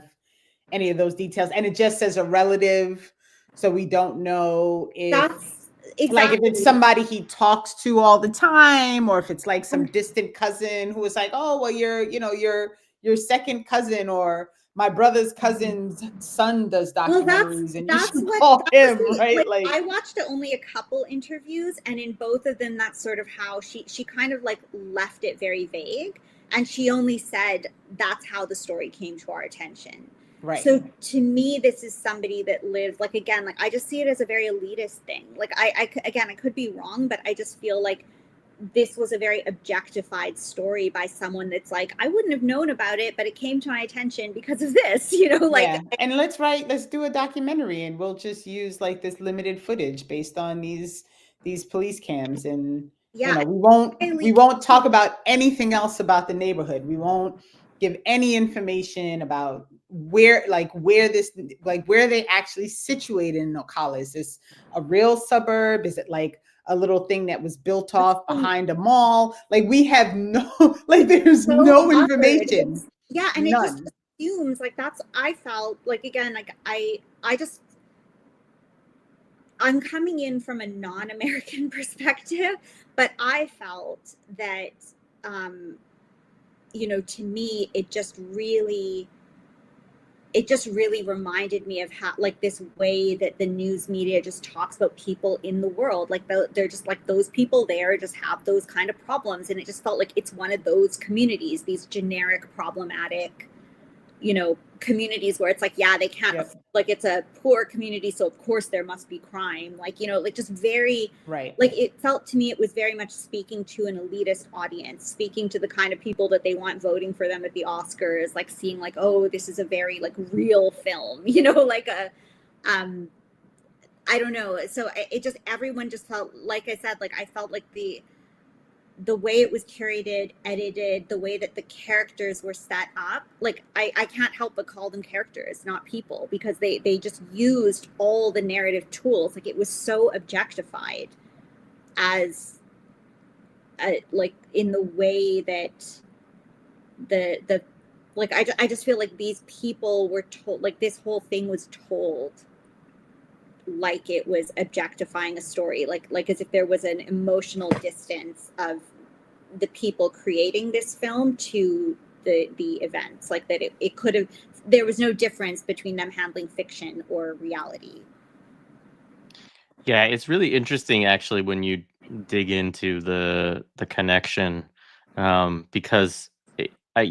any of those details, and it just says a relative. So we don't know if That's exactly. like if it's somebody he talks to all the time, or if it's like some distant cousin who is like, oh, well, your second cousin, or my brother's cousin's son does documentaries, and you should call him, right? Like I watched only a couple interviews, and in both of them, that's sort of how she kind of like left it very vague, and she only said that's how the story came to our attention. Right. So to me, this is somebody that lives, like, again, like I just see it as a very elitist thing. Like I could be wrong, but I just feel like this was a very objectified story by someone that's like, I wouldn't have known about it, but it came to my attention because of this, like. Yeah. And let's do a documentary, and we'll just use like this limited footage based on these police cams, and Yeah, we won't talk about anything else about the neighborhood. We won't give any information about where they actually situated in Ocala. Is this a real suburb? Is it like a little thing that was built off behind a mall? Like we have there's no information. Yeah, and none. It just assumes, like, that's, I felt like, again, like I'm coming in from a non-American perspective, but I felt that to me it just really reminded me of how, like, this way that the news media just talks about people in the world. Like they're just like, those people there just have those kind of problems. And it just felt like it's one of those communities, these generic problematic, communities where it's like, yeah, they can't, like, it's a poor community, so of course there must be crime. Like, like just very, right. Like it felt to me, it was very much speaking to an elitist audience, speaking to the kind of people that they want voting for them at the Oscars, like seeing like, oh, this is a very like real film, like a, I don't know. So it just, everyone just felt, like I said, like I felt like the way it was curated, edited, the way that the characters were set up, like I can't help but call them characters, not people, because they just used all the narrative tools. Like it was so objectified as like in the way that the like I just feel like these people were told, like this whole thing was told like it was objectifying a story, like as if there was an emotional distance of the people creating this film to the events, like that it could have, there was no difference between them handling fiction or reality. Yeah, it's really interesting actually when you dig into the connection, because I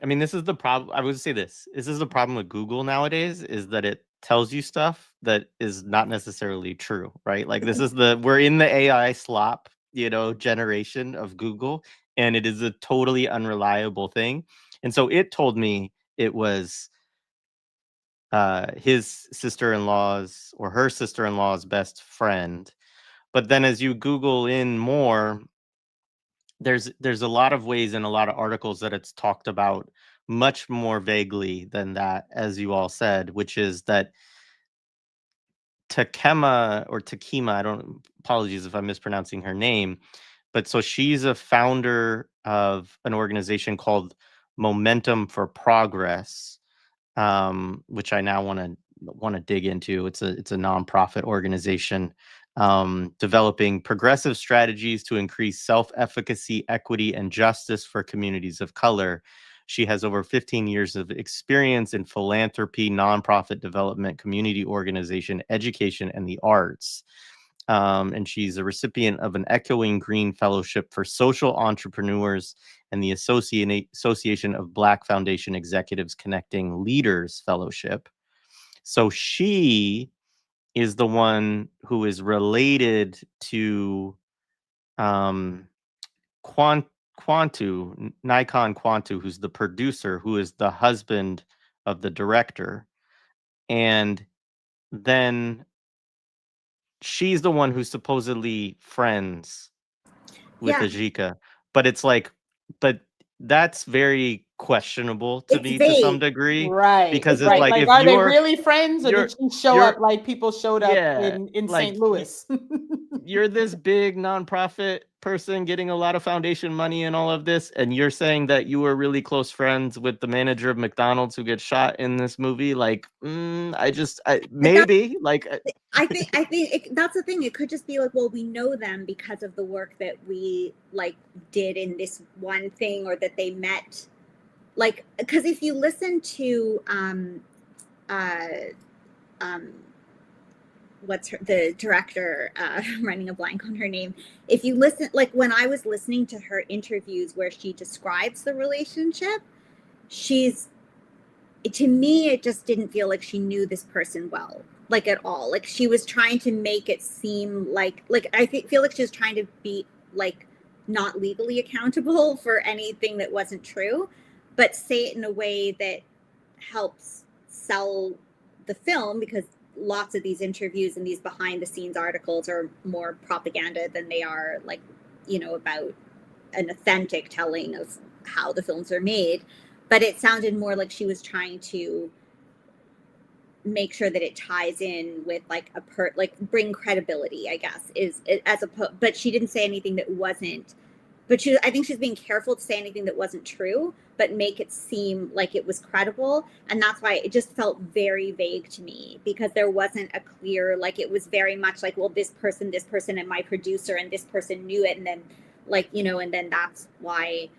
mean, this is the problem. I would say this is the problem with Google nowadays, is that it tells you stuff that is not necessarily true, right? Like we're in the AI slop, generation of Google, and it is a totally unreliable thing. And so it told me it was his sister-in-law's or her sister-in-law's best friend. But then as you Google in more, there's a lot of ways and a lot of articles that it's talked about much more vaguely than that, as you all said, which is that Takema, apologies if I'm mispronouncing her name, but so she's a founder of an organization called Momentum for Progress, which I now want to dig into. It's a nonprofit organization developing progressive strategies to increase self-efficacy, equity, and justice for communities of color. She has over 15 years of experience in philanthropy, nonprofit development, community organization, education, and the arts. And she's a recipient of an Echoing Green Fellowship for Social Entrepreneurs and the Association of Black Foundation Executives Connecting Leaders Fellowship. So she is the one who is related to Nikon Quantu, who's the producer, who is the husband of the director. And then she's the one who's supposedly friends with Ajiake. But it's like, but that's very questionable to me to some degree. Right. Because it's right. like if are they you're really friends, or did she show up like people showed up in like, St. Louis? you're this big nonprofit person getting a lot of foundation money and all of this, and you're saying that you were really close friends with the manager of McDonald's who gets shot in this movie. Like, maybe, like, I think that's the thing. It could just be like, well, we know them because of the work that we like did in this one thing, or that they met. Like, because if you listen to what's the director, I'm running a blank on her name. If you listen, like when I was listening to her interviews where she describes the relationship, to me, it just didn't feel like she knew this person well, like at all. Like she was trying to make it seem like I feel like she was trying to be like not legally accountable for anything that wasn't true, but say it in a way that helps sell the film, because lots of these interviews and these behind the scenes articles are more propaganda than they are like, about an authentic telling of how the films are made. But it sounded more like she was trying to make sure that it ties in with like bring credibility, I guess, but she didn't say anything that wasn't. But I think she's being careful to say anything that wasn't true, but make it seem like it was credible. And that's why it just felt very vague to me, because there wasn't a clear, like, it was very much like, well, this person, and my producer, and this person knew it. And then and then that's why,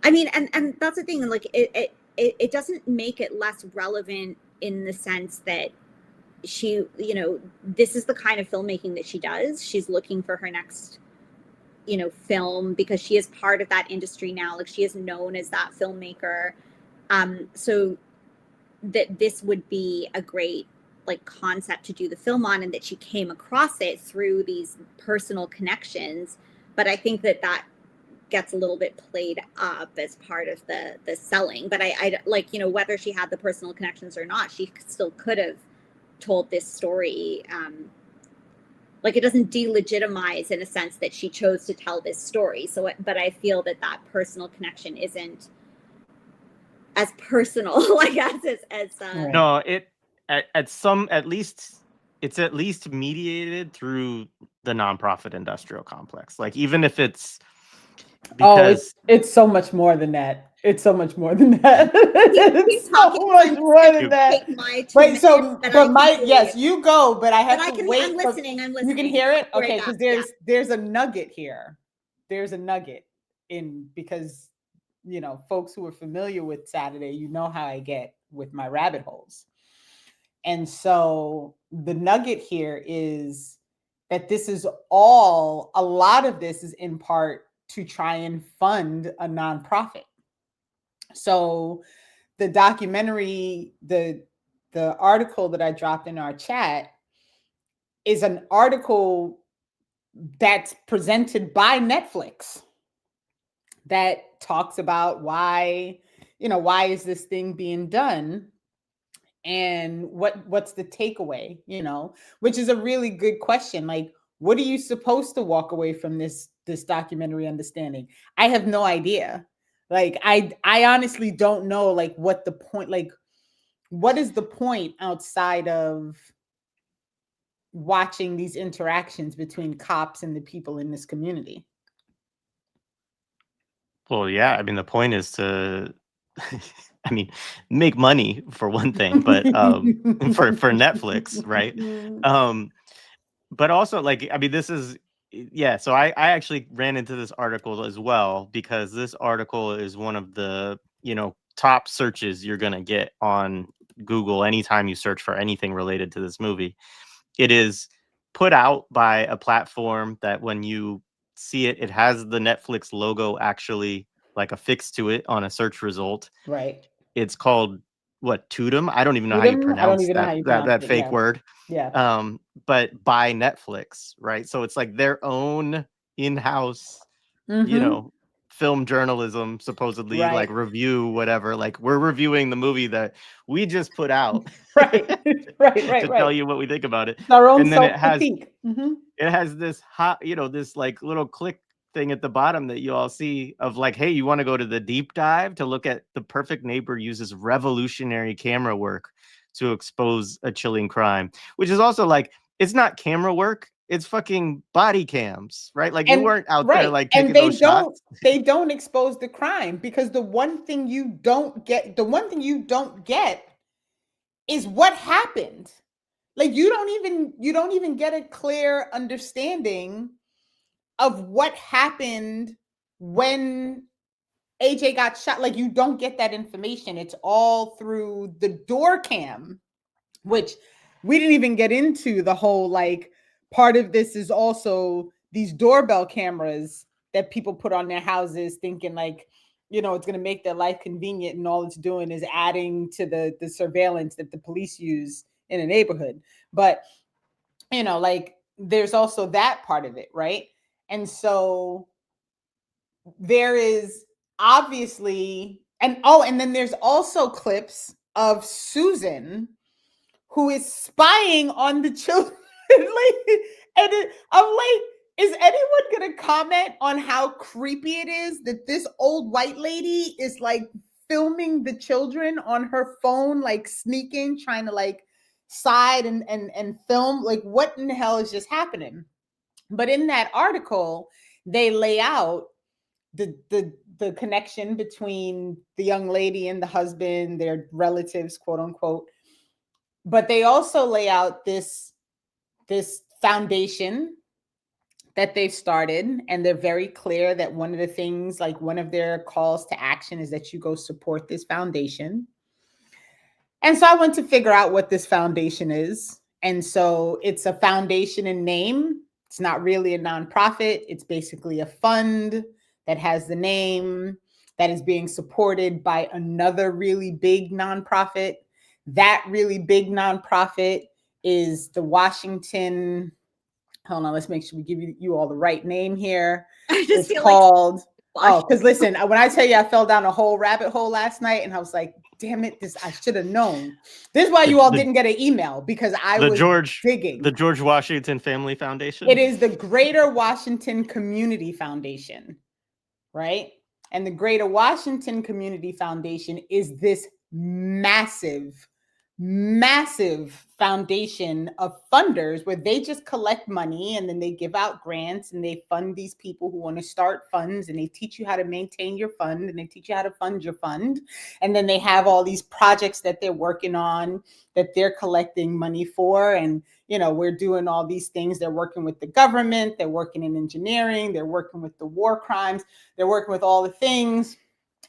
I mean, and that's the thing, like, it doesn't make it less relevant in the sense that she, this is the kind of filmmaking that she does. She's looking for her next film, because she is part of that industry now. Like, she is known as that filmmaker. So that this would be a great like concept to do the film on, and that she came across it through these personal connections. But I think that gets a little bit played up as part of the selling. But I like, whether she had the personal connections or not, she still could have told this story. Like, it doesn't delegitimize in a sense that she chose to tell this story. So, but I feel that personal connection isn't as personal, I guess, as no, at least it's at least mediated through the nonprofit industrial complex. Like, even if it's because it's so much more than that. It's so much more than that. It's so much more than that. Wait, but Mike, yes, you go, but I have to wait. I'm listening. You can hear it? Okay, because there's a nugget here. There's a nugget because, folks who are familiar with Saturday, how I get with my rabbit holes. And so the nugget here is that a lot of this is in part to try and fund a nonprofit. So the documentary, the article that I dropped in our chat is an article that's presented by Netflix that talks about why is this thing being done, and what's the takeaway, which is a really good question. Like, what are you supposed to walk away from this documentary understanding? I have no idea. Like, I honestly don't know, like, what the point, like, what is the point outside of watching these interactions between cops and the people in this community? Well, yeah, I mean, the point is to, I mean, make money for one thing, but for Netflix, right? But also, like, I mean, this is, yeah, so I actually ran into this article as well, because this article is one of the, top searches you're going to get on Google anytime you search for anything related to this movie. It is put out by a platform that when you see it, it has the Netflix logo actually like affixed to it on a search result. Right. It's called Tudum. I don't even know how you pronounce that fake word. Yeah. But by Netflix, right? So it's like their own in-house, film journalism, supposedly, right. Like review, whatever. Like, we're reviewing the movie that we just put out, right. to tell you what we think about it. It's our own, and then it has this hot, this like little click thing at the bottom that you all see of like, hey, you want to go to the deep dive to look at The Perfect Neighbor uses revolutionary camera work to expose a chilling crime, which is also like, it's not camera work, It's fucking body cams, right? Like you And weren't out there like and taking those shots. they don't expose the crime, because the one thing you don't get is what happened. Like you don't even get a clear understanding of what happened when AJ got shot. Like you don't get that information. It's all through the door cam, which we didn't even get into. The whole like part of this is also these doorbell cameras that people put on their houses thinking like, you know, it's going to make their life convenient, and all it's doing is adding to the surveillance that the police use in a neighborhood. But you know, like there's also that part of it, right? And so there is obviously, and then there's also clips of Susan who is spying on the children. I'm like, is anyone gonna comment on how creepy it is that this old white lady is like filming the children on her phone, like sneaking, trying to like side and film? Like, what in the hell is just happening? But in that article, they lay out the connection between the young lady and the husband, their relatives, quote unquote. But they also lay out this foundation that they've started, and they're very clear that one of the things, like one of their calls to action, is that you go support this foundation. And so I went to figure out what this foundation is. And so it's a foundation in name. It's not really a nonprofit. It's basically a fund that has the name, that is being supported by another really big nonprofit. That really big nonprofit is the Washington, hold on, let's make sure we give you all the right name here. It's called, because listen, when I tell you I fell down a whole rabbit hole last night and I was like, damn it, I should have known. This is why you all didn't get an email, because I was digging. The George Washington Family Foundation? It is the Greater Washington Community Foundation, right? And the Greater Washington Community Foundation is this massive foundation of funders where they just collect money and then they give out grants and they fund these people who want to start funds, and they teach you how to maintain your fund and they teach you how to fund your fund. And then they have all these projects that they're working on that they're collecting money for. And, you know, we're doing all these things. They're working with the government, they're working in engineering, they're working with the war crimes, they're working with all the things.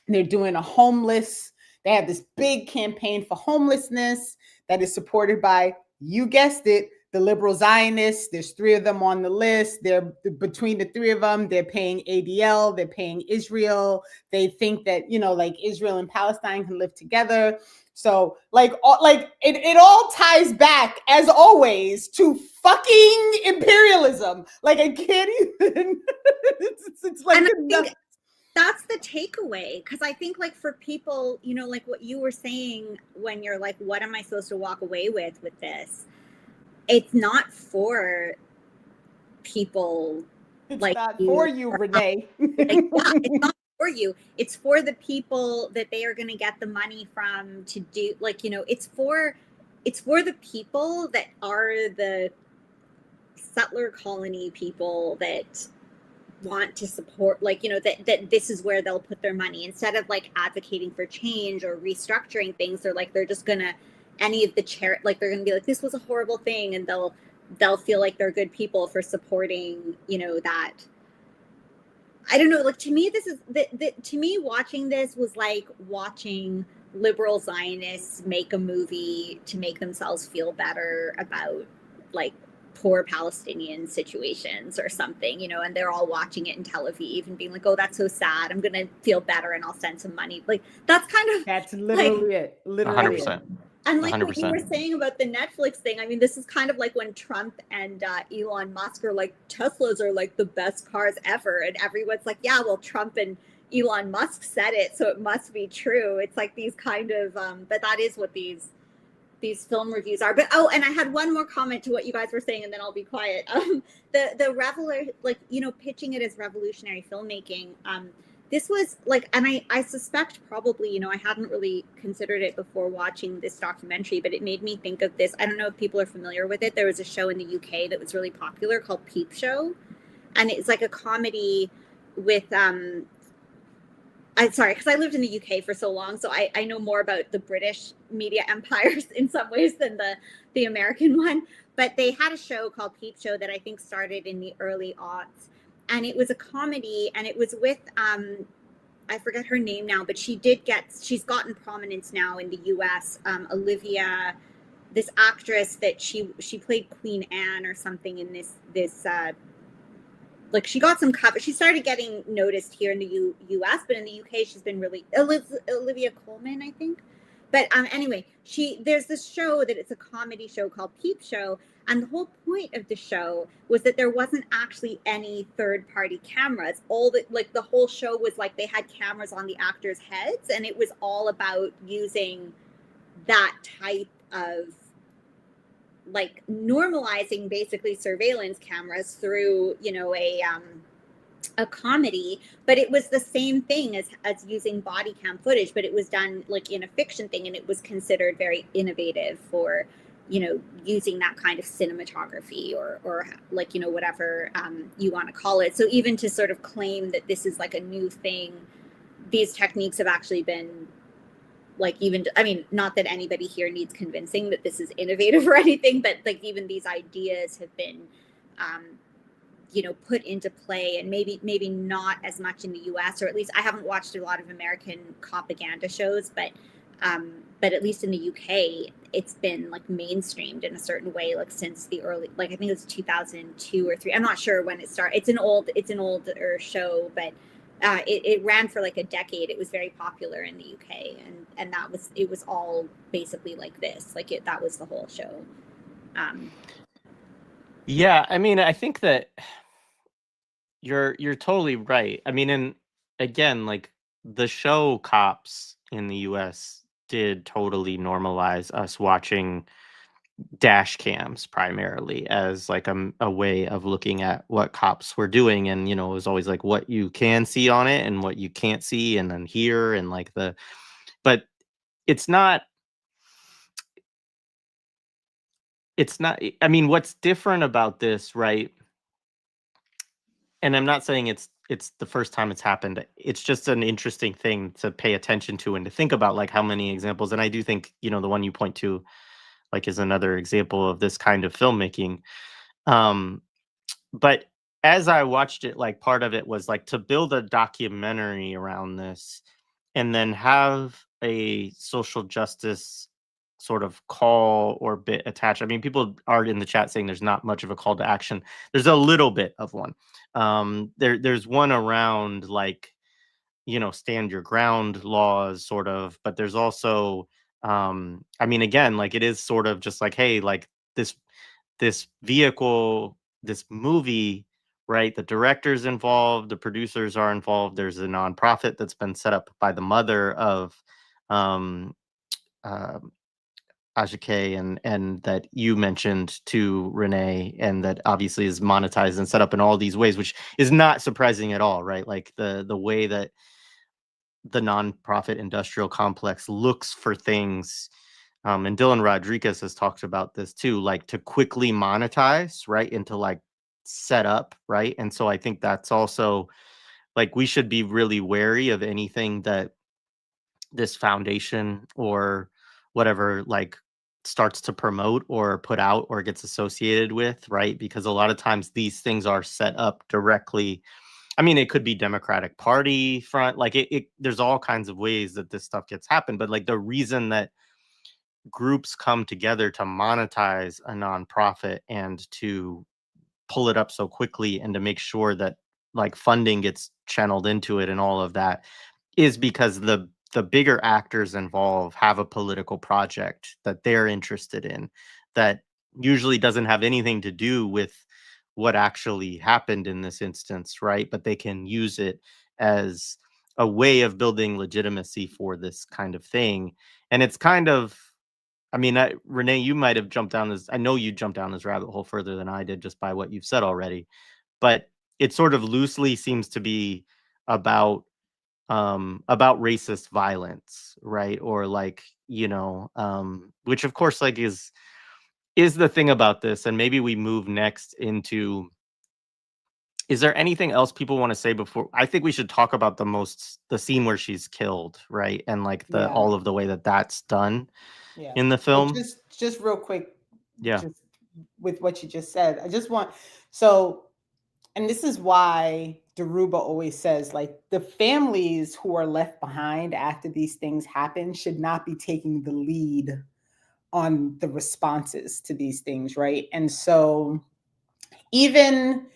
They're doing they have this big campaign for homelessness that is supported by, you guessed it, the liberal Zionists. There's 3 of them on the list. They're between the 3 of them, they're paying ADL, they're paying Israel. They think that, you know, like Israel and Palestine can live together. So it all ties back, as always, to fucking imperialism. Like I can't even. it's like. That's the takeaway, because I think like for people, you know, like what you were saying when you're like, what am I supposed to walk away with this? It's not for people like not for you, Renee. It's not for you. It's for the people that they are going to get the money from to do, like, you know, it's for the people that are the settler colony people that want to support, like, you know, that this is where they'll put their money instead of like advocating for change or restructuring things. They're just gonna, any of the like they're gonna be like, this was a horrible thing, and they'll feel like they're good people for supporting, you know, that. I don't know, like to me this is to me watching this was like watching liberal Zionists make a movie to make themselves feel better about like poor Palestinian situations or something, you know, and they're all watching it in Tel Aviv and being like, oh, that's so sad, I'm gonna feel better and I'll send some money. Like that's literally it. Literally 100%. And like 100%. what you were saying about the Netflix thing, I mean, this is kind of like when Trump and Elon Musk are like, Teslas are like the best cars ever, and everyone's like, yeah, well, Trump and Elon Musk said it, so it must be true. It's like these kind of but that is what these film reviews are. But and I had one more comment to what you guys were saying, and then I'll be quiet. The pitching it as revolutionary filmmaking. this was like, and I suspect probably, you know, I hadn't really considered it before watching this documentary, but it made me think of this. I don't know if people are familiar with it. There was a show in the UK that was really popular called Peep Show, and it's like a comedy with I'm sorry, because I lived in the UK for so long, so I know more about the British media empires in some ways than the American one. But they had a show called Peep Show that I think started in the early aughts, and it was a comedy, and it was with I forget her name now, but she's gotten prominence now in the US. Olivia, this actress that she played Queen Anne or something in this like she got some cover. She started getting noticed here in the U.S., but in the UK, she's been really Olivia Colman, I think. But anyway, there's this show that it's a comedy show called Peep Show, and the whole point of the show was that there wasn't actually any third-party cameras. The whole show was like they had cameras on the actors' heads, and it was all about using that type of like normalizing basically surveillance cameras through, you know, a comedy, but it was the same thing as using body cam footage, but it was done like in a fiction thing, and it was considered very innovative for, you know, using that kind of cinematography or like, you know, whatever you want to call it. So even to sort of claim that this is like a new thing, these techniques have actually been like, even, I mean, not that anybody here needs convincing that this is innovative or anything, but like even these ideas have been, you know, put into play, and maybe not as much in the US, or at least I haven't watched a lot of American Copaganda shows, but at least in the UK, it's been like mainstreamed in a certain way, like since the early, like I think it was 2002 or 3. I'm not sure when it started. It's an older show, but it ran for like a decade. It was very popular in the UK, and it was all basically like this, like that was the whole show. Yeah, I mean, I think that you're totally right. I mean, and again, like the show Cops in the US did totally normalize us watching dash cams primarily as like a way of looking at what cops were doing. And, you know, it was always like what you can see on it and what you can't see, and then hear, and like but it's not, I mean, what's different about this, right? And I'm not saying it's the first time it's happened. It's just an interesting thing to pay attention to and to think about, like how many examples. And I do think, you know, the one you point to like is another example of this kind of filmmaking. But as I watched it, like part of it was like to build a documentary around this and then have a social justice sort of call or bit attached. I mean, people are in the chat saying there's not much of a call to action. There's a little bit of one. There's one around like, you know, stand your ground laws sort of, but there's also I mean, again, like it is sort of just like, hey, like this vehicle, this movie, right? The director's involved, the producers are involved. There's a nonprofit that's been set up by the mother of um, uh, Ajiake, and that you mentioned to Renee, and that obviously is monetized and set up in all these ways, which is not surprising at all, right? Like the way that the nonprofit industrial complex looks for things. And Dylan Rodriguez has talked about this too, like to quickly monetize, right? And to like set up, right? And so I think that's also like we should be really wary of anything that this foundation or whatever like starts to promote or put out or gets associated with, right? Because a lot of times these things are set up directly. I mean, it could be Democratic Party front, like there's all kinds of ways that this stuff gets happened. But like the reason that groups come together to monetize a nonprofit and to pull it up so quickly and to make sure that like funding gets channeled into it and all of that is because the bigger actors involved have a political project that they're interested in that usually doesn't have anything to do with what actually happened in this instance, right? But they can use it as a way of building legitimacy for this kind of thing. And it's kind of, I mean, Renee, you might have jumped down this. I know you jumped down this rabbit hole further than I did just by what you've said already. But it sort of loosely seems to be about about racist violence, right? Or like, which of course like is the thing about this. And maybe we move next into, is there anything else people want to say before? I think we should talk about the scene where she's killed, right? And like all of the way that that's done in the film. Well, just real quick, Yeah. just with what you just said, I just want, and this is why Dhoruba always says, like, the families who are left behind after these things happen should not be taking the lead on the responses to these things, right? And so even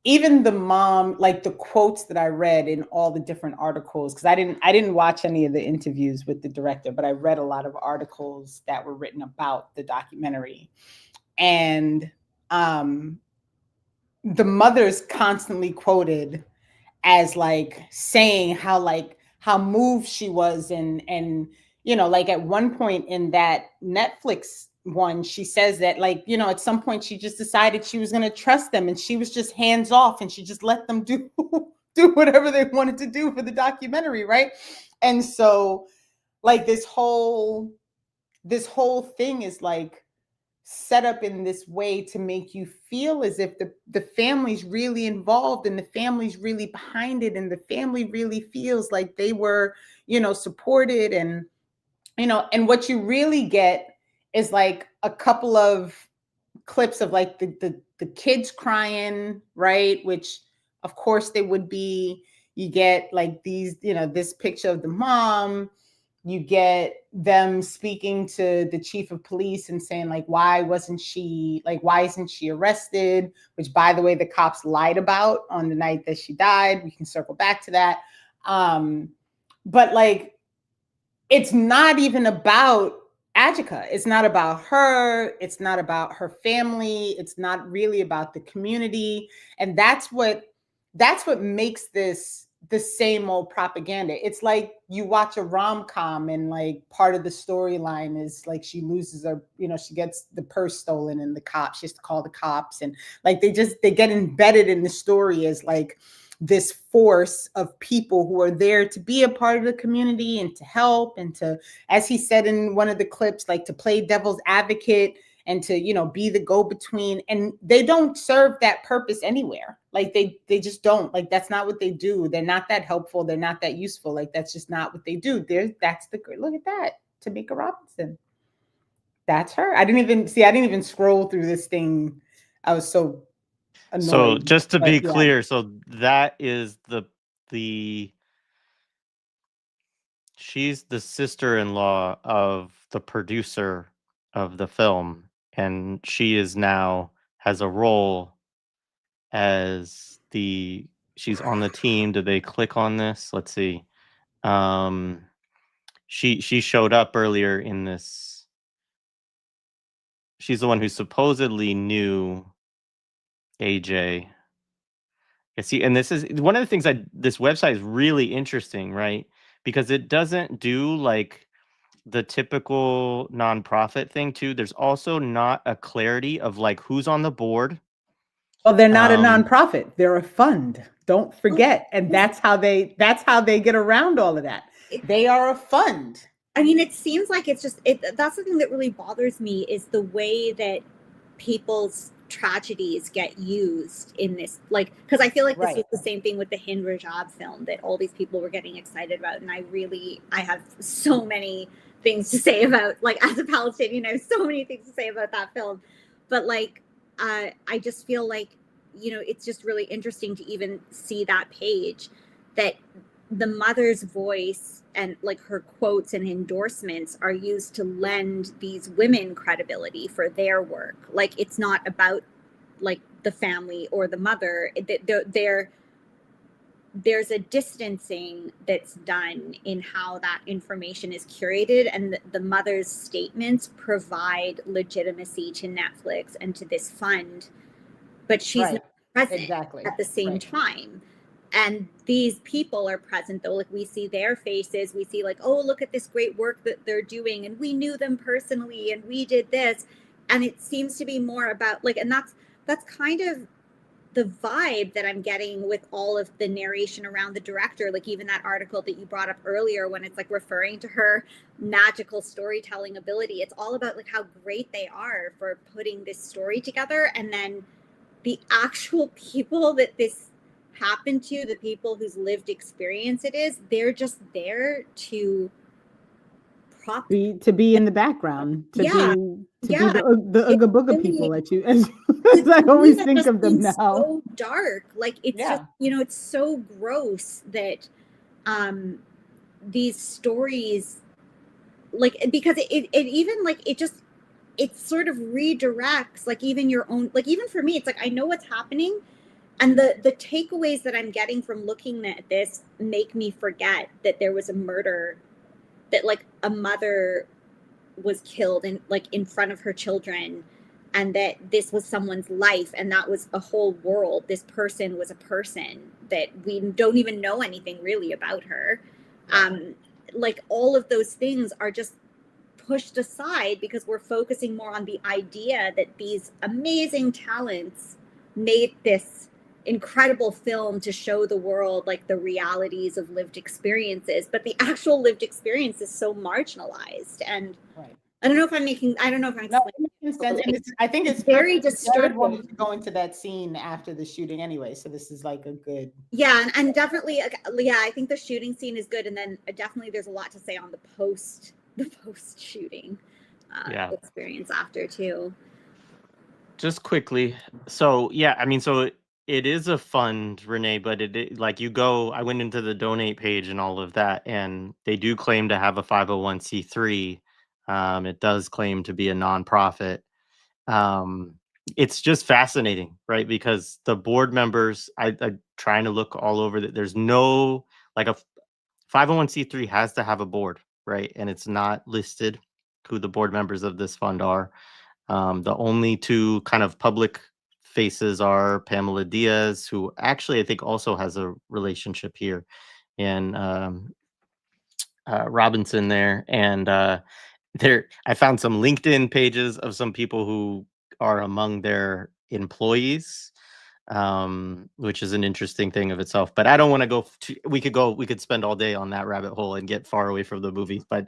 the mom, like the quotes that I read in all the different articles, because I didn't watch any of the interviews with the director, but I read a lot of articles that were written about the documentary. And the mother's constantly quoted as like saying how moved she was, and like at one point in that Netflix one, she says that, like, at some point she just decided she was going to trust them, and she was just hands off, and she just let them do whatever they wanted to do for the documentary, right? And so like this whole thing is like set up in this way to make you feel as if the family's really involved, and the family's really behind it, and the family really feels like they were, supported, and and what you really get is like a couple of clips of like the kids crying, right? Which of course they would be. You get like these, this picture of the mom. You get them speaking to the chief of police and saying, like, why isn't she arrested? Which, by the way, the cops lied about on the night that she died. We can circle back to that. But like, it's not even about Ajiake. It's not about her. It's not about her family. It's not really about the community. And that's what makes this the same old propaganda. It's like you watch a rom-com and like part of the storyline is like she loses her, she gets the purse stolen and she has to call the cops, and like they get embedded in the story as like this force of people who are there to be a part of the community and to help, and to, as he said in one of the clips, like to play devil's advocate and to, be the go-between. And they don't serve that purpose anywhere. Like they just don't. Like, that's not what they do. They're not that helpful. They're not that useful. Like, that's just not what they do. That's the great, look at that, Tamika Robinson. That's her. I didn't even scroll through this thing. I was so annoyed. So just to be clear, so that is she's the sister-in-law of the producer of the film, and she is now has a role as she's on the team. Did they click on this? Let's see. She showed up earlier in this. She's the one who supposedly knew AJ. Yeah, see, and this is one of the things this website is really interesting, right? Because it doesn't do like the typical nonprofit thing too. There's also not a clarity of like who's on the board. Well, they're not a nonprofit. They're a fund. Don't forget. And that's how they get around all of that. They are a fund. I mean, it seems like that's the thing that really bothers me, is the way that people's tragedies get used in this, like, because I feel like this was the same thing with the Hind Rajab film that all these people were getting excited about. And I have so many things to say about, like, as a Palestinian, I have so many things to say about that film. But like, I just feel like, it's just really interesting to even see that page, that the mother's voice and like her quotes and endorsements are used to lend these women credibility for their work. Like, it's not about like the family or the mother. There's a distancing that's done in how that information is curated, and the mother's statements provide legitimacy to Netflix and to this fund, but she's not present at the same time. And these people are present, though. Like, we see their faces. We see like, oh, look at this great work that they're doing, and we knew them personally, and we did this. And it seems to be more about like, and that's kind of the vibe that I'm getting with all of the narration around the director, like even that article that you brought up earlier, when it's like referring to her magical storytelling ability, it's all about like how great they are for putting this story together. And then the actual people that this happened to, the people whose lived experience it is, they're just there to be in the background, to yeah, be the it's Ooga Booga really, people as I always think of them now. So dark, like it's Yeah. just, you know, it's so gross that these stories, like, because it even like it sort of redirects like even your own, like even for me, it's like I know what's happening, and the takeaways that I'm getting from looking at this make me forget that there was a murder, that like a mother was killed in like in front of her children, and that this was someone's life, and that was a whole world. This person was a person that we don't even know anything really about her. Like all of those things are just pushed aside because we're focusing more on the idea that these amazing talents made this incredible film to show the world like the realities of lived experiences, but the actual lived experience is so marginalized. And Right. I don't know if I'm explaining. No, it makes sense. And I think it's very Jared disturbing. wanted to go into that scene after the shooting anyway, so this is like a good. Yeah, and definitely, yeah, I think the shooting scene is good, and then definitely there's a lot to say on the post shooting experience after too. Just quickly. So yeah, I mean, so it is a fund, Renee, but like I went into the donate page and all of that, and they do claim to have a 501c3. It does claim to be a nonprofit. It's just fascinating, right? Because the board members, I'm trying to look all over that. There's no, like, a 501c3 has to have a board, right? And it's not listed who the board members of this fund are. The only two kind of public faces are Pamela Diaz, who actually I think also has a relationship here, and Robinson there. And I found some LinkedIn pages of some people who are among their employees, which is an interesting thing of itself. But I don't want to go. We could spend all day on that rabbit hole and get far away from the movies. But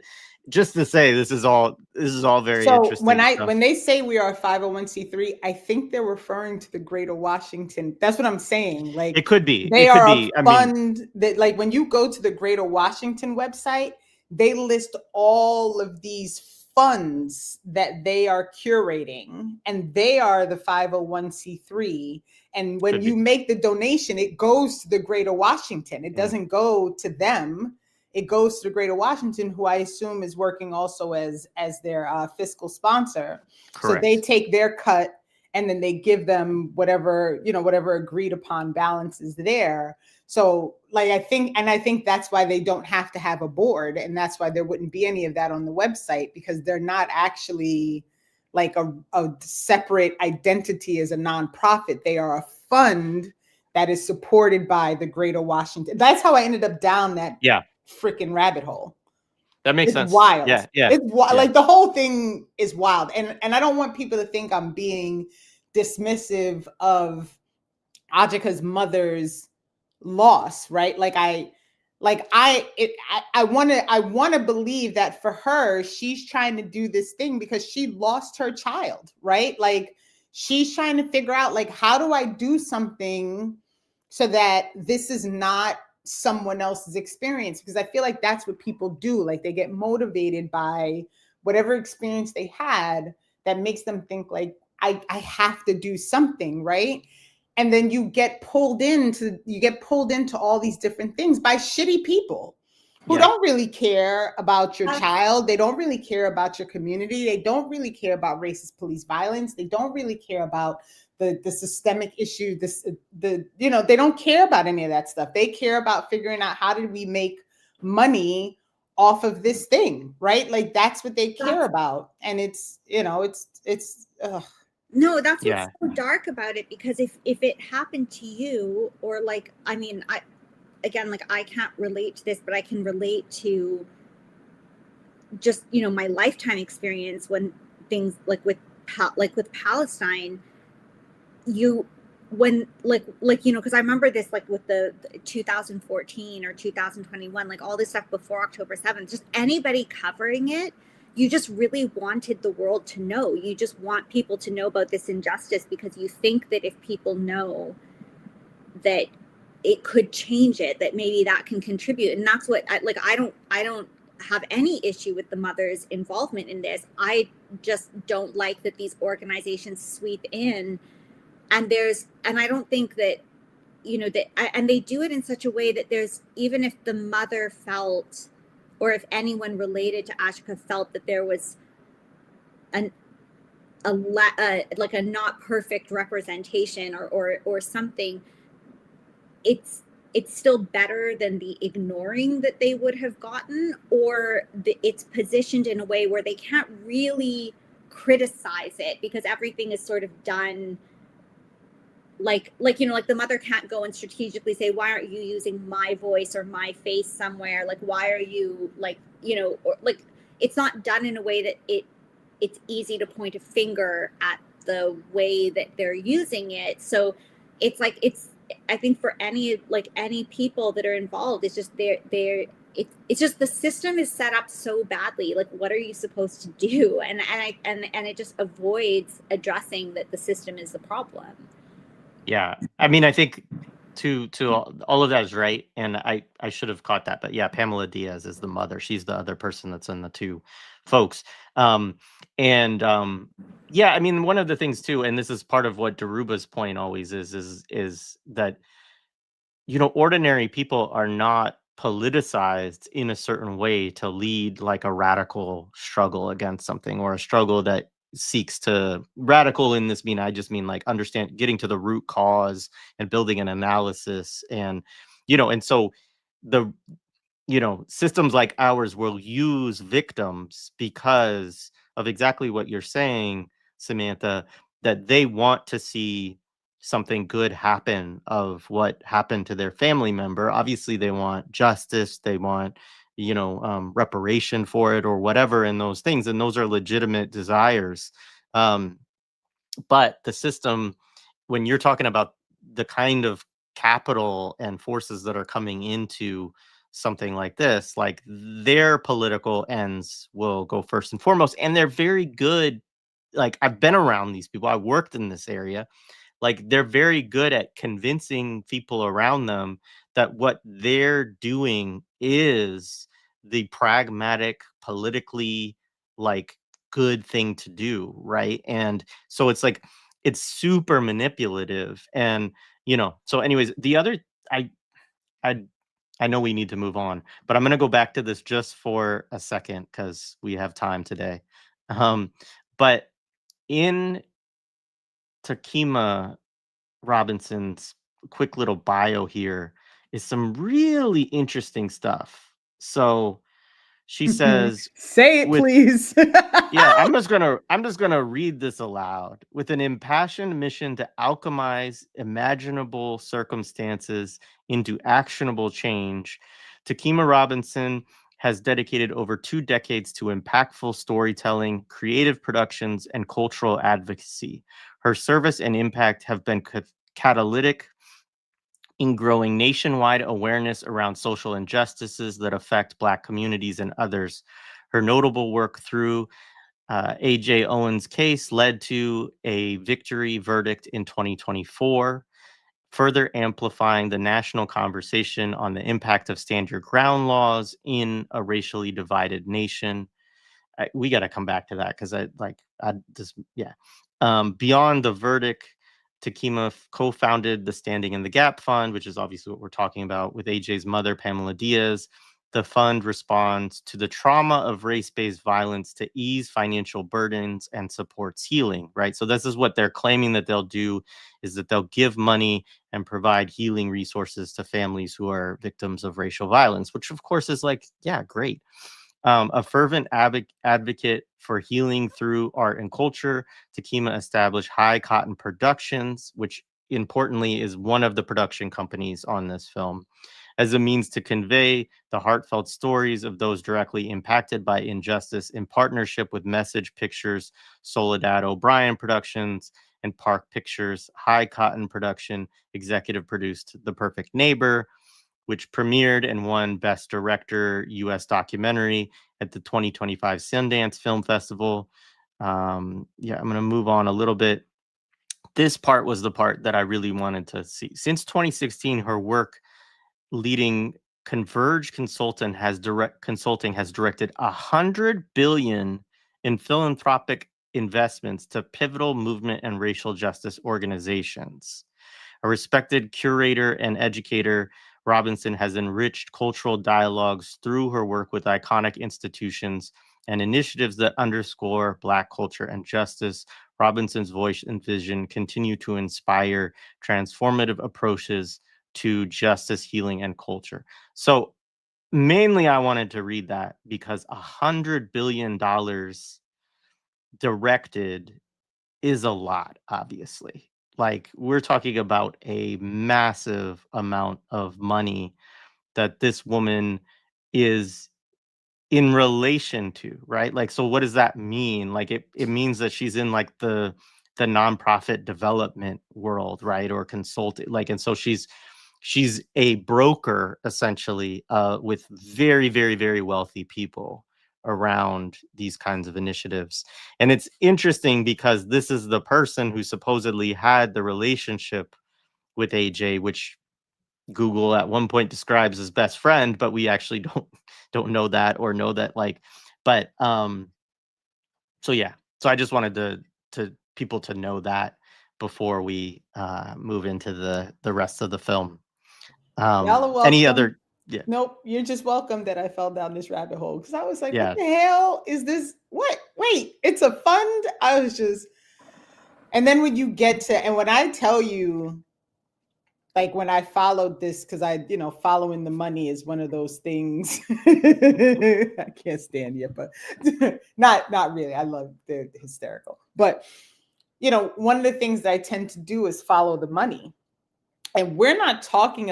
just to say, this is all very interesting. So when they say we are a 501c3, I think they're referring to the Greater Washington. That's what I'm saying. Like it could be. They it could are be. a fund that, like, when you go to the Greater Washington website, they list all of these funds that they are curating, and they are the 501c3. And when you make the donation, it goes to the Greater Washington. It doesn't go to them. It goes to the Greater Washington, who I assume is working also as their fiscal sponsor. Correct. So they take their cut, and then they give them whatever agreed upon balance is there. So like, I think that's why they don't have to have a board, and that's why there wouldn't be any of that on the website, because they're not actually like a separate identity as a nonprofit. They are a fund that is supported by the Greater Washington. That's how I ended up down that freaking rabbit hole. That makes sense. Wild. Yeah. It's wild. Like the whole thing is wild. And I don't want people to think I'm being dismissive of Ajiake's mother's loss, right? I want to believe that for her, she's trying to do this thing because she lost her child, right? Like she's trying to figure out, like, how do I do something so that this is not someone else's experience? Because I feel like that's what people do. Like they get motivated by whatever experience they had that makes them think like, I have to do something, right? And then you get pulled into all these different things by shitty people who don't really care about your child. They don't really care about your community. They don't really care about racist police violence. They don't really care about the systemic issue. They don't care about any of that stuff. They care about figuring out, how did we make money off of this thing, right? Like that's what they care about. And it's ugh. No, that's what's so dark about it, because if it happened to you, or like, I mean, I can't relate to this, but I can relate to just, my lifetime experience when things like with Palestine, when like you know, because I remember this like with the 2014 or 2021, like all this stuff before October 7th, just anybody covering it, you just really wanted the world to know. You just want people to know about this injustice because you think that if people know that it could change it, that maybe that can contribute. And that's what I don't have any issue with the mother's involvement in this. I just don't like that these organizations sweep in, and I don't think that, you know, that, and they do it in such a way that there's, even if the mother felt, or if anyone related to Ajiake felt that there was like a not perfect representation or something, it's still better than the ignoring that they would have gotten, or it's positioned in a way where they can't really criticize it because everything is sort of done like you know, like the mother can't go and strategically say, why aren't you using my voice or my face somewhere, like why are you, like, you know, or like it's not done in a way that it's easy to point a finger at the way that they're using it. So it's like, I think for any people that are involved, it's just it's just the system is set up so badly. Like, what are you supposed to do? And it just avoids addressing that the system is the problem. Yeah, I mean, I think to all of that is right, and I should have caught that, but yeah, Pamela Diaz is the mother. She's the other person that's in the two folks. Yeah, I mean, one of the things too, and this is part of what Daruba's point always is that, you know, ordinary people are not politicized in a certain way to lead like a radical struggle against something, or a struggle that seeks to, radical in this mean, I just mean like understand, getting to the root cause and building an analysis. And, you know, and so the, you know, systems like ours will use victims because of exactly what you're saying, Samantha, that they want to see something good happen of what happened to their family member. Obviously, they want justice, they want, you know, reparation for it or whatever, in those things. And those are legitimate desires. Um, but the system, when you're talking about the kind of capital and forces that are coming into something like this, like their political ends will go first and foremost. And they're very good. Like, I've been around these people, I worked in this area. Like, they're very good at convincing people around them that what they're doing is the pragmatic, politically, like, good thing to do, right? And so it's like, it's super manipulative. And, you know, so anyways, the other, I I I know we need to move on, but I'm going to go back to this just for a second cuz we have time today. But in Takima Robinson's quick little bio here is some really interesting stuff. So she says, Say it, with, please. yeah, I'm just gonna read this aloud. With an impassioned mission to alchemize imaginable circumstances into actionable change, Takima Robinson has dedicated over 2 decades to impactful storytelling, creative productions, and cultural advocacy. Her service and impact have been catalytic in growing nationwide awareness around social injustices that affect Black communities and others. Her notable work through Ajiake Owens' case led to a victory verdict in 2024, further amplifying the national conversation on the impact of stand your ground laws in a racially divided nation. We got to come back to that because I just, yeah. Beyond the verdict, Takima co-founded the Standing in the Gap Fund, which is obviously what we're talking about, with AJ's mother, Pamela Diaz. The fund responds to the trauma of race-based violence to ease financial burdens and supports healing, right? So this is what they're claiming that they'll do, is that they'll give money and provide healing resources to families who are victims of racial violence, which of course is like, yeah, great. A fervent advocate for healing through art and culture, Takima established High Cotton Productions, which importantly is one of the production companies on this film, as a means to convey the heartfelt stories of those directly impacted by injustice, in partnership with Message Pictures, Soledad O'Brien Productions, and Park Pictures. High Cotton Production executive produced The Perfect Neighbor, which premiered and won Best Director U.S. Documentary at the 2025 Sundance Film Festival. I'm going to move on a little bit. This part was the part that I really wanted to see. Since 2016, her work leading Converge Consulting has directed $100 billion in philanthropic investments to pivotal movement and racial justice organizations. A respected curator and educator, Robinson has enriched cultural dialogues through her work with iconic institutions and initiatives that underscore Black culture and justice. Robinson's voice and vision continue to inspire transformative approaches to justice, healing, and culture. So mainly I wanted to read that because $100 billion directed is a lot, obviously. Like, we're talking about a massive amount of money that this woman is in relation to, right? Like, so what does that mean? Like, it means that she's in like the nonprofit development world, right? Or consulting, like, and so she's a broker essentially, with very, very, very wealthy people around these kinds of initiatives. And it's interesting because this is the person who supposedly had the relationship with AJ, which Google at one point describes as best friend, but we actually don't know that, or know that, like, but so yeah. So I just wanted to people to know that before we move into the rest of the film. Y'all are welcome. Any other? Yeah. Nope, you're just welcome that I fell down this rabbit hole, because I was like, Yeah. what the hell is this? What? Wait, it's a fund? I was just, and then when you get to, and when I tell you, like when I followed this, because following the money is one of those things. I can't stand you, but not really. I love the hysterical. But one of the things that I tend to do is follow the money. And we're not talking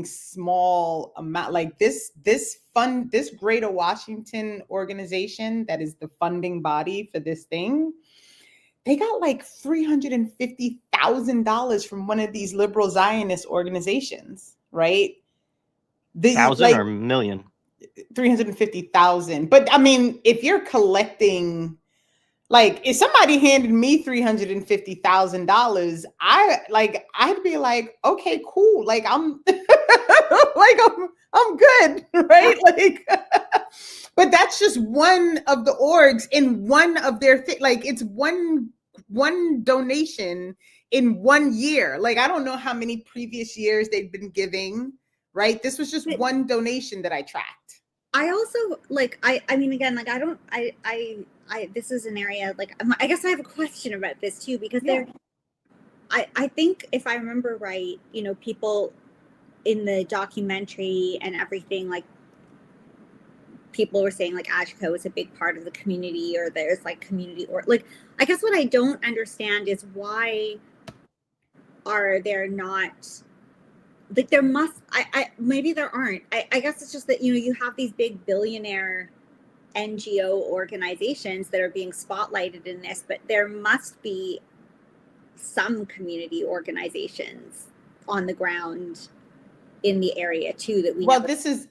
small amount, like this Greater Washington organization that is the funding body for this thing. They got like $350,000 from one of these liberal Zionist organizations, right? Thousand or million? 350,000. But I mean, if you're collecting, like, if somebody handed me $350,000, I'd be like, okay, cool. Like, I'm I'm good, right? Like, but that's just one of the orgs in one of their like, it's one donation in 1 year. Like, I don't know how many previous years they've been giving, right? This was just one donation that I tracked. I also I mean, again, like, this is an area, like, I guess I have a question about this too, because I think if I remember right, people in the documentary and everything, like, people were saying like Ajiake is a big part of the community, or there's like community, or like, I guess what I don't understand is why are there not, like, there must, maybe there aren't. I guess it's just that, you have these big billionaire NGO organizations that are being spotlighted in this, but there must be some community organizations on the ground in the area too that we this is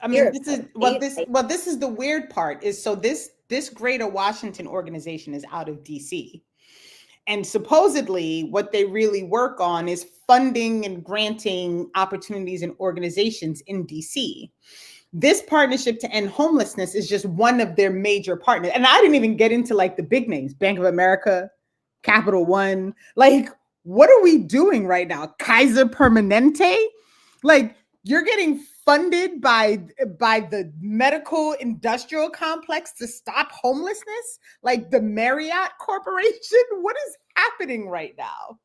the weird part is, so this Greater Washington organization is out of DC, and supposedly what they really work on is funding and granting opportunities and organizations in DC. This partnership to end homelessness is just one of their major partners. And I didn't even get into like the big names, Bank of America, Capital One. Like, what are we doing right now? Kaiser Permanente? Like, you're getting funded by the medical industrial complex to stop homelessness? Like the Marriott Corporation? What is happening right now?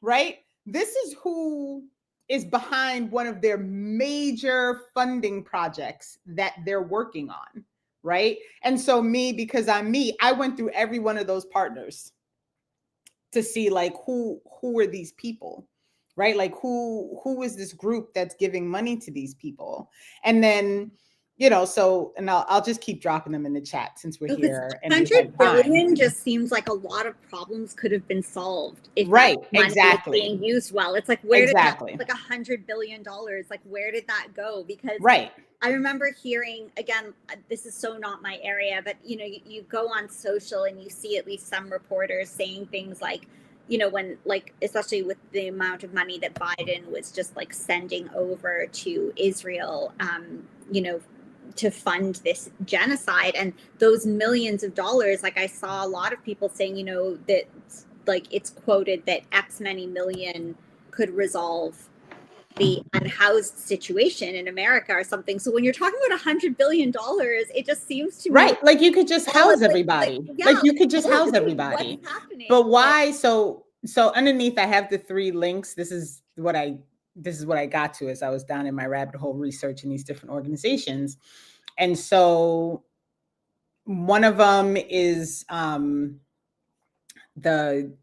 Right? This is who is behind one of their major funding projects that they're working on, right? And so because I'm me, I went through every one of those partners to see like who are these people, right? Like who is this group that's giving money to these people? And then you know, so, and I'll just keep dropping them in the chat since we're here and we 100 have time. billion just seems like a lot of problems could have been solved if right, that money exactly, was being used well. It's like, where exactly, did that, like $100 billion, like where did that go? Because right, I remember hearing, again, this is so not my area, but you know, you go on social and you see at least some reporters saying things like, you know, when, like, especially with the amount of money that Biden was just like sending over to Israel, you know, to fund this genocide, and those millions of dollars, like I saw a lot of people saying, you know, that like it's quoted that X many million could resolve the unhoused situation in America or something. So when you're talking about $100 billion, it just seems to right, me like you could just house everybody, like you could just house what's everybody. happening? But why? So underneath I have the 3 links. This is what I got to as I was down in my rabbit hole researching these different organizations. And so one of them is the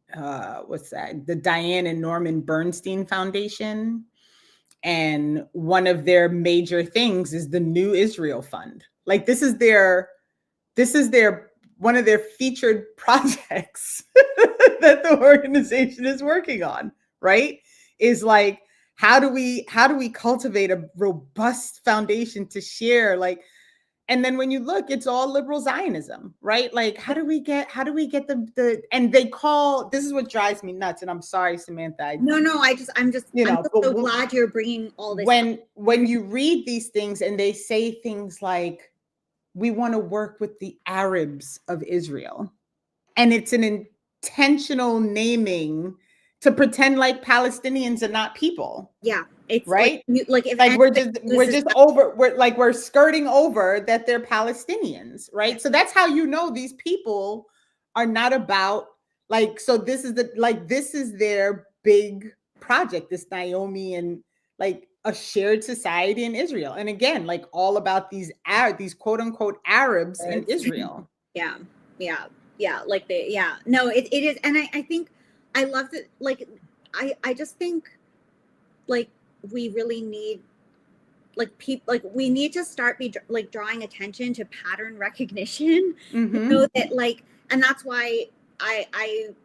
what's that? The Diane and Norman Bernstein Foundation. And one of their major things is the New Israel Fund. Like this is their one of their featured projects that the organization is working on, right? Is like, how do we cultivate a robust foundation to share, like, and then when you look, it's all liberal Zionism, right? Like, how do we get the and they call, this is what drives me nuts. And I'm sorry, Samantha. No, I'm just so glad you're bringing all this when you read these things and they say things like, we want to work with the Arabs of Israel. And it's an intentional naming to pretend like Palestinians are not people. Yeah. It's right. Like we're skirting over that they're Palestinians. Right. Yeah. So that's how you know these people are not about, like, so this is their big project, this Naomi and like a shared society in Israel. And again, like all about these quote unquote Arabs in Israel. Yeah. Like no, it is. And I think I love that. Like, I just think like we really need, like, people, like we need to start drawing attention to pattern recognition. You know, that like, and that's why I'm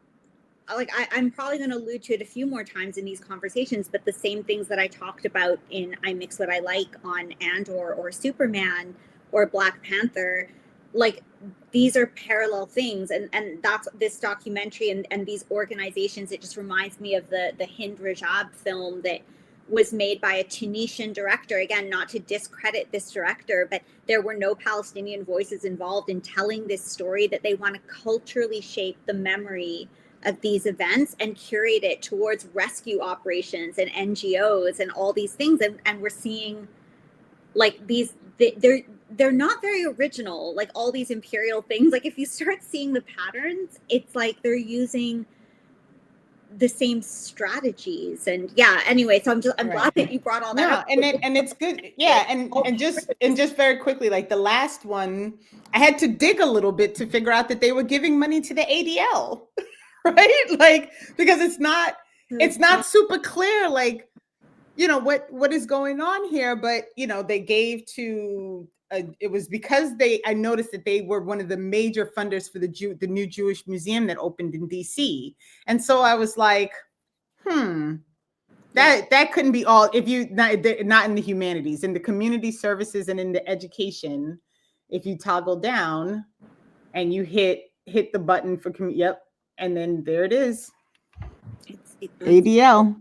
probably going to allude to it a few more times in these conversations, but the same things that I talked about in I Mix What I Like on Andor or Superman or Black Panther, like these are parallel things, and that's this documentary and these organizations. It just reminds me of the Hind Rajab film that was made by a Tunisian director. Again, not to discredit this director, but there were no Palestinian voices involved in telling this story, that they want to culturally shape the memory of these events and curate it towards rescue operations and NGOs and all these things. And we're seeing like these, they're not very original, like all these imperial things. Like if you start seeing the patterns, it's like they're using the same strategies. And yeah, anyway, so I'm glad that you brought all that up. And it's good. Yeah. And just very quickly, like the last one, I had to dig a little bit to figure out that they were giving money to the ADL. Right? Like, because it's not super clear, like, you know, what is going on here, but you know, they gave to it was because I noticed that they were one of the major funders for the new Jewish museum that opened in DC. And so I was like, that couldn't be all, if you not in the humanities, in the community services and in the education, if you toggle down and you hit the button for yep. And then there it is. ADL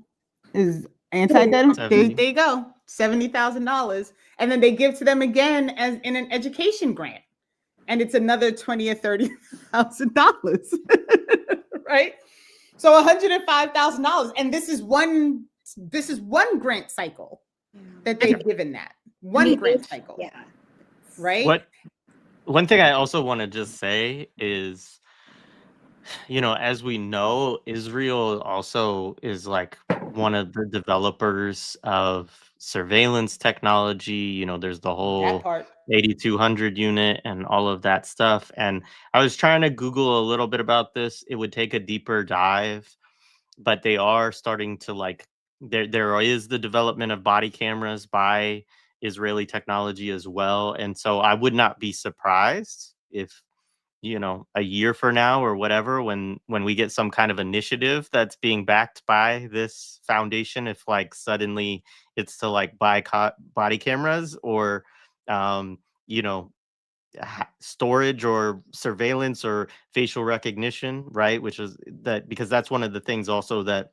is anti-debt. There you go. $70,000. And then they give to them again as in an education grant. And it's another $20,000 or $30,000. Right? So $105,000. And this is one grant cycle that they've given that. One grant cycle. Yeah. Right? One thing I also want to just say is, you know, as we know, Israel also is like one of the developers of surveillance technology. You know, there's the whole 8200 unit and all of that stuff. And I was trying to Google a little bit about this. It would take a deeper dive, but they are starting to like, there is the development of body cameras by Israeli technology as well. And so I would not be surprised if, a year from now or whatever, when we get some kind of initiative that's being backed by this foundation, if like suddenly it's to like boycott body cameras or, um, you know, storage or surveillance or facial recognition, right? Which is that, because that's one of the things also that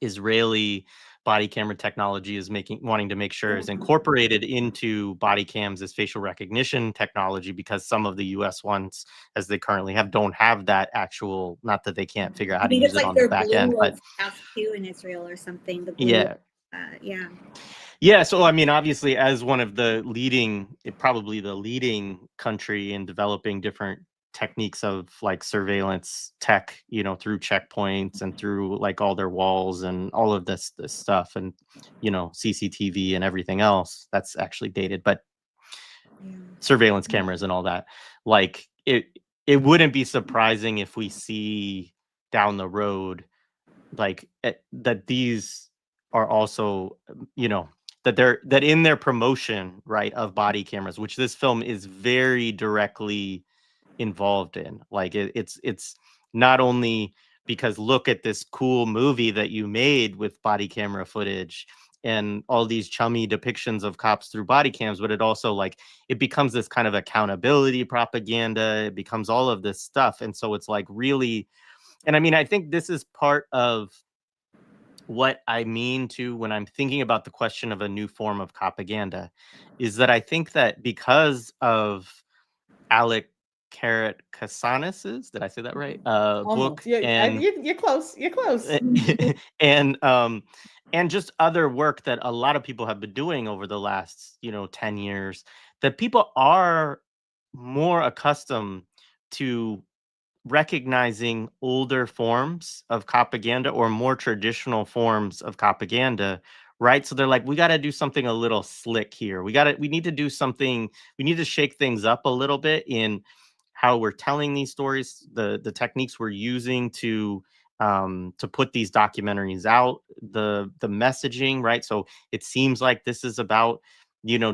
Israeli body camera technology is wanting to make sure is incorporated into body cams as facial recognition technology, because some of the US ones, as they currently have, don't have that actual, not that they can't figure out how I to think use it's it like on the their back blue end. But was too in Israel or something. The blue, yeah. yeah. Yeah, so I mean, obviously, as one of the probably the leading country in developing different techniques of like surveillance tech, through checkpoints and through like all their walls and all of this stuff, and CCTV and everything else that's actually dated, but surveillance cameras and all that. Like it wouldn't be surprising if we see down the road like that these are also, that in their promotion, right, of body cameras, which this film is very directly involved in. Like it's not only because look at this cool movie that you made with body camera footage and all these chummy depictions of cops through body cams, but it also like it becomes this kind of accountability propaganda. It becomes all of this stuff. And so it's like really, and I mean, I think this is part of what I mean to when I'm thinking about the question of a new form of propaganda, is that I think that because of Alec Carrot Kasanis's, did I say that right? Book Yeah, and you're close. You're close. and just other work that a lot of people have been doing over the last 10 years, that people are more accustomed to recognizing older forms of propaganda or more traditional forms of propaganda, right? So they're like, we got to do something a little slick here. We need to do something, we need to shake things up a little bit in how we're telling these stories, the techniques we're using to put these documentaries out, the messaging, right? So it seems like this is about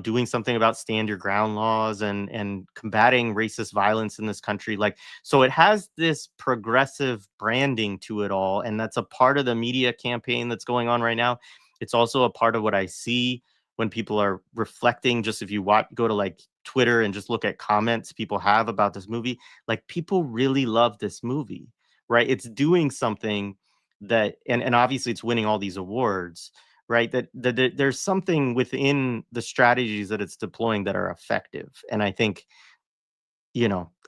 doing something about stand your ground laws and combating racist violence in this country. Like, so it has this progressive branding to it all. And that's a part of the media campaign that's going on right now. It's also a part of what I see when people are reflecting. Just if you go to like Twitter and just look at comments people have about this movie, like people really love this movie, right? It's doing something that, and obviously it's winning all these awards, right? That there's something within the strategies that it's deploying that are effective. And I think,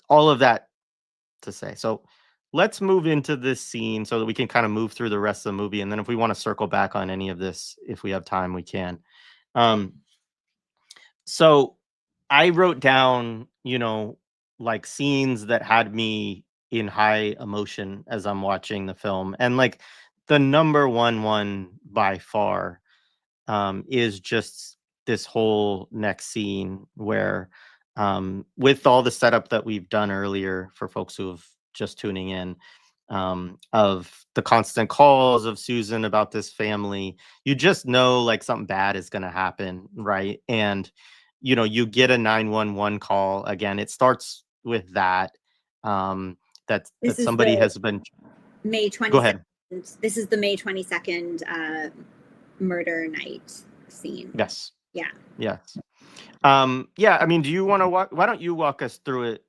all of that to say. So let's move into this scene so that we can kind of move through the rest of the movie. And then if we want to circle back on any of this, if we have time, we can. So I wrote down, like scenes that had me in high emotion as I'm watching the film. And like the number one by far is just this whole next scene where, with all the setup that we've done earlier for folks who have just tuning in, of the constant calls of Susan about this family, you just know like something bad is going to happen, right? And you get a 911 call again. It starts with that, that somebody has been. May 22nd. Go ahead. This is the May 22nd murder night scene. Yes. Yeah. Yes. Yeah. I mean, do you want to why don't you walk us through it,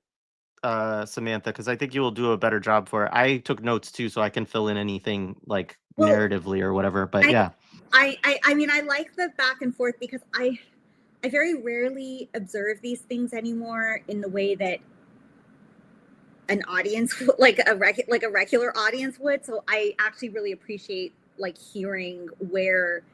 Samantha? Because I think you will do a better job for it. I took notes too, so I can fill in anything like narratively or whatever. But yeah. I mean, I like the back and forth because I very rarely observe these things anymore in the way that an audience, like a regular audience would. So I actually really appreciate like hearing where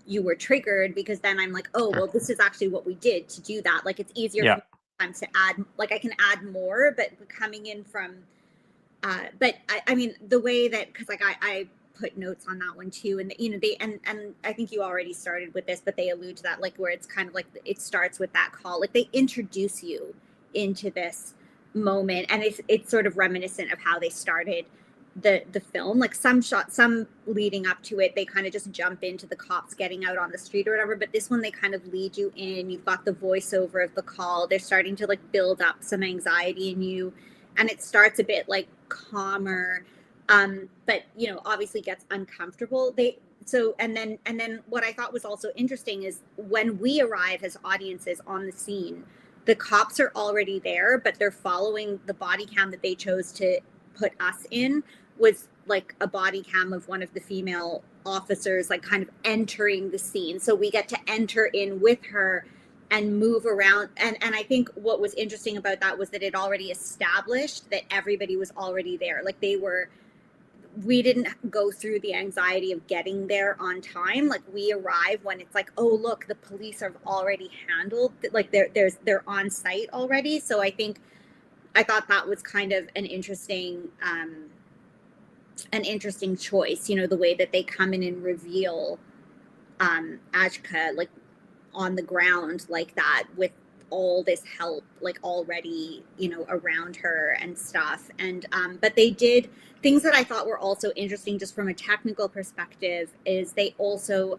you were triggered, because then I'm like, oh, well, this is actually what we did to do that. Like it's easier for me sometimes to add, like I can add more, but coming in from, but I mean, the way that, because like I put notes on that one too, and they and I think you already started with this, but they allude to that, like where it's kind of like it starts with that call, like they introduce you into this moment, and it's sort of reminiscent of how they started the film. Like some shots, some leading up to it, they kind of just jump into the cops getting out on the street or whatever, but this one they kind of lead you in. You've got the voiceover of the call. They're starting to like build up some anxiety in you, and it starts a bit like calmer, but you know, obviously gets uncomfortable. And then what I thought was also interesting is when we arrive as audiences on the scene, the cops are already there, but they're following the body cam that they chose to put us in, was like a body cam of one of the female officers, like kind of entering the scene. So we get to enter in with her and move around. And I think what was interesting about that was that it already established that everybody was already there. Like we didn't go through the anxiety of getting there on time. Like we arrive when it's like, oh, look, the police have already handled, like they're on site already. So I thought that was kind of an interesting choice, you know, the way that they come in and reveal Ajiake like on the ground like that with all this help like already, you know, around her and stuff. And but they did things that I thought were also interesting just from a technical perspective is they also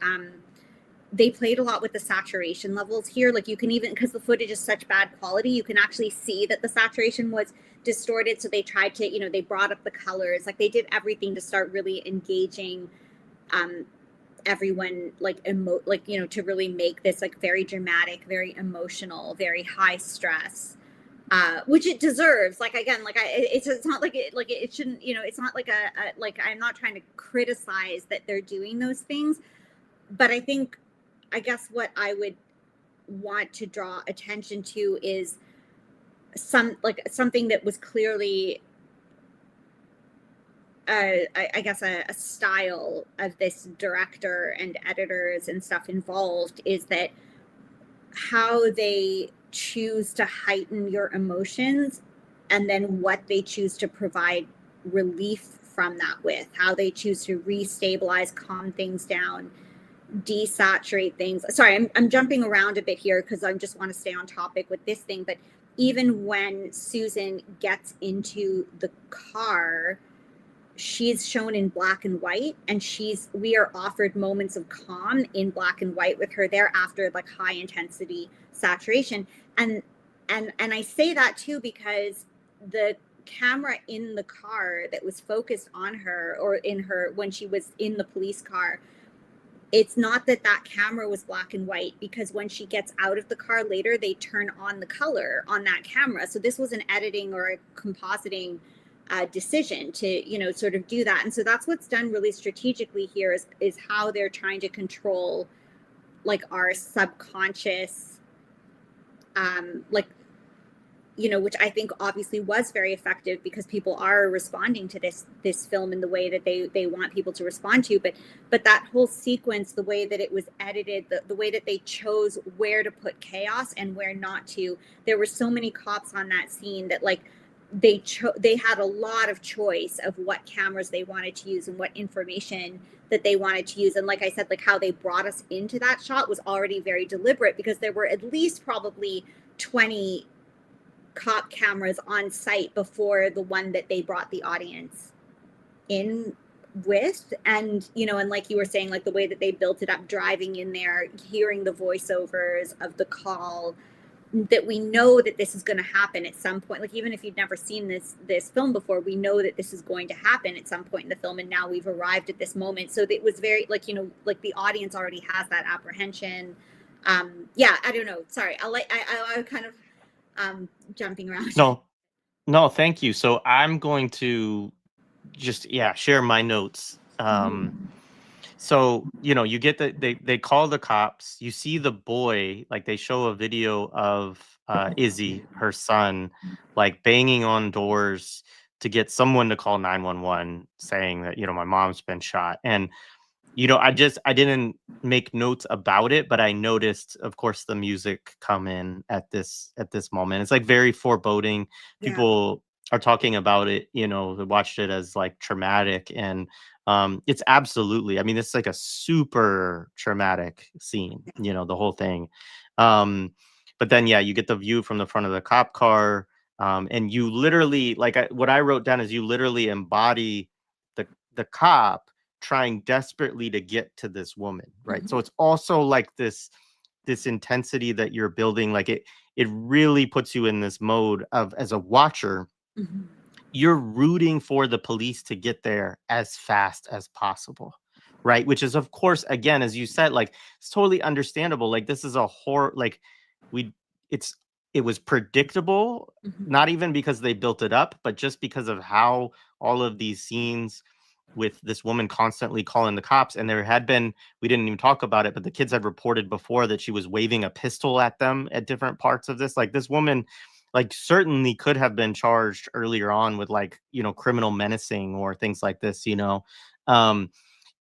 they played a lot with the saturation levels here. Like you can even, because the footage is such bad quality, you can actually see that the saturation was distorted. So they tried to, you know, they brought up the colors, like they did everything to start really engaging everyone, like you know, to really make this like very dramatic, very emotional, very high stress, which it deserves. Like again, like it's not like it shouldn't, you know, it's not like like I'm not trying to criticize that they're doing those things, but I guess what I would want to draw attention to is something that was clearly I guess a style of this director and editors and stuff involved is that how they choose to heighten your emotions and then what they choose to provide relief from that with, how they choose to restabilize, calm things down, desaturate things. Sorry, I'm jumping around a bit here because I just want to stay on topic with this thing. But even when Susan gets into the car, she's shown in black and white, and we are offered moments of calm in black and white with her there after like high intensity saturation. And I say that too because the camera in the car that was focused on her or in her when she was in the police car, it's not that camera was black and white, because when she gets out of the car later, they turn on the color on that camera. So this was an editing or a compositing decision to, you know, sort of do that. And so that's what's done really strategically here is how they're trying to control like our subconscious, like, you know, which I think obviously was very effective because people are responding to this film in the way that they want people to respond to. But that whole sequence, the way that it was edited, the way that they chose where to put chaos and where not to, there were so many cops on that scene that like they had a lot of choice of what cameras they wanted to use and what information that they wanted to use. And like I said, like how they brought us into that shot was already very deliberate because there were at least probably 20 cop cameras on site before the one that they brought the audience in with. And, you know, and like you were saying, like the way that they built it up, driving in there, hearing the voiceovers of the call, that we know that this is going to happen at some point. Like even if you'd never seen this film before, we know that this is going to happen at some point in the film, and now we've arrived at this moment. So it was very like, you know, like the audience already has that apprehension. Yeah, I don't know, sorry, I kind of jumping around. No, thank you. So I'm going to just share my notes. So, you know, you get they call the cops, you see the boy, like they show a video of Izzy, her son, like banging on doors to get someone to call 911 saying that, you know, my mom's been shot. And, you know, I didn't make notes about it, but I noticed, of course, the music come in at this moment. It's like very foreboding. People are talking about it, you know, they watched it as like traumatic, and it's absolutely, I mean, it's like a super traumatic scene, you know, the whole thing. But then, you get the view from the front of the cop car, and you literally, like, what I wrote down is you literally embody the cop trying desperately to get to this woman, right? Mhm. So it's also like this intensity that you're building, like it really puts you in this mode of, as a watcher, Mhm. you're rooting for the police to get there as fast as possible, right? Which is, of course, again, as you said, like, it's totally understandable. Like, this is a horror, like, we it's it was predictable, Mhm. not even because they built it up, but just because of how all of these scenes with this woman constantly calling the cops. And there had been, we didn't even talk about it, but the kids had reported before that she was waving a pistol at them at different parts of this. Like, this woman, like, certainly could have been charged earlier on with, like, criminal menacing or things like this, um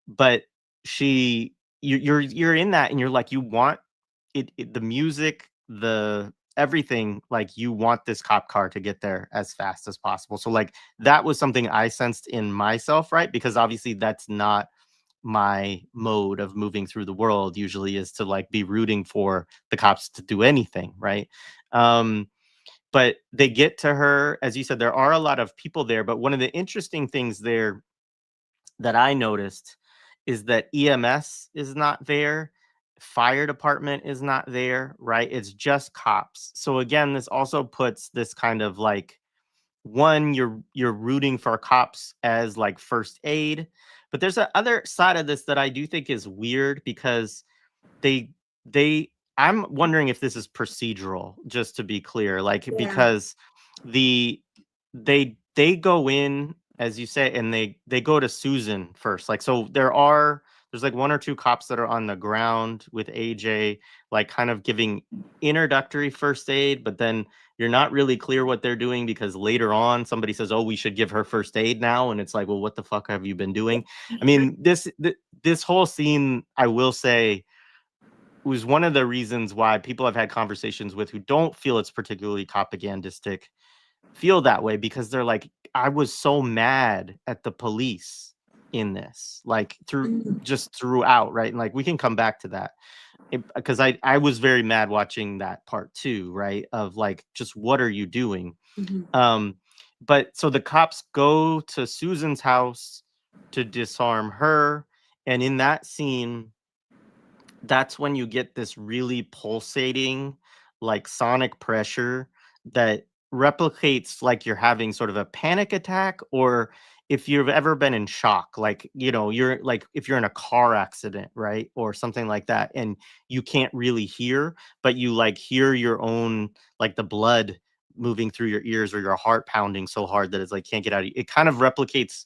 but you're in that, and you're like, you want the music, the everything, like, you want this cop car to get there as fast as possible. So, like, that was something I sensed in myself, right? Because obviously that's not my mode of moving through the world, usually, is to, like, be rooting for the cops to do anything, right? But they get to her, as you said, there are a lot of people there, but one of the interesting things there that I noticed is that EMS is not there, fire department is not there, right? It's just cops. So again, this also puts this kind of, like, one, you're rooting for cops as, like, first aid, but there's a other side of this that I do think is weird, because they they I'm wondering if this is procedural, just to be clear, like, Yeah. because the they go in, as you say, and they go to Susan first. Like, so there's like one or two cops that are on the ground with AJ, like, kind of giving introductory first aid, but then you're not really clear what they're doing, because later on somebody says, "Oh, we should give her first aid now," and it's like, well, what the fuck have you been doing? I mean, this whole scene, I will say, was one of the reasons why people I've had conversations with who don't feel it's particularly propagandistic feel that way, because they're like, I was so mad at the police in this, like, Mhm. just throughout, right? And, like, we can come back to that, because I was very mad watching that part too, right? Of, like, just, what are you doing? Mhm. Um, but so the cops go to Susan's house to disarm her, and in that scene, that's when you get this really pulsating, like, sonic pressure that replicates like you're having sort of a panic attack, or if you've ever been in shock, like, you're like, if you're in a car accident, right? Or something like that, and you can't really hear, but you, like, hear your own, like, the blood moving through your ears, or your heart pounding so hard that it's like can't get out of you. It kind of replicates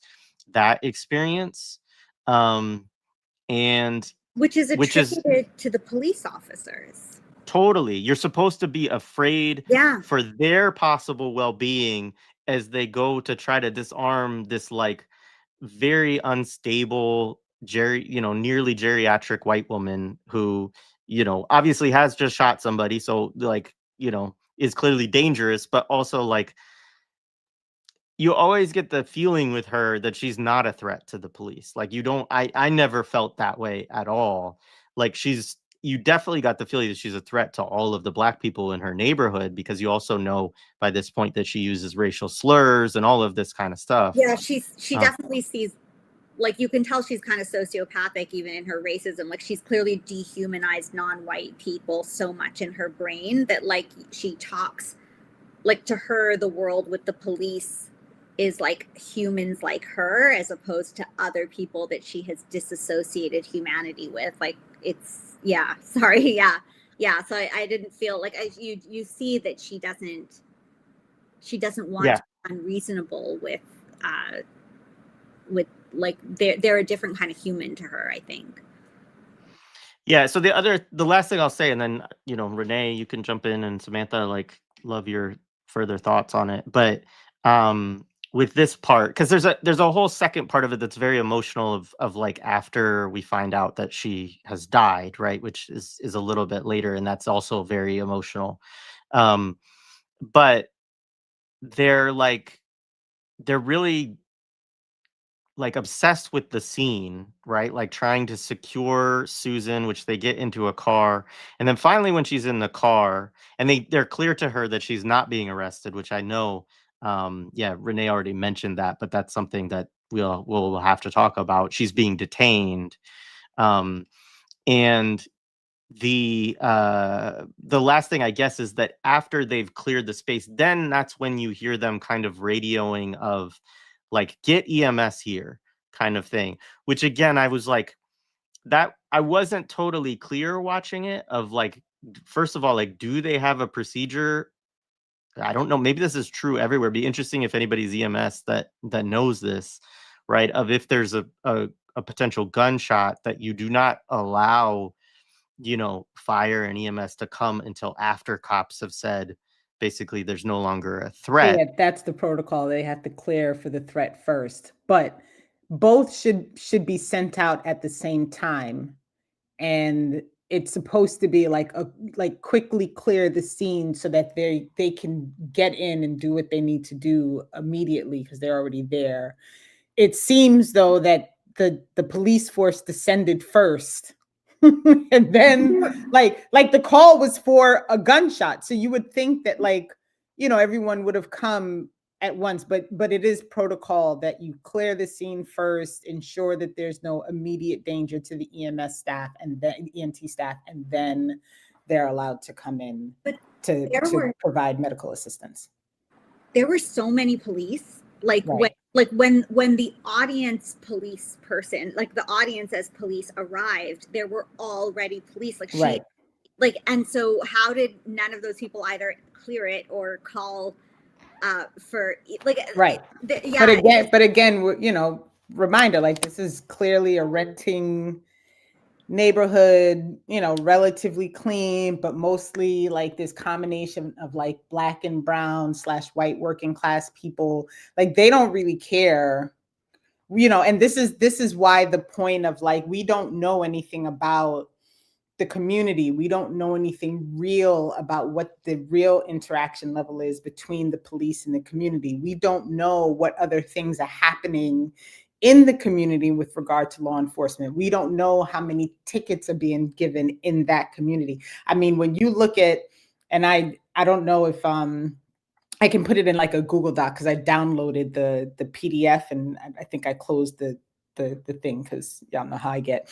that experience. Um, and Which is which is attributed to the police officers. Totally. You're supposed to be afraid Yeah. for their possible well-being as they go to try to disarm this, like, very unstable, nearly geriatric white woman who, obviously has just shot somebody. So, like, is clearly dangerous, but also, like, you always get the feeling with her that she's not a threat to the police. Like, you don't I never felt that way at all. Like, you definitely got the feeling that she's a threat to all of the black people in her neighborhood, because you also know by this point that she uses racial slurs and all of this kind of stuff. Yeah, she Uh, definitely sees, like, you can tell she's kind of sociopathic even in her racism. Like, she's clearly dehumanized non-white people so much in her brain that, like, she talks, like, to her the world with the police is like humans like her, as opposed to other people that she has disassociated humanity with. Like, it's, yeah, sorry, yeah, so I didn't feel like, you see that she doesn't want yeah. to be unreasonable uh with, like, they're a different kind of human to her, I think. Yeah, so the last thing I'll say, and then, Renee, you can jump in, and Samantha, like, love your further thoughts on it. But with this part, because there's a whole second part of it that's very emotional, of like, after we find out that she has died, right? Which is a little bit later, and that's also very emotional. Um, but they're like they're really, like, obsessed with the scene, right? Like, trying to secure Susan, which they get into a car. And then finally, when she's in the car, and they're clear to her that she's not being arrested, which I know Yeah, Renee already mentioned that, but that's something that we'll have to talk about. She's being detained. And the last thing I guess is that after they've cleared the space, then that's when you hear them kind of radioing of like, get EMS here kind of thing, which again, I was like, that I wasn't totally clear watching it of like, first of all, like, do they have a procedure? I don't know. Maybe this is true everywhere. Be interesting if anybody's EMS that knows this, right? Of if there's a potential gunshot that you do not allow, fire and EMS to come until after cops have said basically there's no longer a threat. Yeah, that's the protocol. They have to clear for the threat first, but both should be sent out at the same time, and it's supposed to be like quickly clear the scene so that they can get in and do what they need to do immediately because they're already there. It seems though that the police force descended first. And then like the call was for a gunshot, so you would think that everyone would have come at once, but it is protocol that you clear the scene first, ensure that there's no immediate danger to the EMS staff and then EMT staff, and then they're allowed to come in to provide medical assistance. There were so many police, Right. when the audience police person, like the audience as police arrived, there were already police. Right. And so how did none of those people either clear it or call for right? Yeah. But again, reminder, like, this is clearly a renting neighborhood, relatively clean, but mostly like this combination of like Black and brown / white working class people. Like, they don't really care, and this is why the point of like, we don't know anything about the community. We don't know anything real about what the real interaction level is between the police and the community. We don't know what other things are happening in the community with regard to law enforcement. We don't know how many tickets are being given in that community. I mean, when you look at, and I don't know if I can put it in like a Google Doc because I downloaded the PDF and I think I closed the thing because y'all know how I get.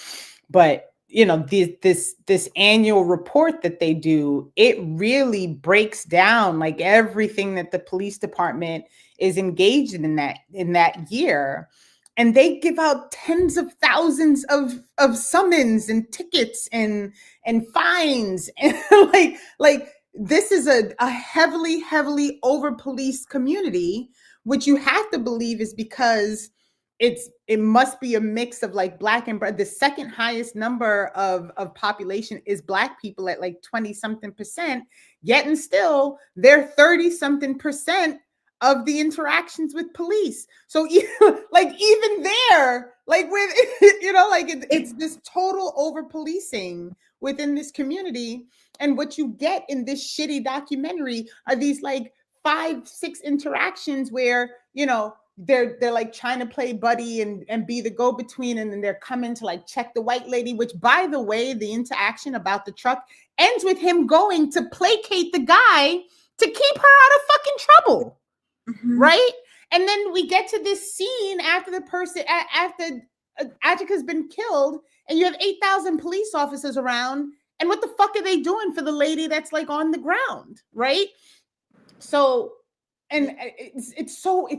But this annual report that they do, it really breaks down like everything that the police department is engaged in that year. And they give out tens of thousands of summons and tickets and fines. And like this is a heavily over-policed community, which you have to believe is because it must be a mix of like Black and brown. The second highest number of population is Black people at like 20-something%, yet and still they're 30-something% of the interactions with police. So like even there, like with it's this total over policing within this community. And what you get in this shitty documentary are these like 5-6 interactions where they're like trying to play buddy and be the go-between, and then they're coming to like check the white lady, which, by the way, the interaction about the truck ends with him going to placate the guy to keep her out of fucking trouble. Mm-hmm. Right? And then we get to this scene after Ajiake's been killed, and you have 8,000 police officers around, and what the fuck are they doing for the lady that's like on the ground, right? So, and it's so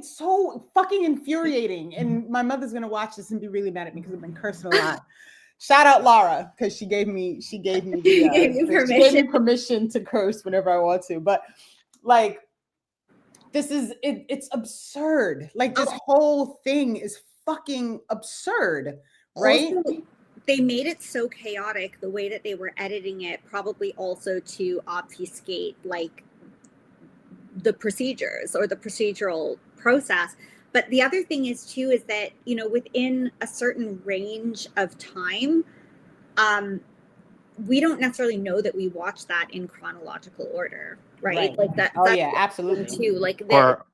fucking infuriating. And my mother's gonna watch this and be really mad at me because I've been cursing a lot. Shout out Laura, because she gave me permission to curse whenever I want to. But like, this is it's absurd. Like, this whole thing is fucking absurd, right? Also, they made it so chaotic the way that they were editing it, probably also to obfuscate like the procedures or the procedural process. But the other thing is too is that within a certain range of time, we don't necessarily know that we watch that in chronological order, right? Like that. Oh yeah, absolutely. Too, like or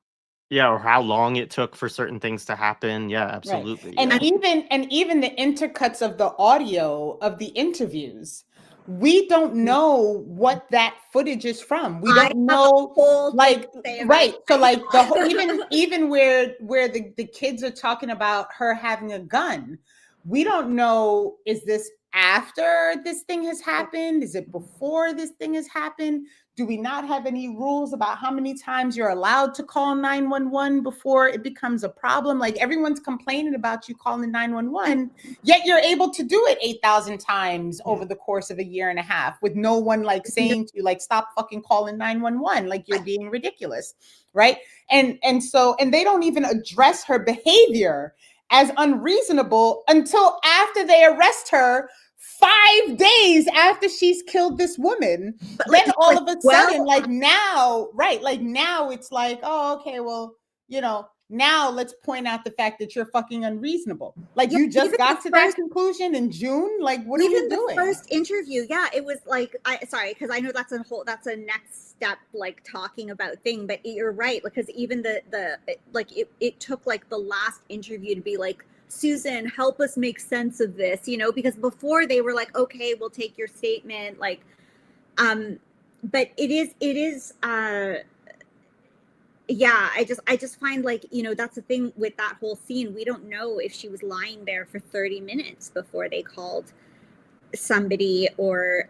how long it took for certain things to happen. Yeah, absolutely. Right. Yeah. And even the intercuts of the audio of the interviews, we don't know what that footage is from. We don't know, like, right. So like the whole, even where the kids are talking about her having a gun, we don't know, is this after this thing has happened? Is it before this thing has happened? Do we not have any rules about how many times you're allowed to call 911 before it becomes a problem? Like, everyone's complaining about you calling 911, yet you're able to do it 8,000 times over the course of a year and a half with no one like saying to you, like, stop fucking calling 911, like you're being ridiculous, right? And they don't even address her behavior as unreasonable until after they arrest her 5 days after she's killed this woman. But then all of a sudden, like now, right? Like now it's like, oh, okay, well, you know, now let's point out the fact that you're fucking unreasonable. Like, you just got to that conclusion in June. Like, what are you doing? The first interview, yeah, it was like, because I know that's a next step, like talking about thing, but you're right, because even it took like the last interview to be like, Susan, help us make sense of this, you know, because before they were like, okay, we'll take your statement, like, but it is yeah, I just find, like, you know, that's the thing with that whole scene. We don't know if she was lying there for 30 minutes before they called somebody, or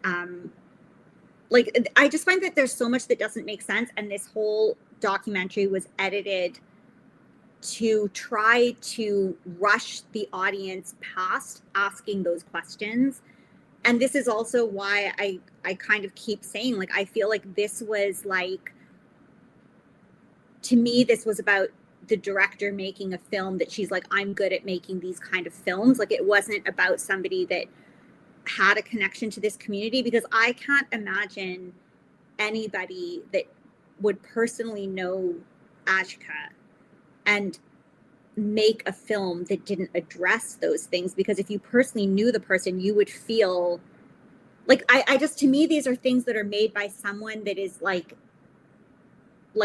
like, I just find that there's so much that doesn't make sense, and this whole documentary was edited to try to rush the audience past asking those questions. And this is also why I kind of keep saying, like, I feel like this was like, to me, this was about the director making a film that she's like, I'm good at making these kind of films. Like, it wasn't about somebody that had a connection to this community, because I can't imagine anybody that would personally know Ajiake and make a film that didn't address those things. Because if you personally knew the person, you would feel like, I just, to me, these are things that are made by someone that is like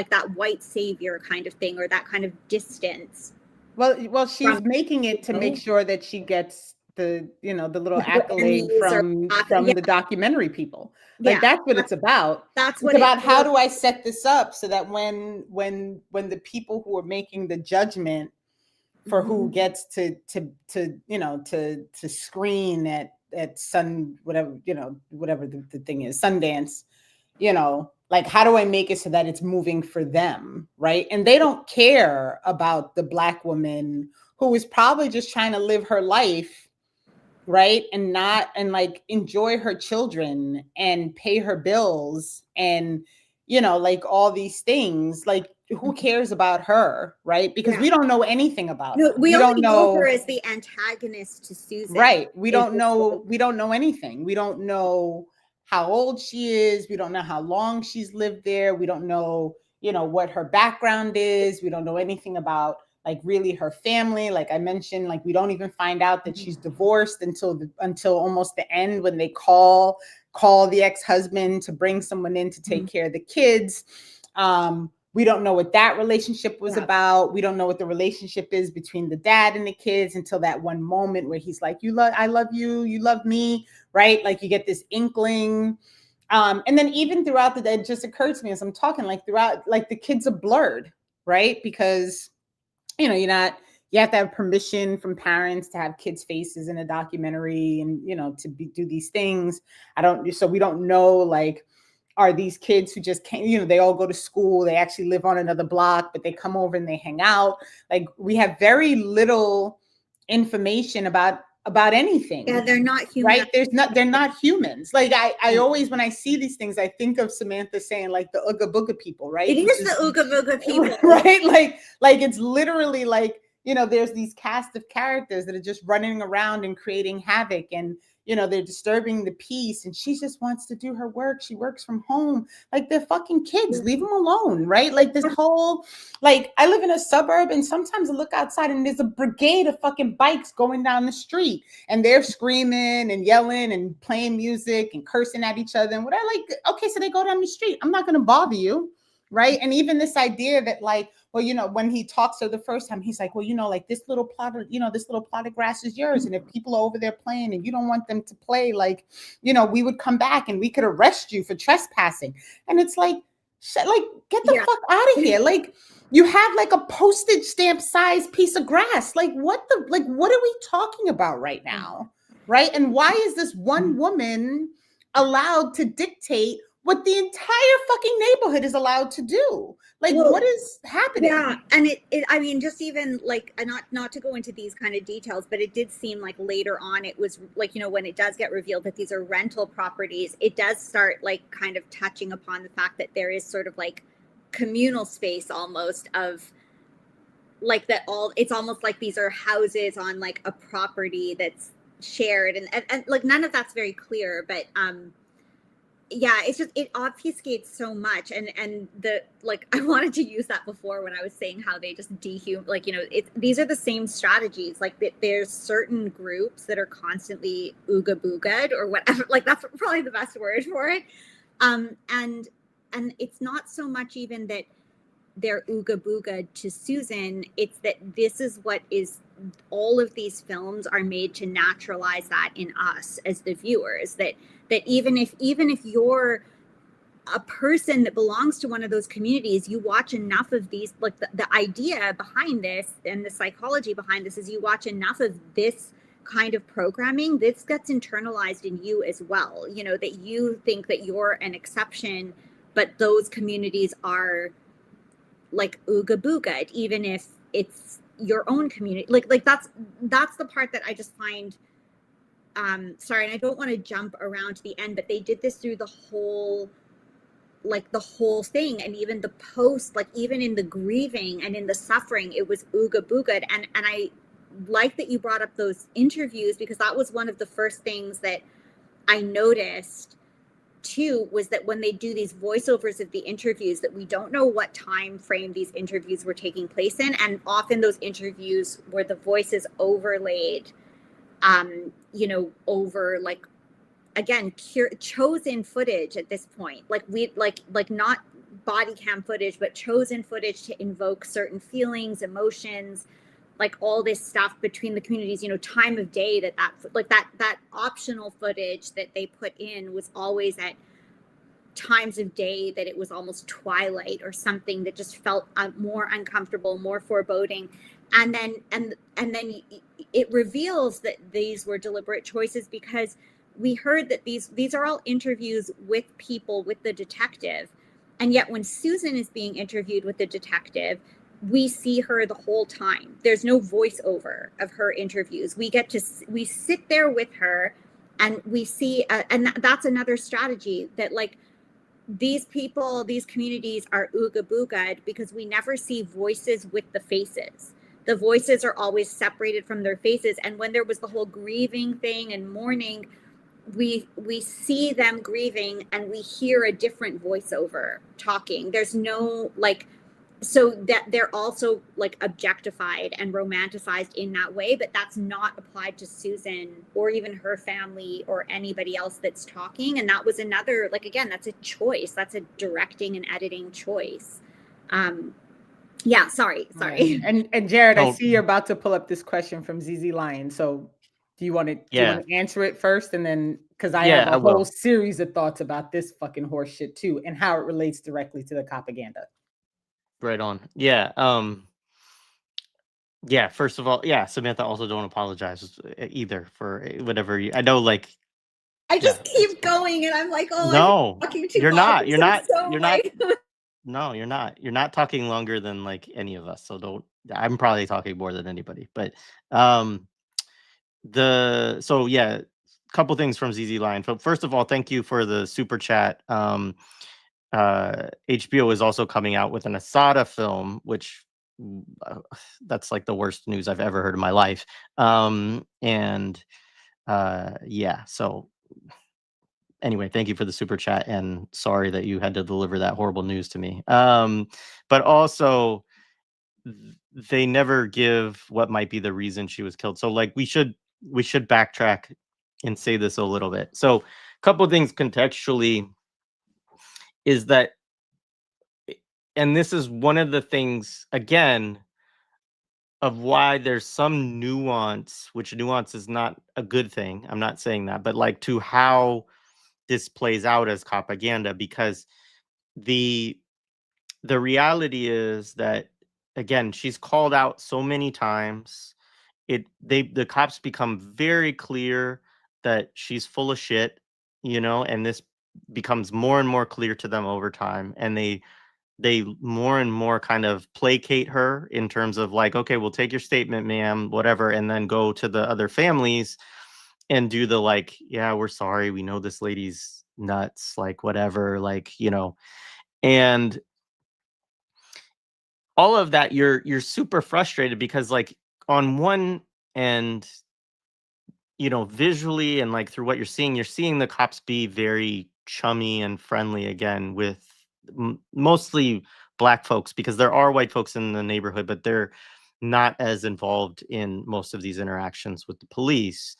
that white savior kind of thing, or that kind of distance. Well, she's making it to make sure that she gets the, you know, the little accolade from the documentary people. Like, that's what it's about. That's what it's about. How do I set this up so that when the people who are making the judgment for who gets to you know, to screen at whatever the thing is, Sundance, you know, like, how do I make it so that it's moving for them, right? And they don't care about the Black woman who is probably just trying to live her life, right? And like enjoy her children and pay her bills and, you know, like all these things. Like, who cares about her, right? Because we don't know anything about her. We don't know her as the antagonist to Susan. Right. We don't know anything. We don't know how old she is. We don't know how long she's lived there. We don't know, you know, what her background is. We don't know anything about, like, really her family. Like I mentioned, like, we don't even find out that she's divorced until almost the end, when they call the ex-husband to bring someone in to take care of the kids. We don't know what that relationship was about. We don't know what the relationship is between the dad and the kids until that one moment where he's like, I love you, you love me, right? Like, you get this inkling. And then even throughout the day, it just occurred to me as I'm talking, like, throughout, like, the kids are blurred, right? Because, you know, you have to have permission from parents to have kids' faces in a documentary, and, you know, do these things. So we don't know, like, are these kids who just came, you know, they all go to school, they actually live on another block, but they come over and they hang out. Like, we have very little information about anything. Yeah, they're not human. Right? They're not humans. Like, I always, when I see these things, I think of Samantha saying, like, the Ooga Booga people, right? It is the Ooga Booga people. Right? Like it's literally like, you know, there's these cast of characters that are just running around and creating havoc, and, you know, they're disturbing the peace, and she just wants to do her work. She works from home. Like, they're fucking kids. Leave them alone, right? Like, this whole, like, I live in a suburb, and sometimes I look outside and there's a brigade of fucking bikes going down the street, and they're screaming and yelling and playing music and cursing at each other and whatever. Like, okay, so they go down the street. I'm not going to bother you, right? And even this idea that like, well, you know, when he talks to her the first time, he's like, well, you know, like this little plot of, you know, this little plot of grass is yours. And if people are over there playing and you don't want them to play, like, you know, we would come back and we could arrest you for trespassing. And it's like, like, get the fuck out of here. Like, you have like a postage stamp size piece of grass. Like, what are we talking about right now? Right? And why is this one woman allowed to dictate what the entire fucking neighborhood is allowed to do? Like, well, what is happening? Yeah, and it I mean, just even like, not to go into these kind of details, but it did seem like later on it was like, you know, when it does get revealed that these are rental properties, it does start like kind of touching upon the fact that there is sort of like communal space almost of like that all, it's almost like these are houses on like a property that's shared, and like none of that's very clear, but yeah, it's just, it obfuscates so much. And the, like, I wanted to use that before when I was saying how they just like, you know, these are the same strategies. Like there's certain groups that are constantly ooga booga'd or whatever, like that's probably the best word for it. And it's not so much even that they're ooga booga'd to Susan, it's that this is what is, all of these films are made to naturalize that in us as the viewers, that even if you're a person that belongs to one of those communities, you watch enough of these, like the idea behind this and the psychology behind this is you watch enough of this kind of programming, this gets internalized in you as well. You know, that you think that you're an exception, but those communities are like ooga booga'd, even if it's your own community. Like that's the part that I just find, sorry, and I don't want to jump around to the end, but they did this through the whole thing, and even the post, like even in the grieving and in the suffering, it was ooga booga'd. And I like that you brought up those interviews, because that was one of the first things that I noticed too, was that when they do these voiceovers of the interviews, that we don't know what time frame these interviews were taking place in, and often those interviews were the voices overlaid, you know, over like, again, chosen footage at this point, like we like not body cam footage, but chosen footage to invoke certain feelings, emotions, like all this stuff between the communities, you know, time of day, that optional footage that they put in was always at times of day that it was almost twilight or something, that just felt more uncomfortable, more foreboding. And then it reveals that these were deliberate choices, because we heard that these are all interviews with people, with the detective. And yet when Susan is being interviewed with the detective, we see her the whole time. There's no voiceover of her interviews. We sit there with her, and we see, and that's another strategy, that like these people, these communities are ooga booga'd, because we never see voices with the faces. The voices are always separated from their faces. And when there was the whole grieving thing and mourning, we see them grieving and we hear a different voiceover talking. There's no like, so that they're also like objectified and romanticized in that way, but that's not applied to Susan or even her family or anybody else that's talking. And that was another, like, again, that's a choice. That's a directing and editing choice. Yeah, sorry. Right. And Jared, I see you're about to pull up this question from ZZ Lion. So do you want to answer it first? And then, because I have a whole series of thoughts about this fucking horse shit too, and how it relates directly to the Copaganda. Right on. Yeah. Yeah. First of all, yeah, Samantha, also don't apologize either for whatever I know. Like, I just keep going, and I'm like, oh no, I'm talking too you're long. not. You're not. So You're not. No, you're not. You're not talking longer than like any of us. So don't. I'm probably talking more than anybody. But so yeah, couple things from ZZ Lion. So first of all, thank you for the super chat. HBO is also coming out with an Asada film, which that's like the worst news I've ever heard in my life. Yeah, so anyway, thank you for the super chat, and sorry that you had to deliver that horrible news to me. But also they never give what might be the reason she was killed. So like we should backtrack and say this a little bit. So a couple of things contextually is that and this is one of the things, again, of why there's some nuance, which nuance is not a good thing. I'm not saying that, but like to how this plays out as propaganda, because the the reality is that, again, she's called out so many times. The cops become very clear that she's full of shit, and this becomes more and more clear to them over time, and they more and more kind of placate her in terms of like, okay, we'll take your statement, ma'am, whatever, and then go to the other families and do the like, yeah, we're sorry, we know this lady's nuts, like whatever, like, and all of that, you're super frustrated because like on one end, visually and like through what you're seeing the cops be very chummy and friendly again with mostly black folks, because there are white folks in the neighborhood, but they're not as involved in most of these interactions with the police.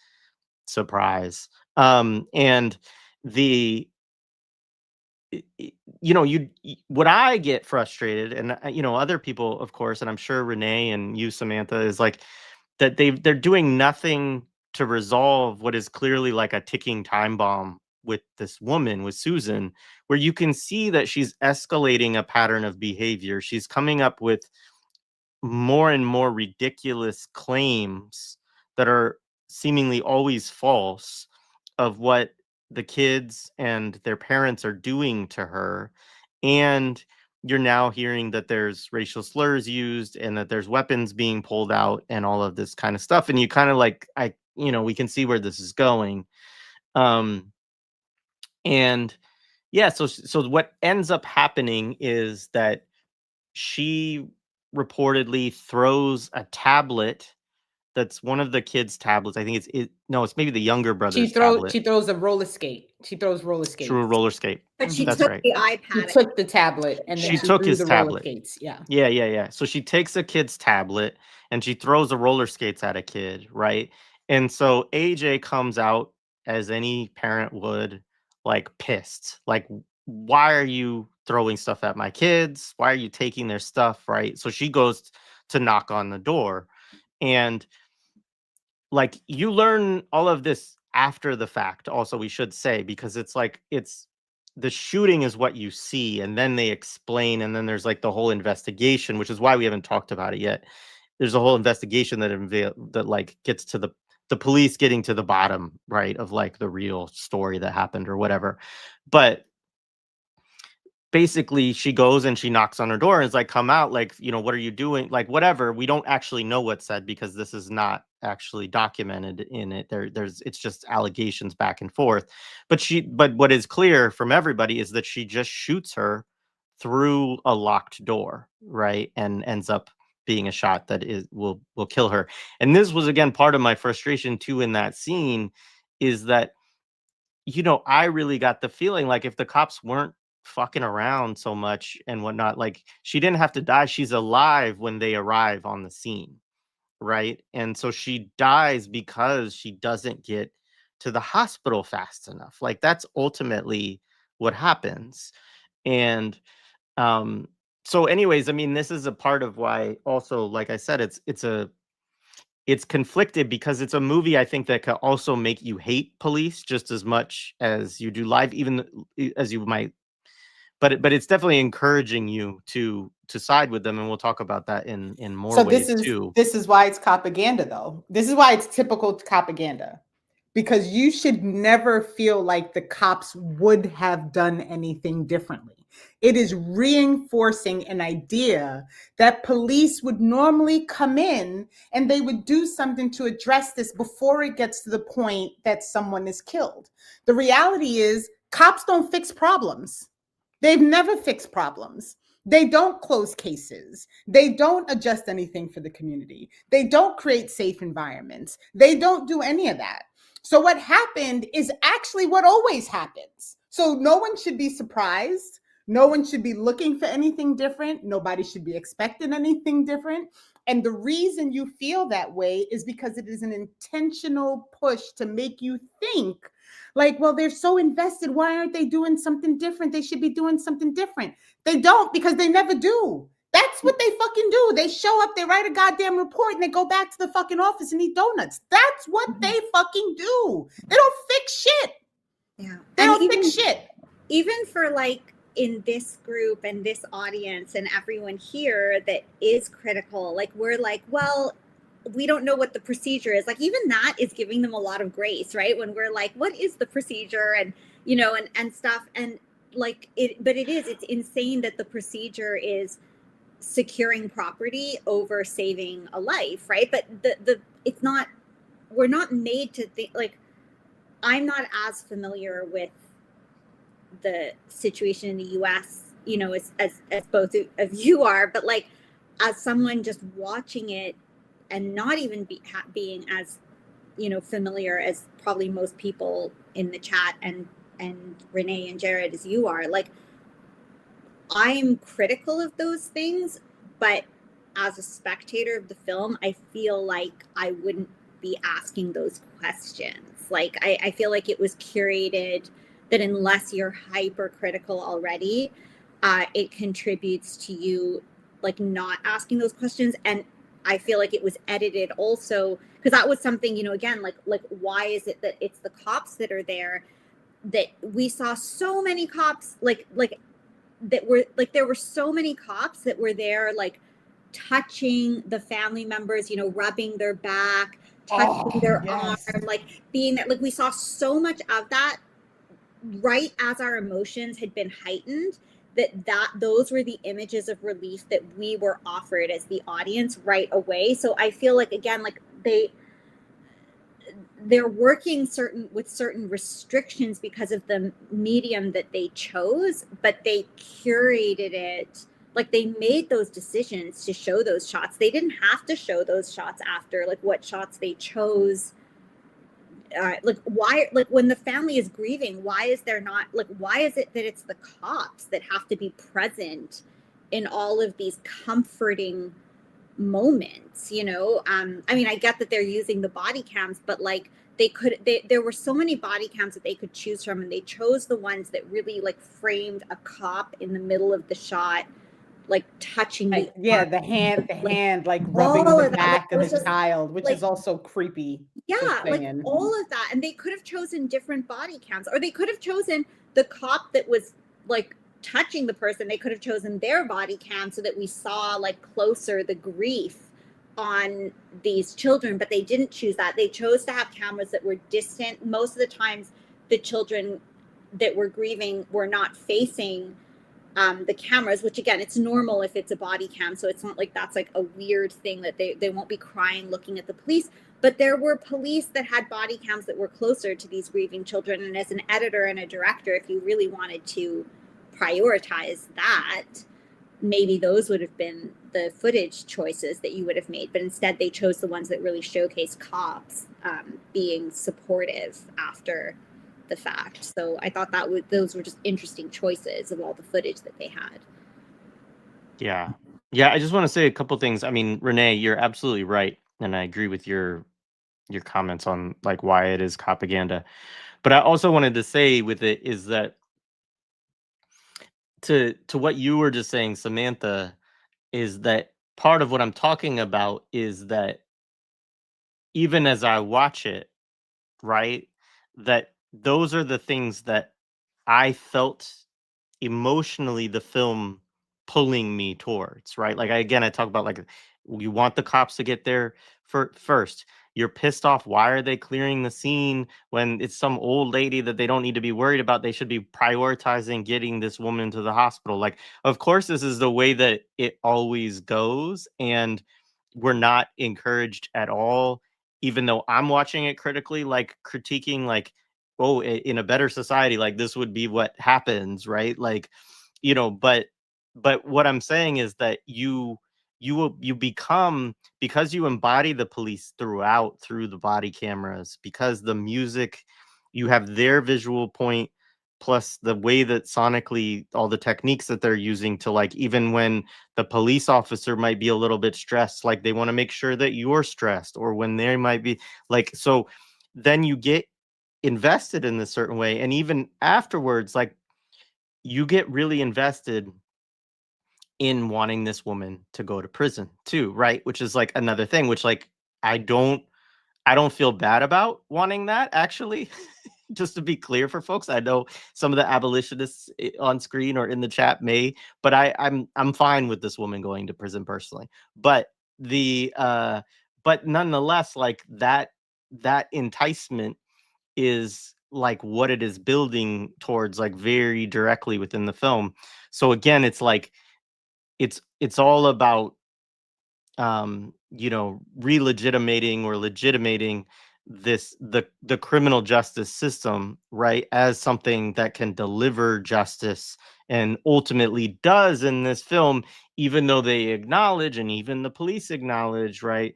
Surprise. And the what I get frustrated, and other people, of course, and I'm sure Renee and you, Samantha, is like that they're doing nothing to resolve what is clearly like a ticking time bomb with this woman, with Susan, where you can see that she's escalating a pattern of behavior. She's coming up with more and more ridiculous claims that are seemingly always false of what the kids and their parents are doing to her. And you're now hearing that there's racial slurs used and that there's weapons being pulled out and all of this kind of stuff. And you kind of like, we can see where this is going. And yeah, so what ends up happening is that she reportedly throws a tablet that's one of the kids' tablets. I think it's maybe the younger brother's tablet. She throws a roller skate. She throws roller skates. True, roller skate. But she That's took right. the iPad. She took the tablet and then she took his the tablet. Roller skates. Yeah. Yeah. So she takes a kid's tablet and she throws the roller skates at a kid, right? And so AJ comes out, as any parent would, like pissed. Like, why are you throwing stuff at my kids? Why are you taking their stuff, right? So she goes to knock on the door, and like you learn all of this after the fact, also, we should say, because it's like the shooting is what you see, and then they explain, and then there's like the whole investigation, which is why we haven't talked about it yet. There's a whole investigation that like gets to the police getting to the bottom, right, of like the real story that happened or whatever. But basically she goes and she knocks on her door and is like, come out, like, what are you doing, like whatever. We don't actually know what's said because this is not actually documented in it. It's just allegations back and forth. But what is clear from everybody is that she just shoots her through a locked door, right, and ends up being a shot that will kill her. And this was again part of my frustration too in that scene, is that I really got the feeling like if the cops weren't fucking around so much and whatnot, like she didn't have to die. She's alive when they arrive on the scene, right? And so she dies because she doesn't get to the hospital fast enough. Like that's ultimately what happens. And so anyways, I mean, this is a part of why also, like I said, it's conflicted, because it's a movie I think that could also make you hate police just as much as you do live, even as you might. But it's definitely encouraging you to side with them, and we'll talk about that in more ways too. This is why it's propaganda, though. This is why it's typical propaganda, because you should never feel like the cops would have done anything differently. It is reinforcing an idea that police would normally come in and they would do something to address this before it gets to the point that someone is killed. The reality is cops don't fix problems. They've never fixed problems. They don't close cases. They don't adjust anything for the community. They don't create safe environments. They don't do any of that. So what happened is actually what always happens. So no one should be surprised. No one should be looking for anything different. Nobody should be expecting anything different. And the reason you feel that way is because it is an intentional push to make you think like, well, they're so invested. Why aren't they doing something different? They should be doing something different. They don't, because they never do. That's what they fucking do. They show up, they write a goddamn report, and they go back to the fucking office and eat donuts. That's what they fucking do. They don't fix shit. Yeah. They And don't fix shit. even for like in this group and this audience and everyone here that is critical, like we're like, well, we don't know what the procedure is. Like even that is giving them a lot of grace, right? When we're like, what is the procedure? And, you know, and stuff. And like but it's insane that the procedure is securing property over saving a life, right? But it's not, we're not made to think, like, I'm not as familiar with the situation in the US, you know, as both of you are, but like as someone just watching it and not even being as, you know, familiar as probably most people in the chat and Renee and Jared as you are, like I'm critical of those things, but as a spectator of the film, I feel like I wouldn't be asking those questions. Like I feel like it was curated that unless you're hypercritical already, it contributes to you like not asking those questions. And I feel like it was edited also because that was something, you know, again, like why is it that it's the cops that are there, that we saw so many cops like that were like, there were so many cops that were there, like touching the family members, you know, rubbing their back, touching their arm, like being there. Like we saw so much of that right as our emotions had been heightened, that those were the images of relief that we were offered as the audience right away. So I feel like, again, like they're working with certain restrictions because of the medium that they chose, but they curated it. Like they made those decisions to show those shots. They didn't have to show those shots after, like what shots they chose. Like why, like when the family is grieving, why is there not, like, why is it that it's the cops that have to be present in all of these comforting moments, you know? I mean, I get that they're using the body cams, but like there were so many body cams that they could choose from, and they chose the ones that really like framed a cop in the middle of the shot, like touching like, the hand like rubbing the back of the child, which is also creepy. Yeah, like all of that. And they could have chosen different body cams, or they could have chosen the cop that was like touching the person. They could have chosen their body cam so that we saw like closer the grief on these children, but they didn't choose that. They chose to have cameras that were distant. Most of the times the children that were grieving were not facing the cameras, which again, it's normal if it's a body cam. So it's not like that's like a weird thing that they won't be crying looking at the police. But there were police that had body cams that were closer to these grieving children. And as an editor and a director, if you really wanted to prioritize that, maybe those would have been the footage choices that you would have made. But instead, they chose the ones that really showcase cops being supportive after the fact. So I thought those were just interesting choices of all the footage that they had. Yeah. I just want to say a couple things. I mean, Renee, you're absolutely right, and I agree with your comments on like why it is Copaganda. But I also wanted to say with it is that to what you were just saying, Samantha, is that part of what I'm talking about is that even as I watch it, right, that those are the things that I felt emotionally the film pulling me towards, right? Like I talk about like you want the cops to get there first. You're pissed off. Why are they clearing the scene when it's some old lady that they don't need to be worried about? They should be prioritizing getting this woman to the hospital. Like, of course, this is the way that it always goes. And we're not encouraged at all, even though I'm watching it critically, like critiquing, like, oh, in a better society, like this would be what happens, right? Like, you know, but what I'm saying is that you become, because you embody the police through the body cameras, because the music, you have their visual point, plus the way that sonically all the techniques that they're using to, like, even when the police officer might be a little bit stressed, like they want to make sure that you're stressed, or when they might be like, so then you get invested in this certain way, and even afterwards, like, you get really invested in wanting this woman to go to prison too, right? Which is like another thing, which, like, I don't feel bad about wanting that, actually. Just to be clear for folks, I know some of the abolitionists on screen or in the chat may, but I'm fine with this woman going to prison personally. But but nonetheless, like, that enticement is like what it is building towards, like, very directly within the film. So again, it's like it's all about relegitimating or legitimating the criminal justice system, right, as something that can deliver justice, and ultimately does in this film, even though they acknowledge, and even the police acknowledge, right,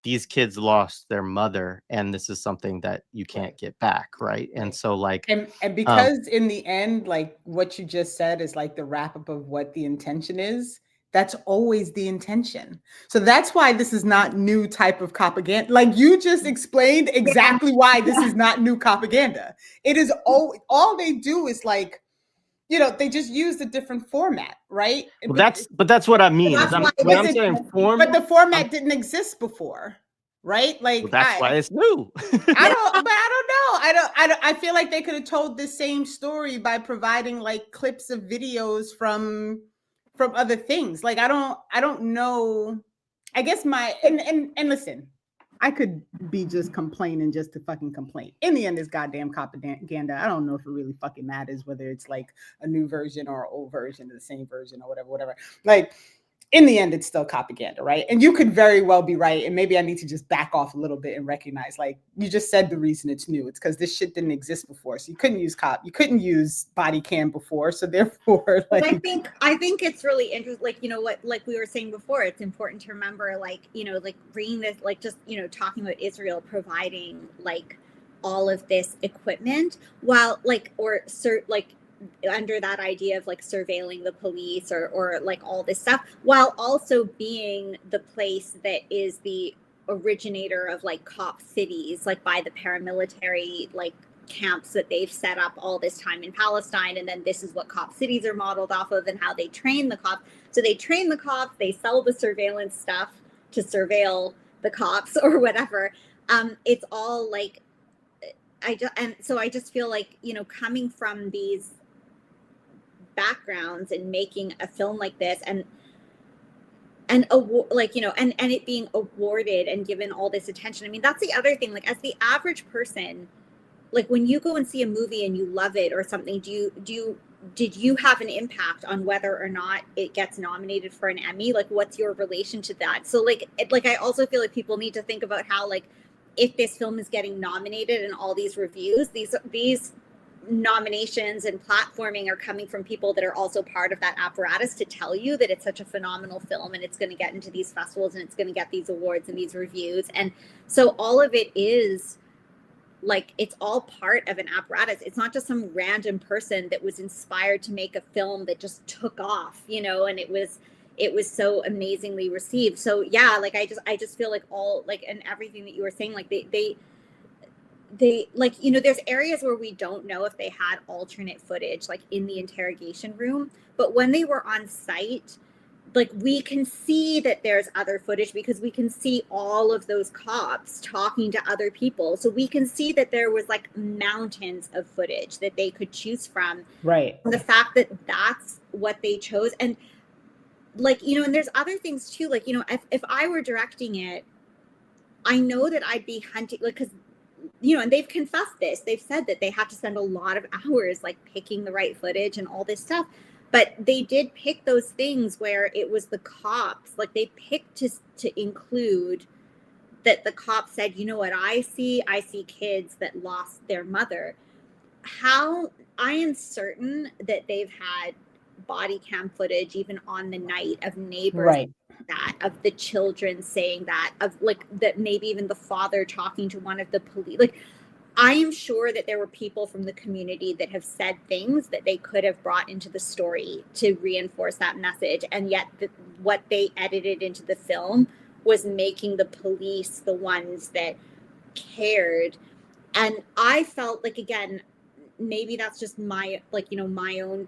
these kids lost their mother, and this is something that you can't get back, right? And so, like, and because in the end, like what you just said is like the wrap up of what the intention is. That's always the intention. So that's why this is not new type of propaganda. Like you just explained exactly why this is not new propaganda. It is all they do is, like, they just use a different format, right? well, that's what I mean. When I'm saying form, but the format didn't exist before, right? Like, well, that's why it's new. I don't know. I feel like they could have told the same story by providing like clips of videos from other things. Like, I don't know. I guess and listen, I could be just complaining just to fucking complain. In the end, this goddamn Copaganda, I don't know if it really fucking matters whether it's like a new version or an old version or the same version or whatever. Like, in the end, it's still Copaganda, right? And you could very well be right. And maybe I need to just back off a little bit and recognize, like, you just said the reason it's new. It's because this shit didn't exist before. So you couldn't use body cam before. So therefore, like, I think it's really interesting. Like, like we were saying before, it's important to remember, like, like bringing this, like, just, talking about Israel providing like all of this equipment while under that idea of like surveilling the police or like all this stuff, while also being the place that is the originator of like cop cities, like by the paramilitary like camps that they've set up all this time in Palestine. And then this is what cop cities are modeled off of and how they train the cops. So they train the cops, they sell the surveillance stuff to surveil the cops or whatever. It's all like, I just feel like, coming from these backgrounds and making a film like this and it being awarded and given all this attention. I mean, that's the other thing, like, as the average person, like, when you go and see a movie and you love it or something, did you have an impact on whether or not it gets nominated for an Emmy? Like, what's your relation to that? So like I also feel like people need to think about how, like, if this film is getting nominated and all these reviews, these nominations and platforming are coming from people that are also part of that apparatus to tell you that it's such a phenomenal film and it's going to get into these festivals and it's going to get these awards and these reviews. And so all of it is like, it's all part of an apparatus. It's not just some random person that was inspired to make a film that just took off, and it was so amazingly received. So yeah, like, I just feel like all, like, and everything that you were saying, like, they like, there's areas where we don't know if they had alternate footage, like in the interrogation room, but when they were on site, like, we can see that there's other footage because we can see all of those cops talking to other people. So we can see that there was like mountains of footage that they could choose from. Right. The fact that that's what they chose. And like, and there's other things too, like, if I were directing it, I know that I'd be hunting, like, because and they've confessed this. They've said that they have to spend a lot of hours like picking the right footage and all this stuff. But they did pick those things where it was the cops. Like, they picked to include that the cop said, what I see kids that lost their mother. How I am certain that they've had body cam footage even on the night of neighbors, right, that of the children saying that, of like that, maybe even the father talking to one of the police. Like, I am sure that there were people from the community that have said things that they could have brought into the story to reinforce that message. And yet what they edited into the film was making the police the ones that cared. And I felt like, again, maybe that's just my, like, you know, my own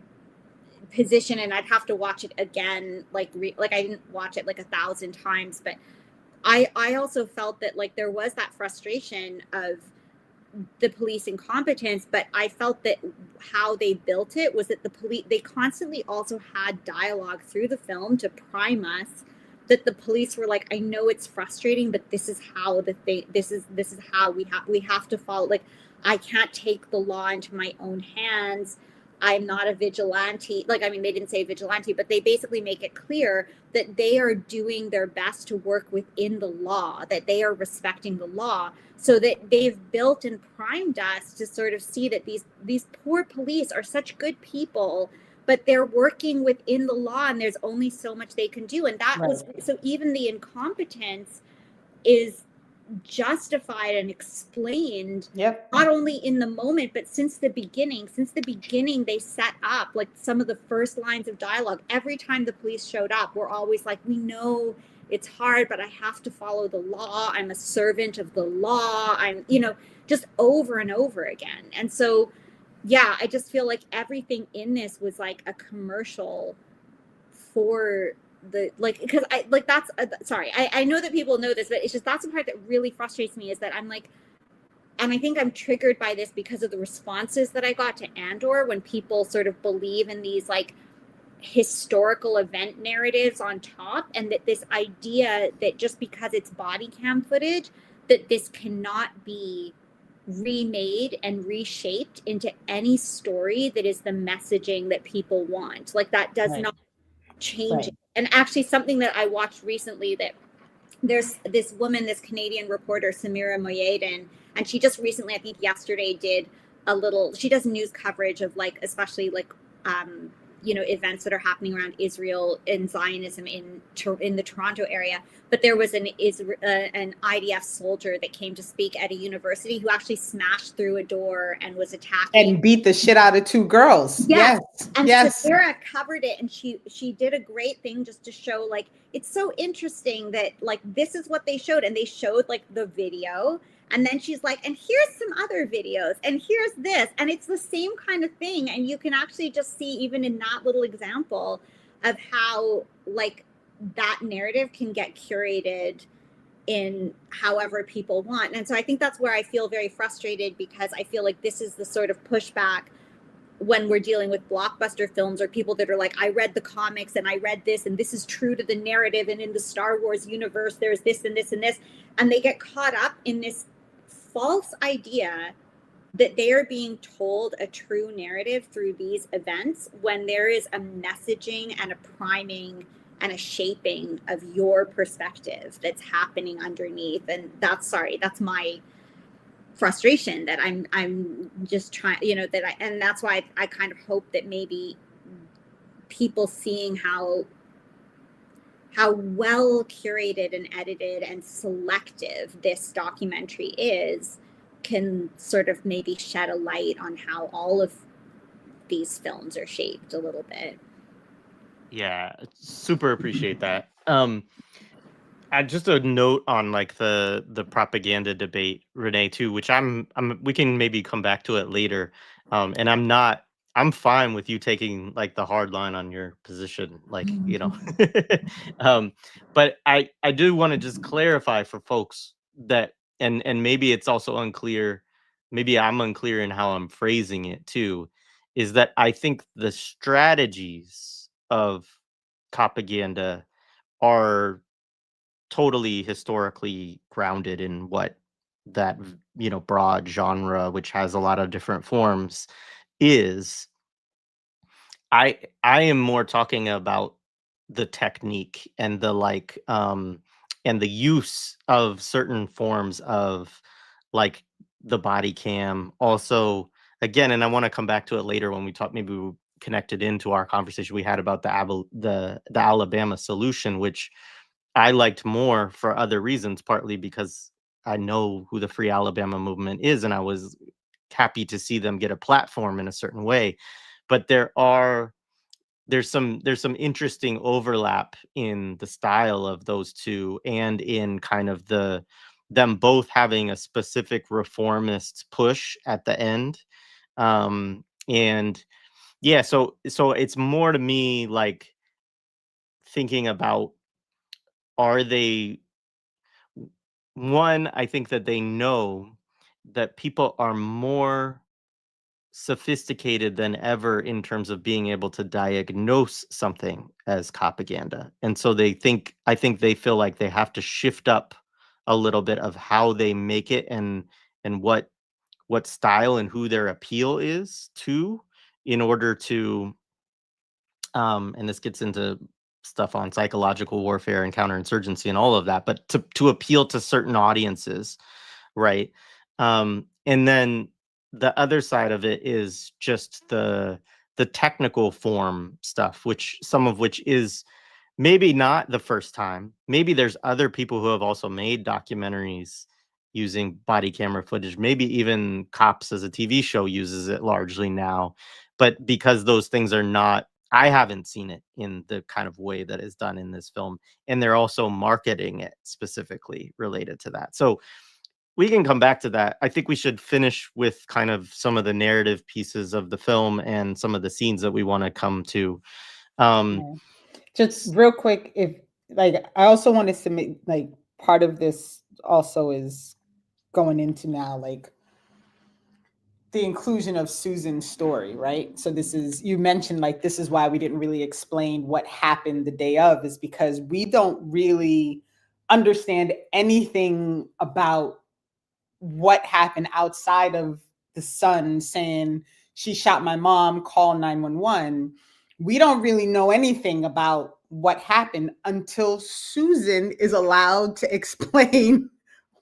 position, and I'd have to watch it again. Like I didn't watch it like 1,000 times, but I also felt that like there was that frustration of the police incompetence, but I felt that how they built it was that the police, they constantly also had dialogue through the film to prime us that the police were like, I know it's frustrating, but this is how this is how we have to follow. Like, I can't take the law into my own hands. I'm not a vigilante. Like, I mean, they didn't say vigilante, but they basically make it clear that they are doing their best to work within the law, that they are respecting the law, so that they've built and primed us to sort of see that these poor police are such good people, but they're working within the law and there's only so much they can do. And that was, so even the incompetence is justified and explained, not only in the moment, but since the beginning they set up like some of the first lines of dialogue. Every time the police showed up, we're always like, we know it's hard, but I have to follow the law. I'm a servant of the law. I'm, you know, just over and over again. And so, yeah, I just feel like everything in this was like a commercial for the, like, because I like, that's sorry, I know that people know this, but it's just, that's the part that really frustrates me, is that I'm like, and I think I'm triggered by this because of the responses that I got to Andor, when people sort of believe in these like historical event narratives on top, and that this idea that just because it's body cam footage, that this cannot be remade and reshaped into any story that is the messaging that people want. Like, that does not change it. And actually, something that I watched recently, that there's this woman, this Canadian reporter, Samira Moyedin, and she just recently, I think yesterday, did a little, she does news coverage of like, especially like, you know, events that are happening around Israel and Zionism in the Toronto area. But there was an IDF soldier that came to speak at a university who actually smashed through a door and was attacking and beat the shit out of two girls. Yes. And Sarah covered it, and she did a great thing just to show, like, it's so interesting that like this is what they showed, and they showed like the video, and then she's like, and here's some other videos, and here's this, and it's the same kind of thing. And you can actually just see, even in that little example, of how like that narrative can get curated in however people want. And so I think that's where I feel very frustrated, because I feel like this is the sort of pushback when we're dealing with blockbuster films, or people that are like, I read the comics and I read this, and this is true to the narrative, and in the Star Wars universe there's this and this and this, and they get caught up in this false idea that they are being told a true narrative through these events, when there is a messaging and a priming and a shaping of your perspective that's happening underneath. And that's my frustration, that I'm just trying, you know, that and that's why I kind of hope that maybe people seeing how well curated and edited and selective this documentary is, can sort of maybe shed a light on how all of these films are shaped a little bit. Yeah, super appreciate that. Just a note on like the propaganda debate, Renee, too, which we can maybe come back to it later. And I'm fine with you taking like the hard line on your position, like, you know. But I do want to just clarify for folks that, and maybe it's also unclear, maybe I'm unclear in how I'm phrasing it too, is that I think the strategies of Copaganda are totally historically grounded in what that, you know, broad genre, which has a lot of different forms, is. I am more talking about the technique and the like, and the use of certain forms of like the body cam. Also, again, and I want to come back to it later when we talk, maybe we connected into our conversation we had about the Alabama solution, which I liked more for other reasons, partly because I know who the Free Alabama movement is, and I was happy to see them get a platform in a certain way. But there's some interesting overlap in the style of those two, and in kind of them both having a specific reformist push at the end. And yeah, so it's more to me like thinking about, are they, one, I think that they know that people are more sophisticated than ever in terms of being able to diagnose something as propaganda. And so I think they feel like they have to shift up a little bit of how they make it, and what style and who their appeal is to, in order to and this gets into stuff on psychological warfare and counterinsurgency and all of that, but to appeal to certain audiences, right? And then the other side of it is just the technical form stuff, which some of which is maybe not the first time. Maybe there's other people who have also made documentaries using body camera footage. Maybe even Cops as a TV show uses it largely now. But because those things are not, I haven't seen it in the kind of way that is done in this film. And they're also marketing it specifically related to that. So we can come back to that. I think we should finish with kind of some of the narrative pieces of the film and some of the scenes that we want to come to. Just real quick, if like, I also want to submit, like, part of this also is going into now, like, the inclusion of Susan's story, right? So this is, you mentioned, like, this is why we didn't really explain what happened the day of, is because we don't really understand anything about what happened outside of the son saying, she shot my mom, call 911. We don't really know anything about what happened until Susan is allowed to explain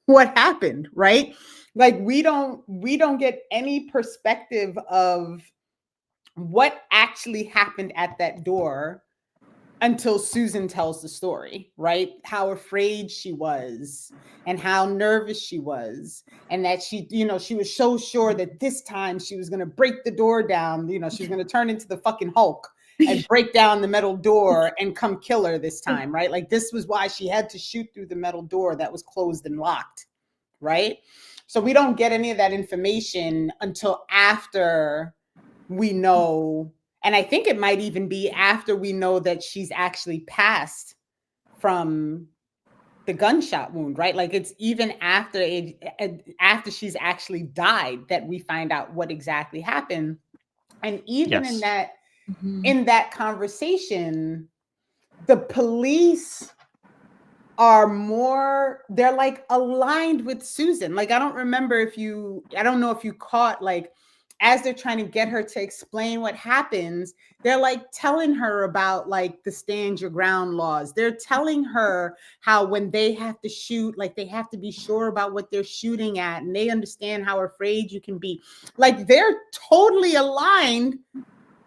what happened, right? Like, we don't get any perspective of what actually happened at that door until Susan tells the story, right? How afraid she was and how nervous she was, and that she, she was so sure that this time she was going to break the door down, she was going to turn into the fucking Hulk and break down the metal door and come kill her this time, right? Like, this was why she had to shoot through the metal door that was closed and locked, right? So we don't get any of that information until after we know. And I think it might even be after we know that she's actually passed from the gunshot wound, right? Like, it's even after she's actually died that we find out what exactly happened. And even Yes. in that conversation, the police are they're like aligned with Susan. Like, I don't know if you caught, like, as they're trying to get her to explain what happens, they're like telling her about, like, the stand your ground laws. They're telling her how when they have to shoot, like, they have to be sure about what they're shooting at, and they understand how afraid you can be. Like, they're totally aligned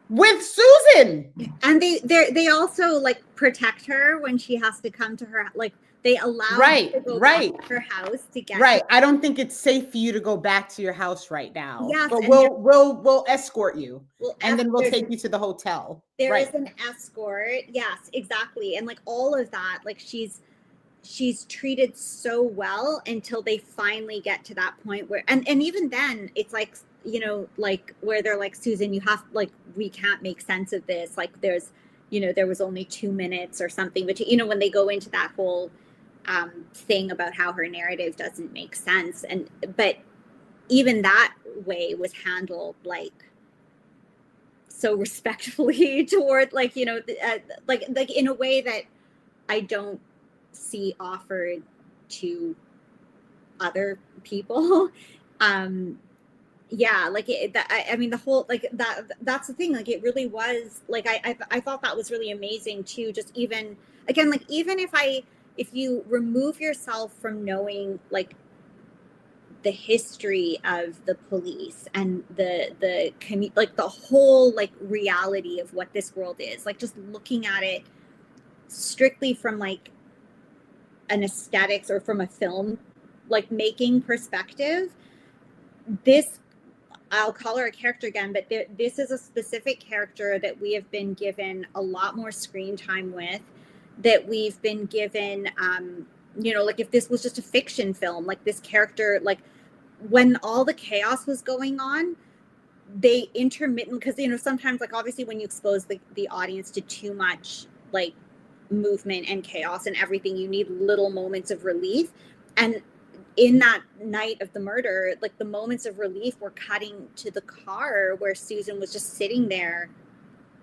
with Susan. And they also, like, protect her when she has to come to her, like, they allow her to go back to her house to get her. I don't think it's safe for you to go back to your house right now. Yes, but we'll escort you, and then we'll take you to the hotel. There is an escort. Yes, exactly. And, like, all of that, like, she's treated so well until they finally get to that point where, and even then it's like, like, where they're like, Susan, you have, like, we can't make sense of this. Like, there's, there was only 2 minutes or something, but when they go into that whole thing about how her narrative doesn't make sense, but even that way was handled, like, so respectfully toward, like, like in a way that I don't see offered to other people. Yeah, like, I mean, the whole, like, that's the thing. Like, it really was, like, I thought that was really amazing too. Just even, again, like, even if you remove yourself from knowing, like, the history of the police and like, the whole, like, reality of what this world is, like, just looking at it strictly from, like, an aesthetics or from a film like making perspective. This, I'll call her a character again, but this is a specific character that we have been given a lot more screen time with, that we've been given, like if this was just a fiction film, like this character, like when all the chaos was going on, they intermittent, because sometimes, like, obviously when you expose the audience to too much like movement and chaos and everything, you need little moments of relief. And in that night of the murder, like the moments of relief were cutting to the car where Susan was just sitting there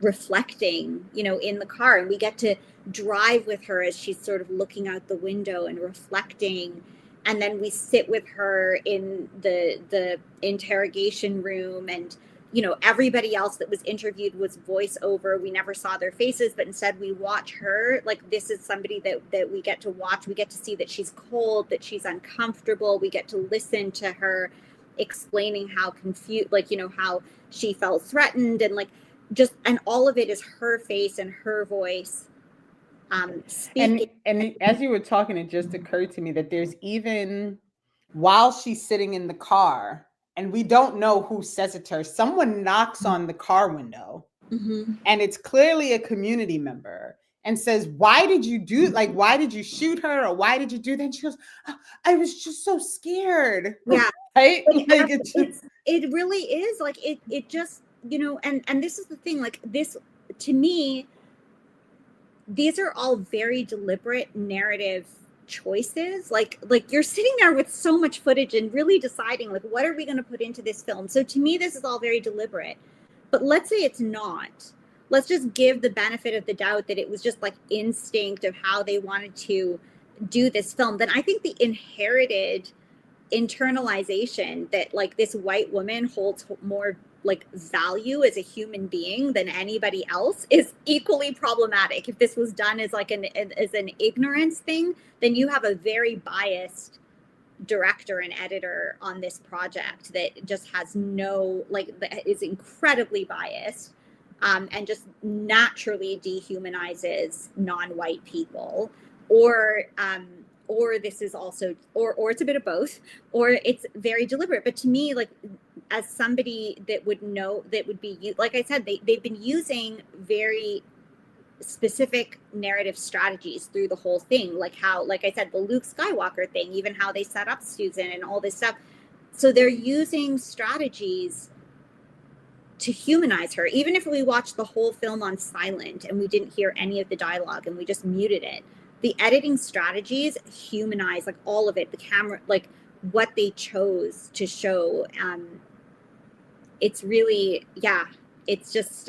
reflecting, in the car, and we get to drive with her as she's sort of looking out the window and reflecting. And then we sit with her in the interrogation room, and everybody else that was interviewed was voiceover. We never saw their faces, but instead we watch her. Like, this is somebody that we get to watch. We get to see that she's cold, that she's uncomfortable. We get to listen to her explaining how confused, like, how she felt threatened, and like and all of it is her face and her voice speaking. And as you were talking, it just occurred to me that there's even, while she's sitting in the car, and we don't know who says it to her, someone knocks on the car window, and it's clearly a community member, and says, why did you shoot her, or why did you do that? And she goes, oh, I was just so scared. Yeah. Right? Like, it really is like it just, and this is the thing, like, this, to me, these are all very deliberate narrative choices. Like you're sitting there with so much footage and really deciding, like, what are we going to put into this film? So to me, this is all very deliberate. But let's say it's not. Let's just give the benefit of the doubt that it was just like instinct of how they wanted to do this film. Then I think the inherited internalization that, like, this white woman holds more like value as a human being than anybody else is equally problematic. If this was done as like an ignorance thing, then you have a very biased director and editor on this project that just has no, like, that is incredibly biased, and just naturally dehumanizes non-white people, or this is also, or it's a bit of both, or it's very deliberate. But to me, like, as somebody that would know, that would be, like I said, they've been using very specific narrative strategies through the whole thing, like how, like I said, the Luke Skywalker thing, even how they set up Susan and all this stuff. So they're using strategies to humanize her. Even if we watched the whole film on silent and we didn't hear any of the dialogue and we just muted it, the editing strategies humanize, like, all of it, the camera, like what they chose to show. It's really, yeah, it's just,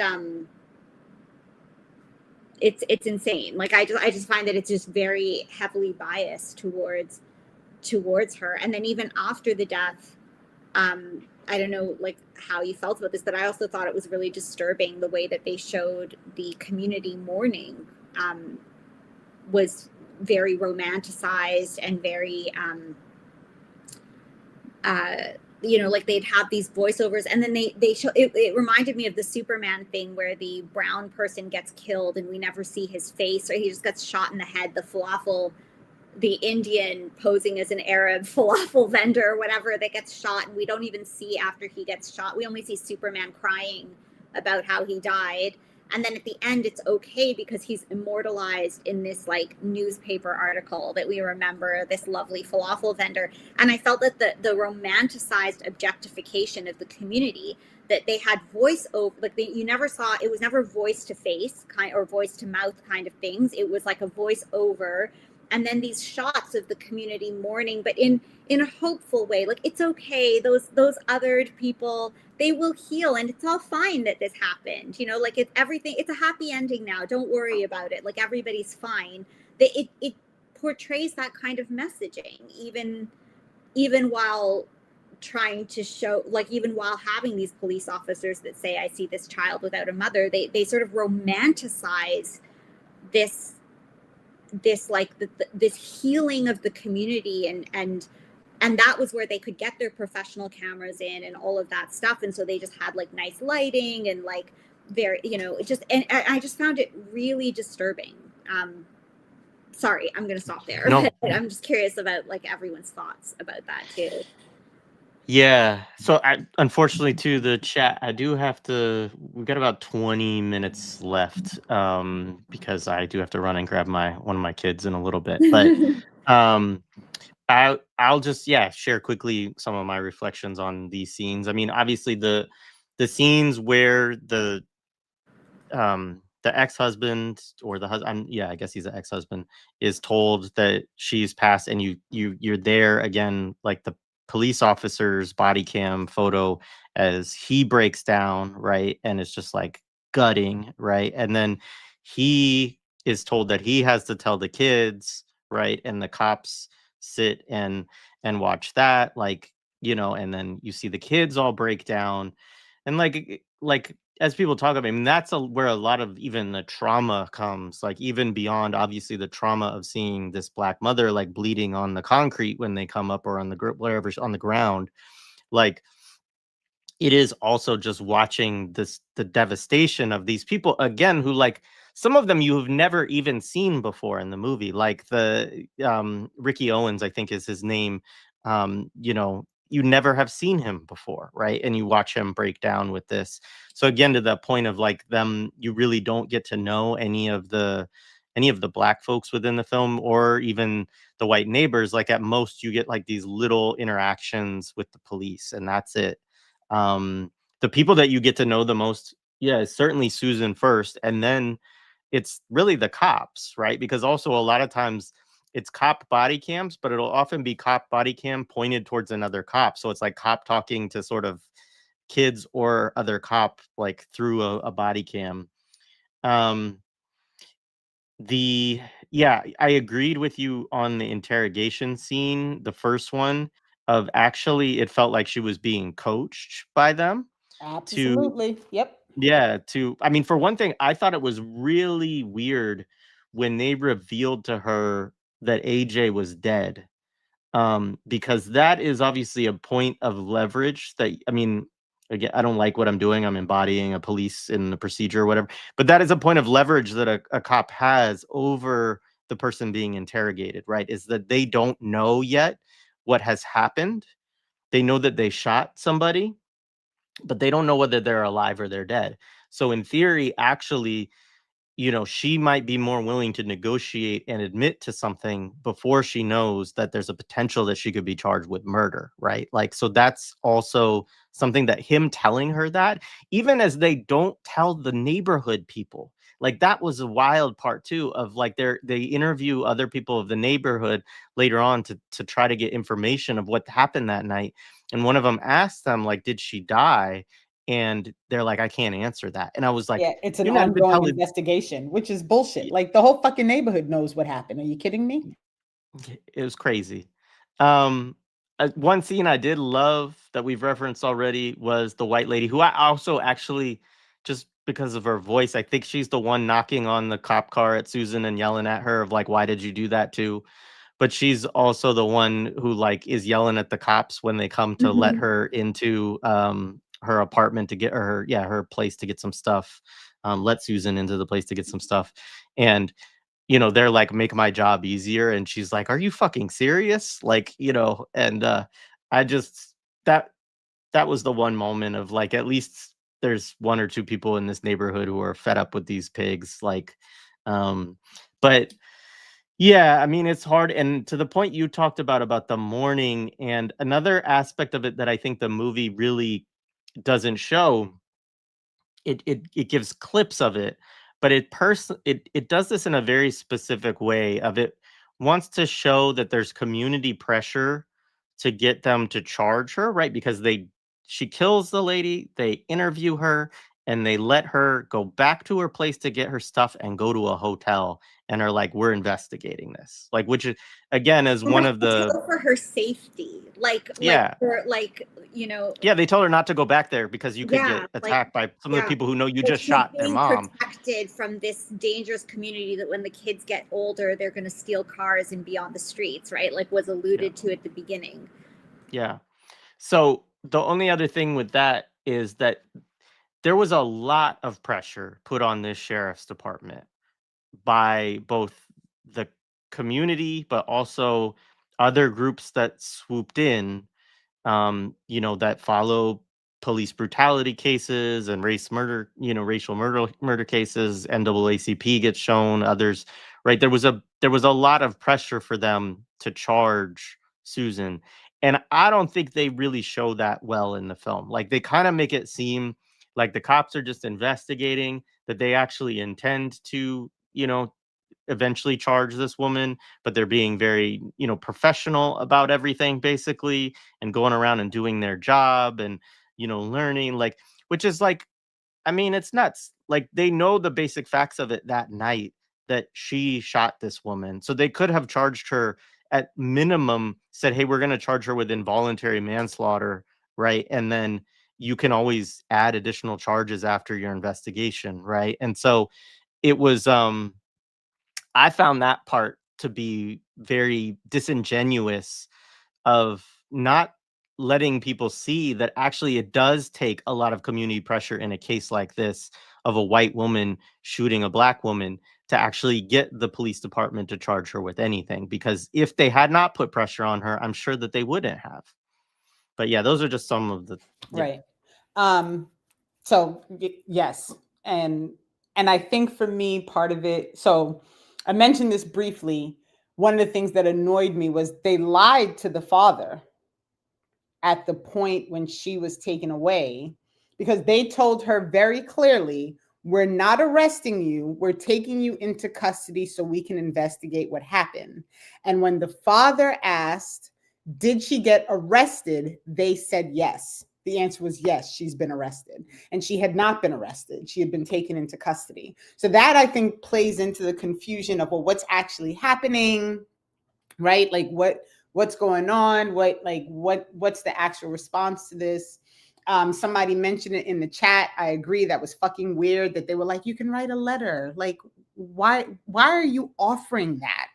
it's insane. Like, I just find that it's just very heavily biased towards her. And then even after the death, I don't know, like, how you felt about this, but I also thought it was really disturbing the way that they showed the community mourning. Was very romanticized and very, like, they'd have these voiceovers, and then they show it reminded me of the Superman thing where the brown person gets killed and we never see his face, or he just gets shot in the head. The Indian posing as an Arab falafel vendor or whatever that gets shot, and we don't even see after he gets shot. We only see Superman crying about how he died. And then at the end, it's okay because he's immortalized in this, like, newspaper article that we remember, this lovely falafel vendor. And I felt that the romanticized objectification of the community, that they had voice over, like, you never saw, it was never voice to face kind or voice to mouth kind of things. It was like a voice over. And then these shots of the community mourning, but in a hopeful way. Like, it's okay. Those othered people, they will heal, and it's all fine that this happened. Like, it's everything. It's a happy ending now. Don't worry about it. Like, everybody's fine. It portrays that kind of messaging, even while trying to show, like, even while having these police officers that say, I see this child without a mother, they sort of romanticize this like this healing of the community, and that was where they could get their professional cameras in and all of that stuff. And so they just had, like, nice lighting and, like, very, it just, and I just found it really disturbing. sorry, I'm gonna stop there. No. I'm just curious about like everyone's thoughts about that too. Yeah. So unfortunately to the chat, I do have to we've got about 20 minutes left because I do have to run and grab one of my kids in a little bit. But um I'll just share quickly some of my reflections on these scenes. I mean, obviously the scenes where the ex-husband or the husband, I guess he's an ex-husband, is told that she's passed, and you're there again, like the police officer's body cam photo as he breaks down, right? And it's just like gutting, right? And then he is told that he has to tell the kids, right? And the cops sit and watch that, like, and then you see the kids all break down. And like as people talk about, I mean, that's where a lot of even the trauma comes, like even beyond obviously the trauma of seeing this black mother like bleeding on the concrete when they come up, or on the wherever on the ground. Like, it is also just watching the devastation of these people again, who, like, some of them you have never even seen before in the movie, like the Ricky Owens, I think is his name. You never have seen him before, right? And you watch him break down with this. So again, to the point of like them, you really don't get to know any of the black folks within the film, or even the white neighbors. Like, at most you get like these little interactions with the police, and that's it. The people that you get to know the most, is certainly Susan first, and then it's really the cops, right? Because also a lot of times it's cop body cams, but it'll often be cop body cam pointed towards another cop. So it's like cop talking to sort of kids or other cop, like through a body cam. Um, the I agreed with you on the interrogation scene, the first one, of actually it felt like she was being coached by them to Absolutely. Yep. I mean, for one thing, I thought it was really weird when they revealed to her that AJ was dead. Because that is obviously a point of leverage that, I mean, again, I don't like what I'm doing. I'm embodying a police in the procedure or whatever, but that is a point of leverage that a cop has over the person being interrogated, right? Is that they don't know yet what has happened. They know that they shot somebody, but they don't know whether they're alive or they're dead. So in theory, actually, she might be more willing to negotiate and admit to something before she knows that there's a potential that she could be charged with murder, right? Like, so that's also something that him telling her that, even as they don't tell the neighborhood people, like that was a wild part too, of like they interview other people of the neighborhood later on to try to get information of what happened that night. And one of them asked them, like, did she die? And they're like, I can't answer that. And I was like, Yeah, it's an you're not even ongoing telling. investigation, which is bullshit. Like, the whole fucking neighborhood knows what happened. Are you kidding me? It was crazy. Um, one scene I did love that we've referenced already was the white lady, who I also actually, just because of her voice, I think she's the one knocking on the cop car at Susan and yelling at her of like, why did you do that too? But she's also the one who like is yelling at the cops when they come to let her into her apartment to get her place to get some stuff. Let Susan into the place to get some stuff. And they're like, make my job easier. And she's like, are you fucking serious? Like, and I just, that was the one moment of like, at least there's one or two people in this neighborhood who are fed up with these pigs. Like, but I mean, it's hard. And to the point you talked about the mourning, and another aspect of it that I think the movie really doesn't show, it gives clips of it, but it does this in a very specific way. Of it wants to show that there's community pressure to get them to charge her, right? Because she kills the lady, they interview her, and they let her go back to her place to get her stuff and go to a hotel, and are like, we're investigating this, like, which is again is one of the for her safety, like yeah for, they told her not to go back there because you could get like, attacked by some of the people who know you just she's shot their being mom. protected from this dangerous community that when the kids get older, they're going to steal cars and be on the streets, right? Like was alluded to at the beginning. Yeah. So the only other thing with that is that there was a lot of pressure put on this sheriff's department by both the community, but also other groups that swooped in, that follow police brutality cases and racial murder cases. NAACP gets shown, others, right? There was a lot of pressure for them to charge Susan. And I don't think they really show that well in the film. Like, they kind of make it seem like the cops are just investigating, that they actually intend to, eventually charge this woman, but they're being very, professional about everything, basically, and going around and doing their job and, learning, like, which is like, I mean, it's nuts. Like, they know the basic facts of it that night, that she shot this woman. So they could have charged her, at minimum, said, hey, we're going to charge her with involuntary manslaughter, right? And then you can always add additional charges after your investigation, right? And so it was, I found that part to be very disingenuous, of not letting people see that actually it does take a lot of community pressure in a case like this, of a white woman shooting a black woman, to actually get the police department to charge her with anything. Because if they had not put pressure on her, I'm sure that they wouldn't have. But yeah, those are just some of the Right. Yes. And I think for me, part of it, so I mentioned this briefly. One of the things that annoyed me was they lied to the father at the point when she was taken away, because they told her very clearly, we're not arresting you. We're taking you into custody so we can investigate what happened. And when the father asked, did she get arrested? They said yes. The answer was yes, she's been arrested. And she had not been arrested. She had been taken into custody. So that, I think, plays into the confusion of, well, what's actually happening, right? Like, what's going on? What's the actual response to this? Somebody mentioned it in the chat. I agree. That was fucking weird that they were like, you can write a letter. Like, why are you offering that?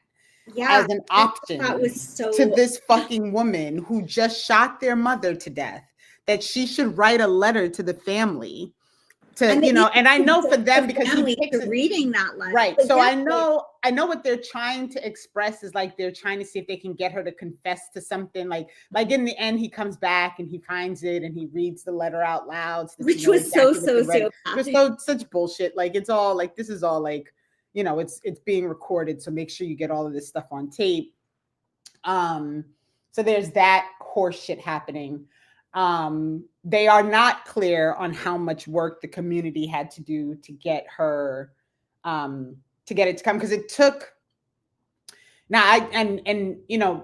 Yeah, as an option to this fucking woman who just shot their mother to death, that she should write a letter to the family to, and I know for them, because he takes reading that letter. Right. So I know what they're trying to express is, like, they're trying to see if they can get her to confess to something. Like in the end, he comes back and he finds it and he reads the letter out loud. So which was exactly so it was such bullshit. Like, it's all like, this is all like, it's being recorded. So make sure you get all of this stuff on tape. So there's that horse shit happening. They are not clear on how much work the community had to do to get her, to get it to come, because it took. Now,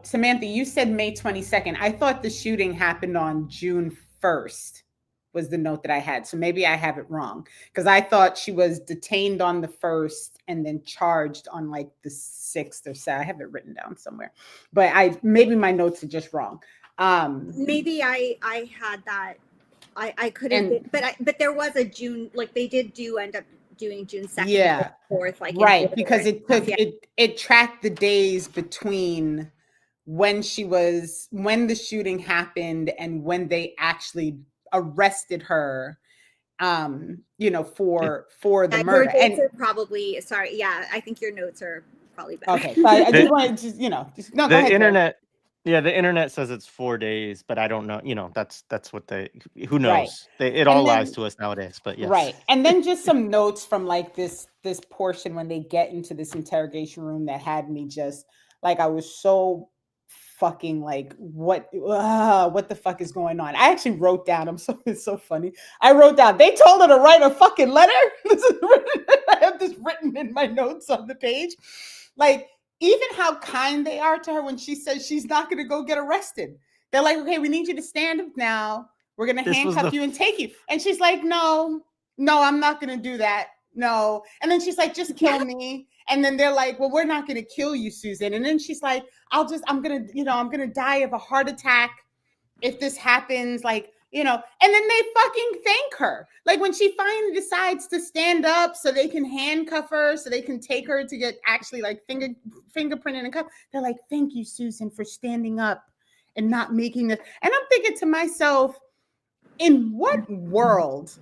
Samantha, you said May 22nd. I thought the shooting happened on June 1st. Was the note that I had. So maybe I have it wrong, because I thought she was detained on the 1st and then charged on like the 6th or 7th. I have it written down somewhere, but maybe my notes are just wrong. Maybe I had that. I could have been, but there was a June, like they did end up doing June 2nd, yeah, 4th, like right, because it tracked the days between when the shooting happened and when they actually arrested her, for the murder. And probably, sorry, yeah, I think your notes are probably better. Okay, so I just wanted to, go ahead, internet. Yeah, the internet says it's 4 days, but I don't know. That's what who knows? Right. It all lies to us nowadays. But yes, right. And then just some notes from like this portion when they get into this interrogation room that had me just like, I was so fucking like, what the fuck is going on? I actually wrote down. It's so funny. I wrote down, they told her to write a fucking letter. I have this written in my notes on the page. Like, even how kind they are to her when she says she's not going to go get arrested. They're like, okay, we need you to stand up now. We're going to handcuff you and take you. And she's like, no, I'm not going to do that. No. And then she's like, just kill me. And then they're like, well, we're not going to kill you, Susan. And then she's like, I'm going to die of a heart attack if this happens. Like, and then they fucking thank her. Like when she finally decides to stand up so they can handcuff her, so they can take her to get actually like fingerprinted and cuff. They're like, thank you, Susan, for standing up and not making this. And I'm thinking to myself, in what world,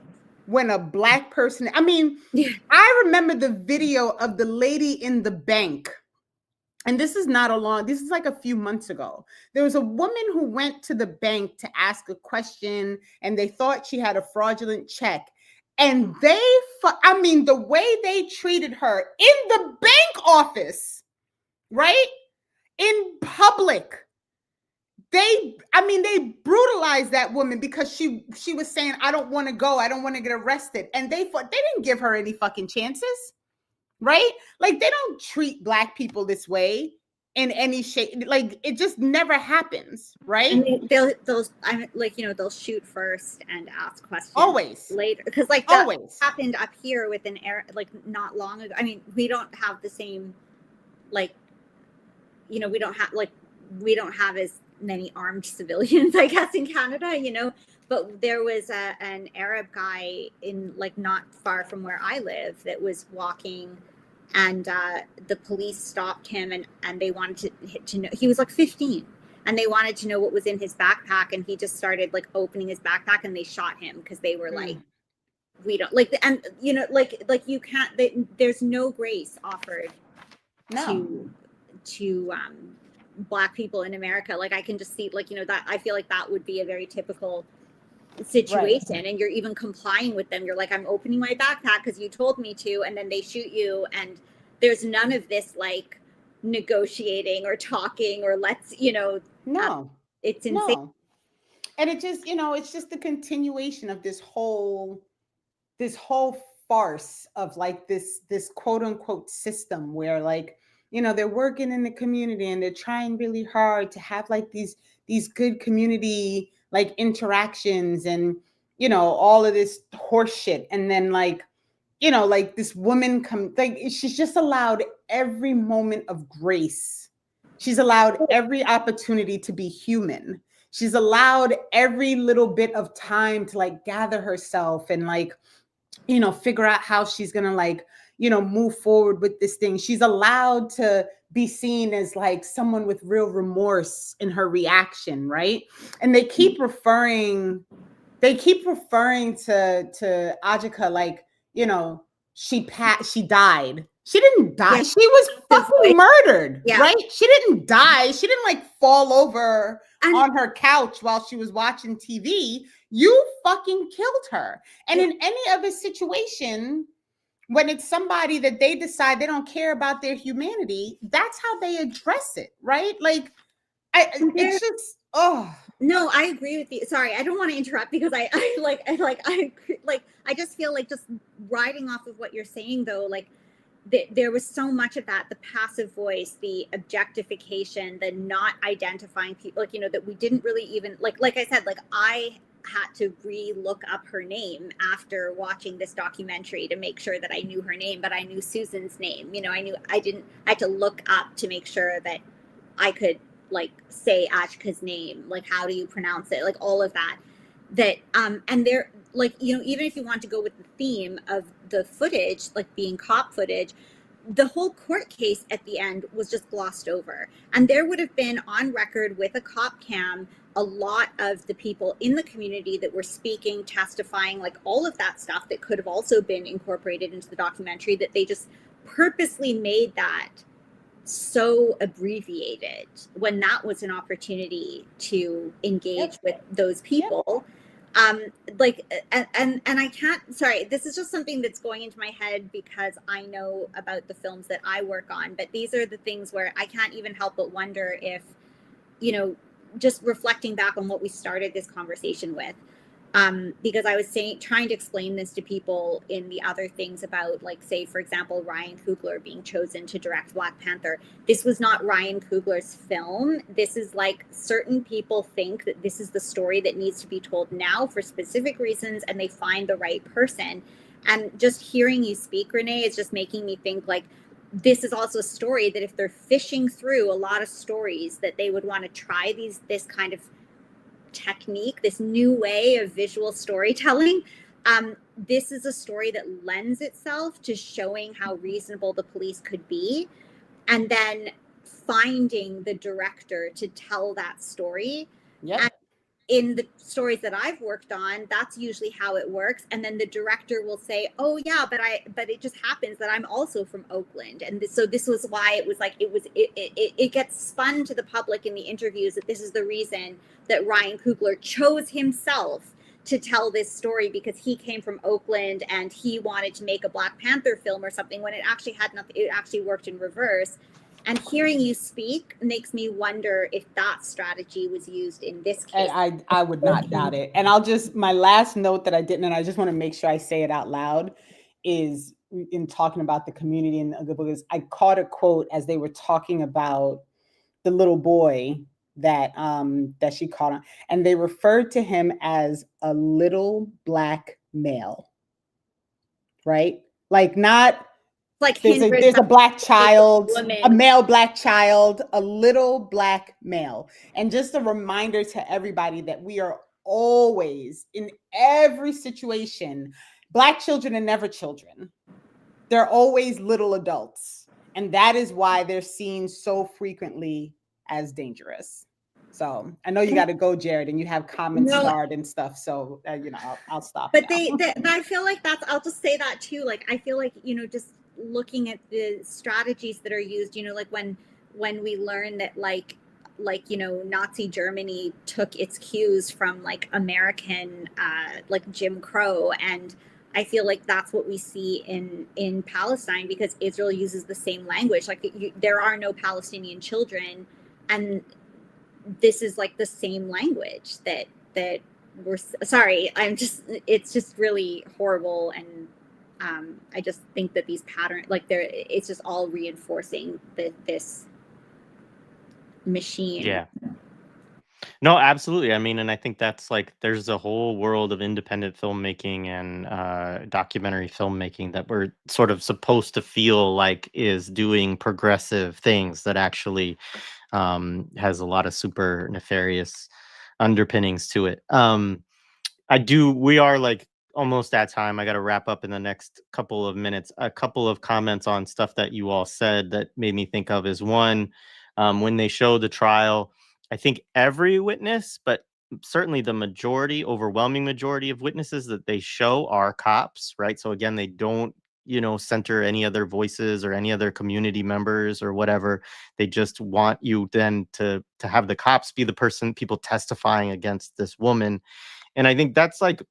when a Black person, I remember the video of the lady in the bank and this is not a long, this is like a few months ago. There was a woman who went to the bank to ask a question and they thought she had a fraudulent check. And the way they treated her in the bank office, right? In public, they brutalized that woman because she was saying, I don't want to go, I don't want to get arrested. And they didn't give her any fucking chances, right? Like, they don't treat Black people this way in any shape. Like, it just never happens, right? And they'll shoot first and ask questions Always later, because like that always happened up here with an air, like not long ago. I mean, we don't have the same, like, we don't have as many armed civilians, I guess, in Canada, but there was an Arab guy in, like, not far from where I live that was walking, and the police stopped him and they wanted to know, he was like 15, and they wanted to know what was in his backpack, and he just started like opening his backpack, and they shot him because they were like, we don't like, and like you can't, there's no grace offered to Black people in America. Like, I can just see, like, that I feel like that would be a very typical situation, right? And you're even complying with them. You're like, I'm opening my backpack because you told me to, and then they shoot you, and there's none of this like negotiating or talking or let's, no, it's insane. No. And it just, it's just the continuation of this whole farce of like this quote unquote system where, like, they're working in the community and they're trying really hard to have like these good community like interactions and, all of this horse shit. And then like, like this woman she's just allowed every moment of grace. She's allowed every opportunity to be human. She's allowed every little bit of time to like gather herself and like, figure out how she's going to like, move forward with this thing. She's allowed to be seen as like someone with real remorse in her reaction, right? And they keep referring to Ajiake like, she died. She didn't die. Yeah. She was fucking murdered, right? She didn't die. She didn't like fall over on her couch while she was watching TV. You fucking killed her. And in any other situation, when it's somebody that they decide they don't care about their humanity, that's how they address it, right? Like, it's just, No, I agree with you. Sorry, I don't want to interrupt because I just feel like, just riding off of what you're saying though, like there was so much of that, the passive voice, the objectification, the not identifying people, like, that we didn't really even, like I said, like I had to re-look up her name after watching this documentary to make sure that I knew her name, but I knew Susan's name. I had to look up to make sure that I could like say Ajiake's name, like how do you pronounce it, like all of that, and they're like, even if you want to go with the theme of the footage, like being cop footage, the whole court case at the end was just glossed over, and there would have been on record with a cop cam a lot of the people in the community that were speaking, testifying, like all of that stuff that could have also been incorporated into the documentary, that they just purposely made that so abbreviated when that was an opportunity to engage with those people. Like, and I can't, sorry, this is just something that's going into my head because I know about the films that I work on, but these are the things where I can't even help but wonder if, just reflecting back on what we started this conversation with, because I was trying to explain this to people in the other things about, like, say, for example, Ryan Coogler being chosen to direct Black Panther. This was not Ryan Coogler's film. This is like, certain people think that this is the story that needs to be told now for specific reasons, and they find the right person. And just hearing you speak, Renee, is just making me think, like, this is also a story that if they're fishing through a lot of stories that they would want to try this kind of technique, this new way of visual storytelling, this is a story that lends itself to showing how reasonable the police could be, and then finding the director to tell that story. Yeah. in the stories that I've worked on, that's usually how it works. And then the director will say, "Oh yeah, but it just happens that I'm also from Oakland." And so this was why it was like, it gets spun to the public in the interviews that this is the reason that Ryan Coogler chose himself to tell this story, because he came from Oakland and he wanted to make a Black Panther film or something, when it actually had nothing, it actually worked in reverse. And hearing you speak makes me wonder if that strategy was used in this case. I would not doubt it. And my last note that I didn't, and I just want to make sure I say it out loud, is in talking about the community in the book, is I caught a quote as they were talking about the little boy that she caught on, and they referred to him as a little Black male, right? Like, not like there's a Black child, a male Black child, a little Black male. And just a reminder to everybody that we are always, in every situation, Black children are never children. They're always little adults. And that is why they're seen so frequently as dangerous. So I know you got to go, Jared, and you have comments starred and stuff. So, I'll stop. But I feel like I'll just say that too. Like, I feel like, just looking at the strategies that are used, like when we learn that like Nazi Germany took its cues from like American like Jim Crow, and I feel like that's what we see in Palestine, because Israel uses the same language. Like, there are no Palestinian children, and this is like the same language that we're sorry. It's just really horrible. And I just think that these patterns, like, it's just all reinforcing this machine. Yeah. No, absolutely. I mean, and I think that's like, there's a whole world of independent filmmaking and documentary filmmaking that we're sort of supposed to feel like is doing progressive things that actually has a lot of super nefarious underpinnings to it. We are like almost at time. I got to wrap up in the next couple of minutes. A couple of comments on stuff that you all said that made me think of is one, when they show the trial, I think every witness, but certainly the overwhelming majority of witnesses that they show are cops, right? So again, they don't, center any other voices or any other community members or whatever. They just want you then to have the cops be the people testifying against this woman. And I think that's like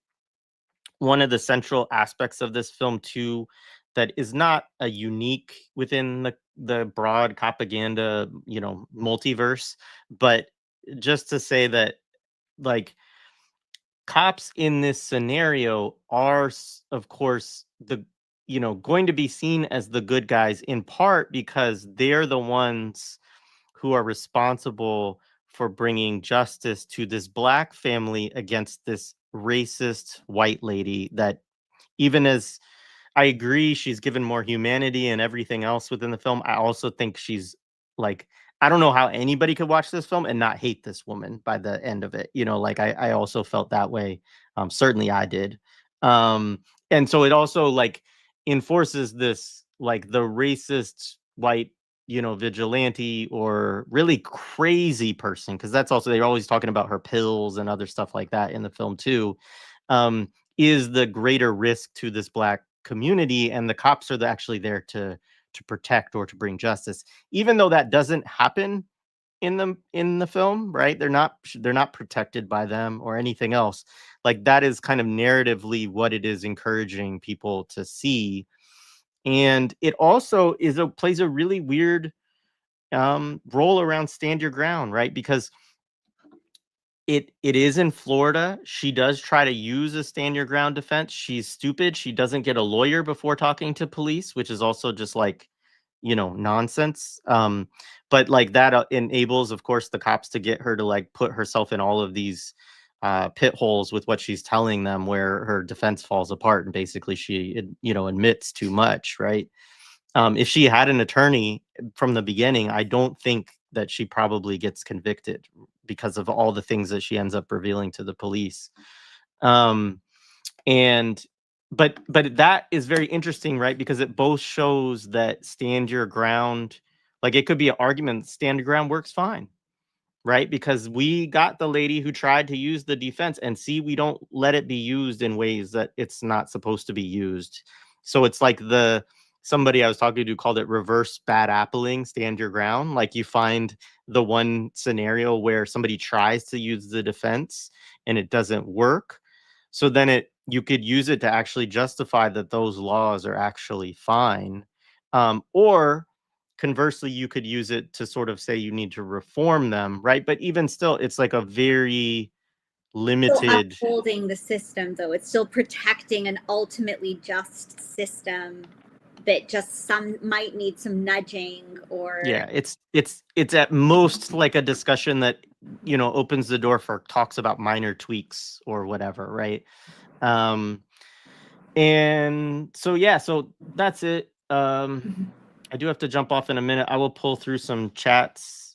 one of the central aspects of this film too, that is not a unique within the broad Copaganda, multiverse, but just to say that, like, cops in this scenario are, of course, going to be seen as the good guys, in part because they're the ones who are responsible for bringing justice to this Black family against this racist white lady that, even as I agree she's given more humanity and everything else within the film, I also think she's like, I don't know how anybody could watch this film and not hate this woman by the end of it. Like I also felt that way. Certainly I did. And so it also like enforces this, like, the racist white, vigilante or really crazy person. Cause that's also, they're always talking about her pills and other stuff like that in the film too. Is the greater risk to this Black community, and the cops are actually there to protect or to bring justice, even though that doesn't happen in the film, right? They're not protected by them or anything else. Like, that is kind of narratively what it is encouraging people to see. And it also plays a really weird role around stand your ground, right? Because it is in Florida. She does try to use a stand your ground defense. She's stupid. She doesn't get a lawyer before talking to police, which is also just like, nonsense. But like that enables, of course, the cops to get her to like put herself in all of these pit holes with what she's telling them, where her defense falls apart and basically she, admits too much, right? If she had an attorney from the beginning, I don't think that she probably gets convicted because of all the things that she ends up revealing to the police. But that is very interesting, right? Because it both shows that stand your ground, like, it could be an argument, stand your ground works fine. right? Because we got the lady who tried to use the defense, and see, we don't let it be used in ways that it's not supposed to be used. So it's like somebody I was talking to called it reverse bad appling, stand your ground. Like you find the one scenario where somebody tries to use the defense and it doesn't work. So then you could use it to actually justify that those laws are actually fine. Or conversely, you could use it to sort of say you need to reform them, right? But even still, it's like a very Still limited. upholding the system, though. It's still protecting an ultimately just system that just some might need some nudging or. Yeah, it's at most like a discussion that, opens the door for talks about minor tweaks or whatever, right? And so yeah, so that's it. I do have to jump off in a minute. I will pull through some chats.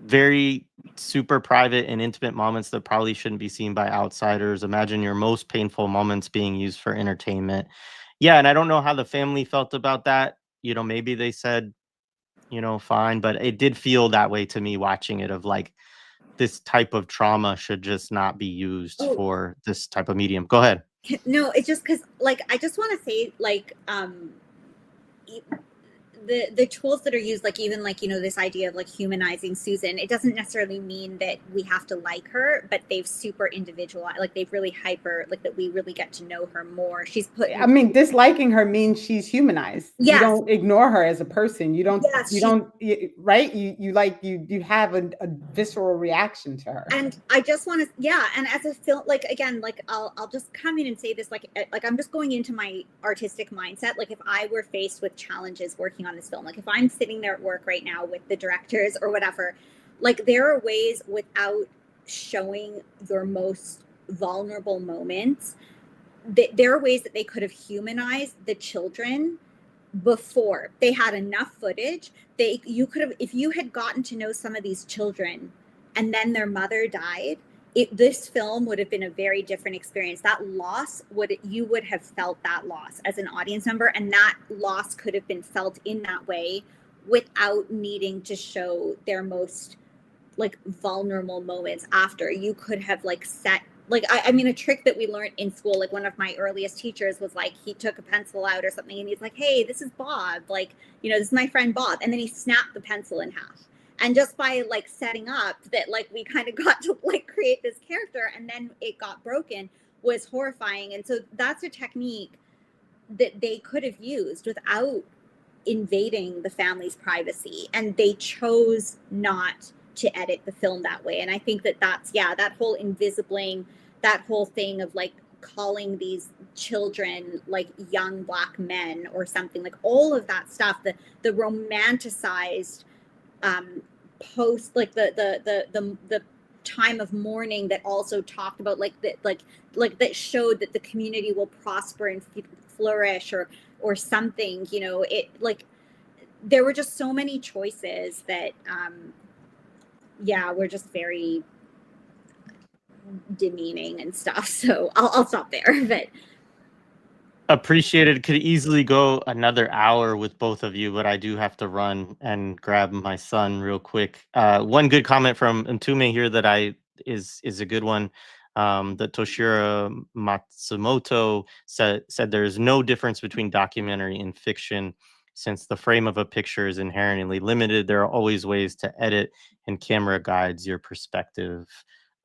Very super private and intimate moments that probably shouldn't be seen by outsiders. Imagine your most painful moments being used for entertainment. Yeah, and I don't know how the family felt about that. Maybe they said, fine, but it did feel that way to me watching it, of like, this type of trauma should just not be used for this type of medium. Go ahead. No, it's just because, like, I just want to say, like, the tools that are used, like even like, this idea of like humanizing Susan, it doesn't necessarily mean that we have to like her, but they've super individualized, like they've really hyper, like that we really get to know her more. She's I mean, disliking her means she's humanized. Yes. You don't ignore her as a person. You don't, yes, right? You have a visceral reaction to her. And I just want to, and as a film, like, again, like I'll just come in and say this, like I'm just going into my artistic mindset. Like if I were faced with challenges working on this film, like if I'm sitting there at work right now with the directors or whatever, like there are ways without showing your most vulnerable moments, there are ways that they could have humanized the children before they had enough footage. You could have, if you had gotten to know some of these children and then their mother died, this film would have been a very different experience. That loss you would have felt that loss as an audience member, and that loss could have been felt in that way without needing to show their most like vulnerable moments after. You could have like set, like, I mean, a trick that we learned in school, like one of my earliest teachers was like, he took a pencil out or something and he's like, hey, this is Bob, like, this is my friend Bob, and then he snapped the pencil in half. And just by like setting up that, like, we kind of got to like create this character and then it got broken, was horrifying. And so that's a technique that they could have used without invading the family's privacy, and they chose not to edit the film that way. And I think that's that whole invisibling, that whole thing of like calling these children like young Black men or something, like all of that stuff, the romanticized post, like the time of mourning that also talked about like that showed that the community will prosper and flourish or something, it, like, there were just so many choices that were just very demeaning and stuff. So I'll stop there. But appreciated. Could easily go another hour with both of you, but I do have to run and grab my son real quick. One good comment from Ntume here that is a good one. That Toshiro Matsumoto said there is no difference between documentary and fiction, since the frame of a picture is inherently limited. There are always ways to edit, and camera guides your perspective.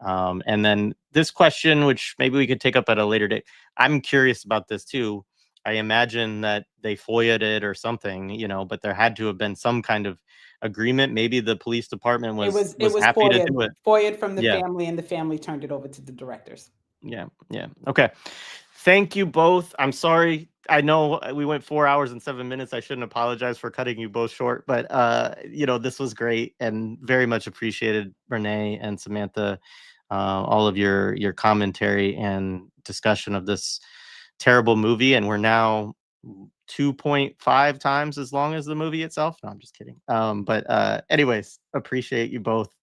And then this question, which maybe we could take up at a later date. I'm curious about this too. I imagine that they FOIA'd it or something, but there had to have been some kind of agreement. Maybe the police department was happy FOIA'd, to do it. FOIA'd from the family, and the family turned it over to the directors. Yeah. Okay. Thank you both. I'm sorry. I know we went 4 hours and 7 minutes. I shouldn't apologize for cutting you both short, but this was great and very much appreciated, Renee and Samantha, all of your commentary and discussion of this terrible movie. And we're now 2.5 times as long as the movie itself. No, I'm just kidding. But anyways, appreciate you both,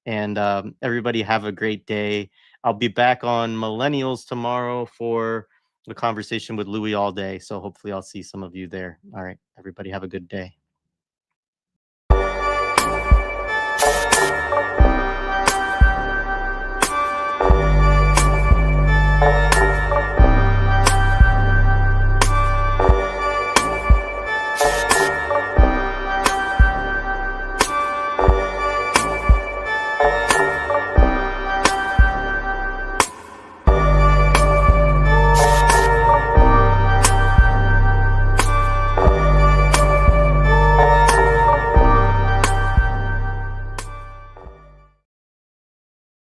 and everybody have a great day. I'll be back on Millennials tomorrow for the conversation with Louis all day. So hopefully I'll see some of you there. All right, everybody have a good day.